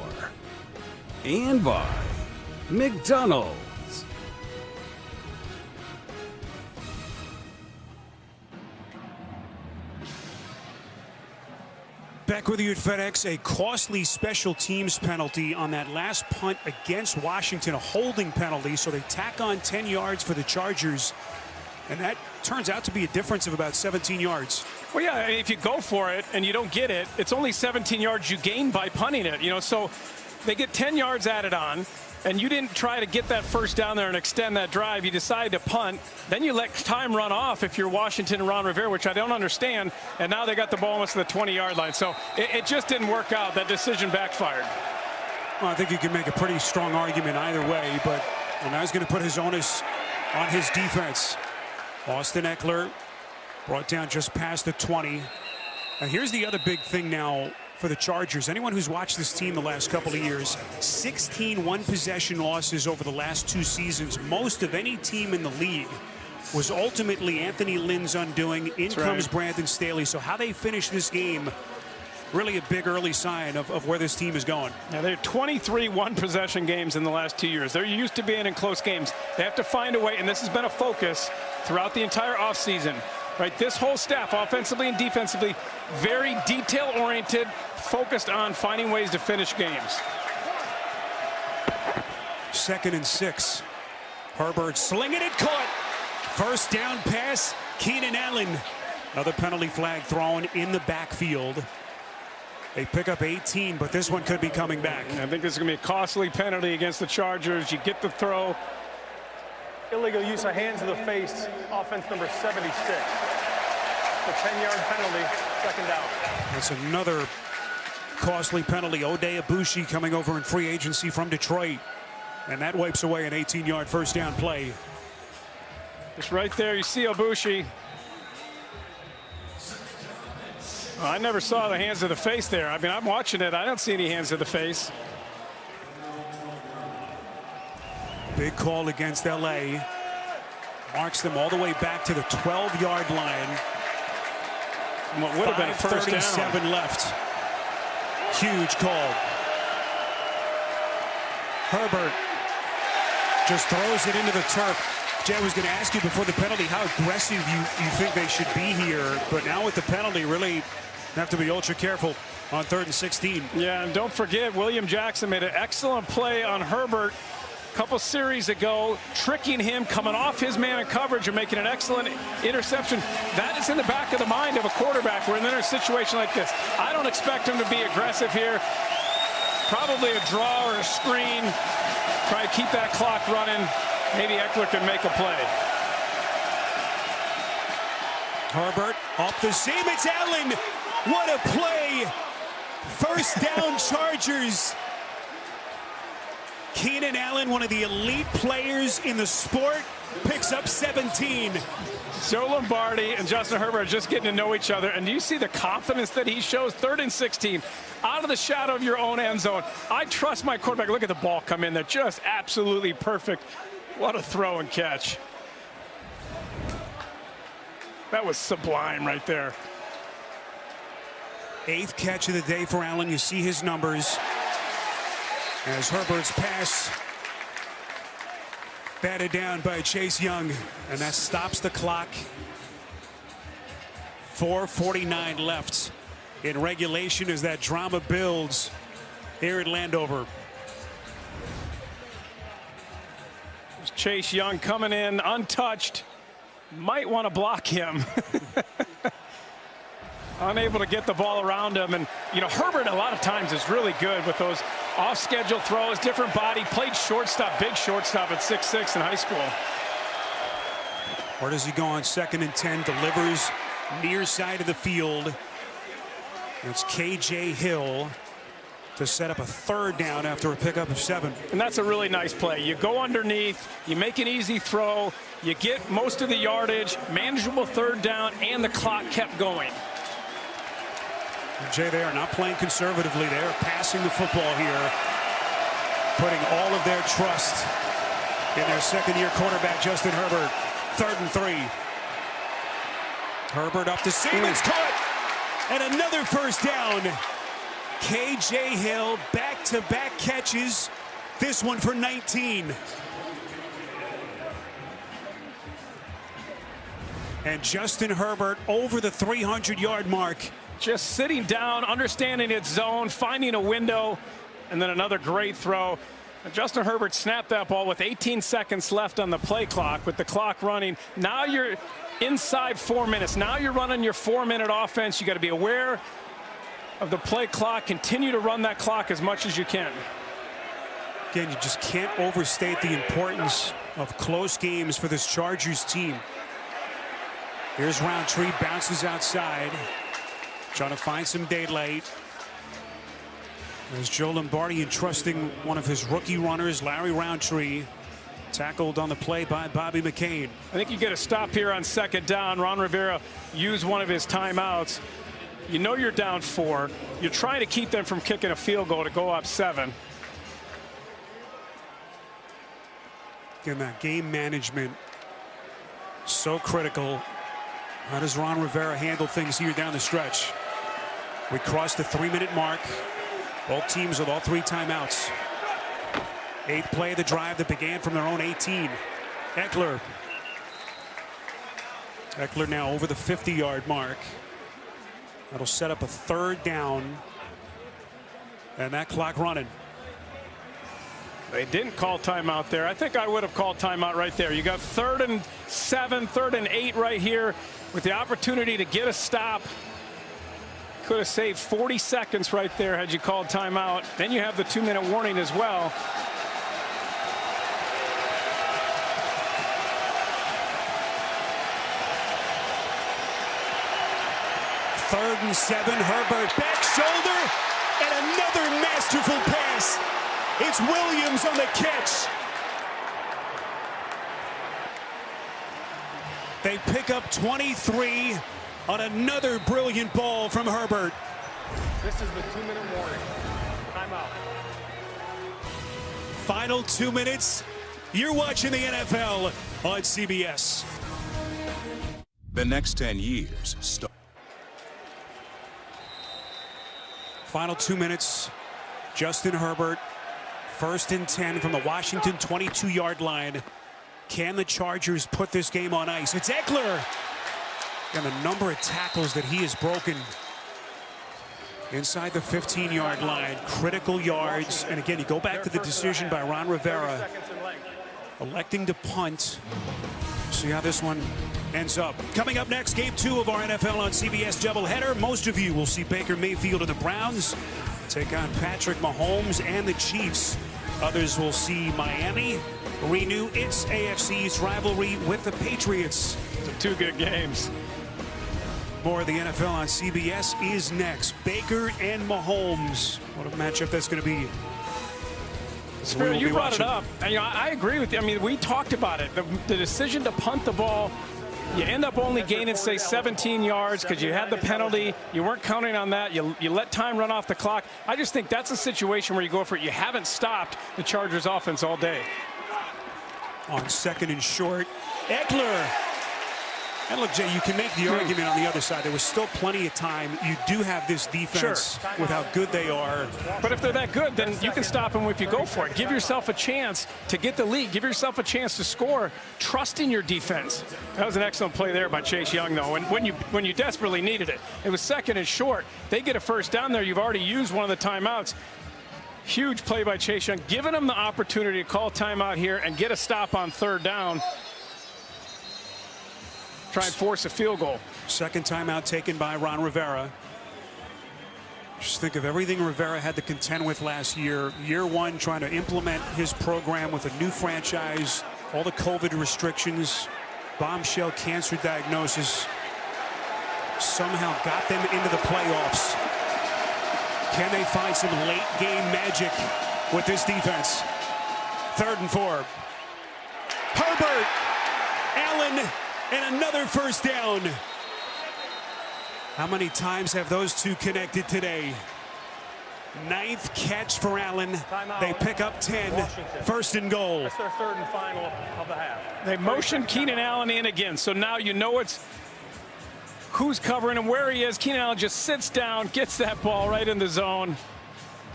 Speaker 4: And by McDonald's.
Speaker 1: Back with you at FedEx. A costly special teams penalty on that last punt against Washington, a holding penalty. So they tack on 10 yards for the Chargers. And that turns out to be a difference of about 17 yards.
Speaker 2: Well, yeah, if you go for it and you don't get it, it's only 17 yards you gain by punting it. You know, so they get 10 yards added on, and you didn't try to get that first down there and extend that drive. You decide to punt. Then you let time run off if you're Washington and Ron Rivera, which I don't understand. And now they got the ball almost to the 20-yard line. So it just didn't work out. That decision backfired.
Speaker 1: Well, I think you can make a pretty strong argument either way, but now he's going to put his onus on his defense. Austin Eckler brought down just past the 20. And here's the other big thing now for the Chargers. Anyone who's watched this team the last couple of years, 16 one-possession losses over the last 2 seasons, most of any team in the league, was ultimately Anthony Lynn's undoing. In comes Brandon Staley. So how they finish this game, really a big early sign of where this team is going.
Speaker 2: Now, they're 23 one-possession games in the last 2 years. They're used to being in close games. They have to find a way, and this has been a focus throughout the entire offseason. Right, this whole staff, offensively and defensively, very detail-oriented, focused on finding ways to finish games.
Speaker 1: 2nd and 6. Herbert slinging it, caught. First down pass, Keenan Allen. Another penalty flag thrown in the backfield. They pick up 18, but this one could be coming back.
Speaker 2: I think this is going to be a costly penalty against the Chargers. You get the throw.
Speaker 3: Illegal use of hands to the face, offense number 76. The 10-yard penalty, 2nd down.
Speaker 1: That's another costly penalty. Oday Abushi coming over in free agency from Detroit. And that wipes away an 18-yard first down play.
Speaker 2: Just right there, you see Abushi. Oh, I never saw the hands to the face there. I mean, I'm watching it. I don't see any hands to the face.
Speaker 1: Big call against LA. Marks them all the way back to the 12-yard line.
Speaker 2: What would have been a first down.
Speaker 1: 5:37 left. Huge call. Herbert just throws it into the turf. Jay, I was going to ask you before the penalty how aggressive you think they should be here. But now with the penalty, really have to be ultra careful on 3rd and 16.
Speaker 2: Yeah, and don't forget, William Jackson made an excellent play on Herbert a couple series ago, tricking him, coming off his man in coverage and making an excellent interception. That is in the back of the mind of a quarterback. We're in a situation like this. I don't expect him to be aggressive here. Probably a draw or a screen. Try to keep that clock running. Maybe Eckler can make a play.
Speaker 1: Herbert up the seam. It's Allen. What a play. First down Chargers. Keenan Allen, one of the elite players in the sport, picks up 17.
Speaker 2: Joe Lombardi and Justin Herbert are just getting to know each other. And do you see the confidence that he shows? 3rd and 16, out of the shadow of your own end zone. I trust my quarterback. Look at the ball come in there. Just absolutely perfect. What a throw and catch. That was sublime right there.
Speaker 1: 8th catch of the day for Allen. You see his numbers. As Herbert's pass batted down by Chase Young, and that stops the clock. 4:49 left in regulation as that drama builds here at Landover.
Speaker 2: Chase Young coming in untouched. Might want to block him. Unable to get the ball around him. And, you know, Herbert a lot of times is really good with those off-schedule throws, different body, played shortstop, big shortstop at 6'6" in high school.
Speaker 1: Where does he go on 2nd and 10? Delivers near side of the field. It's KJ Hill to set up a 3rd down after a pickup of 7.
Speaker 2: And that's a really nice play. You go underneath, you make an easy throw, you get most of the yardage, manageable 3rd down, and the clock kept going.
Speaker 1: Jay, they are not playing conservatively. They are passing the football here. putting all of their trust in their second-year quarterback, Justin Herbert. 3rd and 3. Herbert up to Siemens, caught, and another first down. K.J. Hill, back-to-back catches, this one for 19. And Justin Herbert over the 300-yard mark.
Speaker 2: Just sitting down, understanding its zone, finding a window, and then another great throw. And Justin Herbert snapped that ball with 18 seconds left on the play clock, with the clock running. Now you're inside 4 minutes. Now you're running your 4-minute offense. You got to be aware of the play clock. Continue to run that clock as much as you can.
Speaker 1: Again, you just can't overstate the importance of close games for this Chargers team. Here's Roundtree, bounces outside, trying to find some daylight. There's Joe Lombardi entrusting one of his rookie runners, Larry Roundtree, tackled on the play by Bobby McCain.
Speaker 2: I think you get a stop here on 2nd down. Ron Rivera used one of his timeouts. You know you're down 4. You're trying to keep them from kicking a field goal to go up 7.
Speaker 1: Again, that game management, so critical. How does Ron Rivera handle things here down the stretch? We crossed the 3-minute mark. Both teams with all 3 timeouts. 8th play of the drive that began from their own 18. Eckler. Eckler now over the 50-yard mark. That'll set up a 3rd down. And that clock running.
Speaker 2: They didn't call timeout there. I think I would have called timeout right there. You got 3rd and 7, 3rd and 8 right here with the opportunity to get a stop. Could have saved 40 seconds right there had you called timeout. Then you have the 2-minute warning as well.
Speaker 1: Third and 7, Herbert back shoulder, and another masterful pass. It's Williams on the catch. They pick up 23 on another brilliant ball from Herbert.
Speaker 3: This is the 2-minute warning. Timeout.
Speaker 1: Final 2 minutes. You're watching the NFL on CBS.
Speaker 4: The next 10 years start.
Speaker 1: Final 2 minutes. Justin Herbert, 1st and 10 from the Washington 22-yard line. Can the Chargers put this game on ice? It's Eckler. And the number of tackles that he has broken inside the 15-yard line. Critical yards. And again, you go back to the decision by Ron Rivera, electing to punt. See how this one ends up. Coming up next, game 2 of our NFL on CBS doubleheader. Most of you will see Baker Mayfield and the Browns take on Patrick Mahomes and the Chiefs. Others will see Miami renew its AFC East rivalry with the Patriots.
Speaker 2: The 2 good games.
Speaker 1: More of the NFL on CBS is next. Baker and Mahomes. What a matchup that's going to be.
Speaker 2: Spirit, you brought it up. And, I agree with you. I mean, we talked about it. The decision to punt the ball, you end up only gaining, say, 17 yards because you had the penalty. You weren't counting on that. You let time run off the clock. I just think that's a situation where you go for it. You haven't stopped the Chargers offense all day.
Speaker 1: On 2nd and short, Eckler. And look, Jay, you can make the argument on the other side. There was still plenty of time. You do have this defense with how good they are.
Speaker 2: But if they're that good, then you can stop them if you go for it. Give yourself a chance to get the lead. Give yourself a chance to score. Trust in your defense. That was an excellent play there by Chase Young, though. And when you desperately needed it, it was 2nd and short. They get a 1st down there. You've already used one of the timeouts. Huge play by Chase Young, giving them the opportunity to call timeout here and get a stop on 3rd down. Try and force a field goal.
Speaker 1: 2nd timeout taken by Ron Rivera. Just think of everything Rivera had to contend with last year. Year 1, trying to implement his program with a new franchise, all the COVID restrictions, bombshell cancer diagnosis. Somehow got them into the playoffs. Can they find some late game magic with this defense? 3rd and 4. Herbert, Allen, and another 1st down. How many times have those two connected today? 9th catch for Allen. They pick up 10.
Speaker 3: Washington.
Speaker 1: 1st and goal.
Speaker 3: That's their 3rd and final of the half.
Speaker 2: They motion Keenan Allen in again, so now you know it's who's covering him, where he is. Keenan Allen just sits down, gets that ball right in the zone.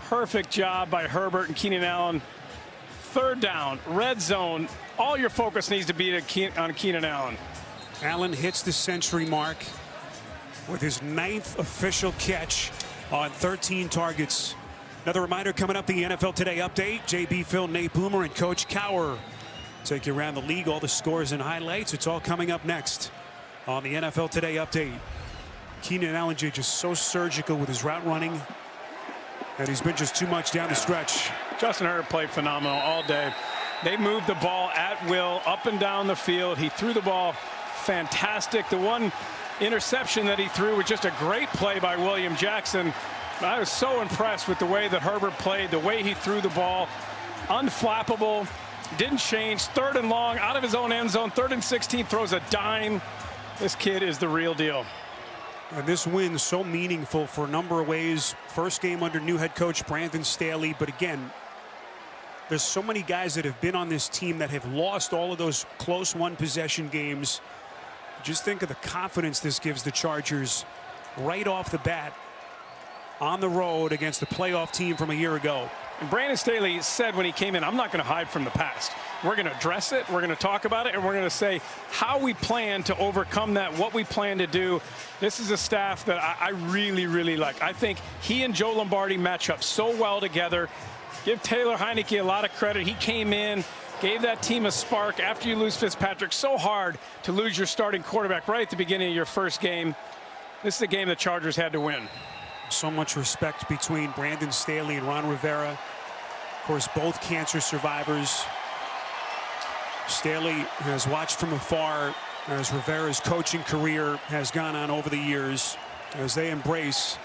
Speaker 2: Perfect job by Herbert and Keenan Allen. 3rd down, red zone. All your focus needs to be on Keenan Allen.
Speaker 1: Allen hits the century mark with his 9th official catch on 13 targets. Another reminder coming up, the NFL Today update. JB, Phil, Nate Boomer, and Coach Cower take you around the league, all the scores and highlights. It's all coming up next on the NFL Today update. Keenan Allen just so surgical with his route running, and he's been just too much down the stretch.
Speaker 2: Justin Herbert played phenomenal all day. They moved the ball at will, up and down the field. He threw the ball fantastic. The one interception that he threw was just a great play by William Jackson. I was so impressed with the way that Herbert played, the way he threw the ball. Unflappable, didn't change. 3rd and long, out of his own end zone. 3rd and 16, throws a dime. This kid is the real deal.
Speaker 1: And this win so meaningful for a number of ways. First game under new head coach Brandon Staley, but again, there's so many guys that have been on this team that have lost all of those close one-possession games. Just think of the confidence this gives the Chargers right off the bat on the road against the playoff team from a year ago.
Speaker 2: And Brandon Staley said when he came in, I'm not going to hide from the past. We're going to address it, we're going to talk about it, and we're going to say how we plan to overcome that, what we plan to do. This is a staff that I really, really like. I think he and Joe Lombardi match up so well together. Give Taylor Heineke a lot of credit. He came in, gave that team a spark after you lose Fitzpatrick. So hard to lose your starting quarterback right at the beginning of your first game. This is a game the Chargers had to win.
Speaker 1: So much respect between Brandon Staley and Ron Rivera. Of course, both cancer survivors. Staley has watched from afar as Rivera's coaching career has gone on over the years as they embrace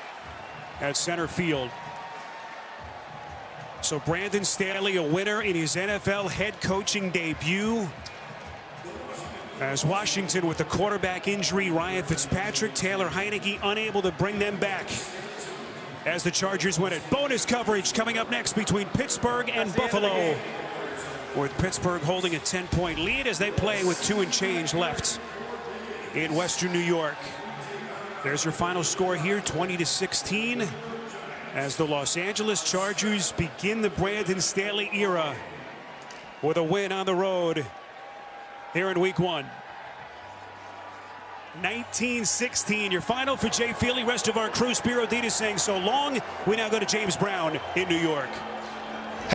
Speaker 1: at center field. So Brandon Staley, a winner in his NFL head coaching debut. As Washington with the quarterback injury, Ryan Fitzpatrick, Taylor Heineke unable to bring them back as the Chargers win it. Bonus coverage coming up next between Pittsburgh and Buffalo, with Pittsburgh holding a 10-point lead as they play with 2 and change left in Western New York. There's your final score here, 20-16, as the Los Angeles Chargers begin the Brandon Staley era with a win on the road here in week 1. 19-16, your final for Jay Feely. Rest of our crew, Spiro Ditas saying so long. We now go to James Brown in New York.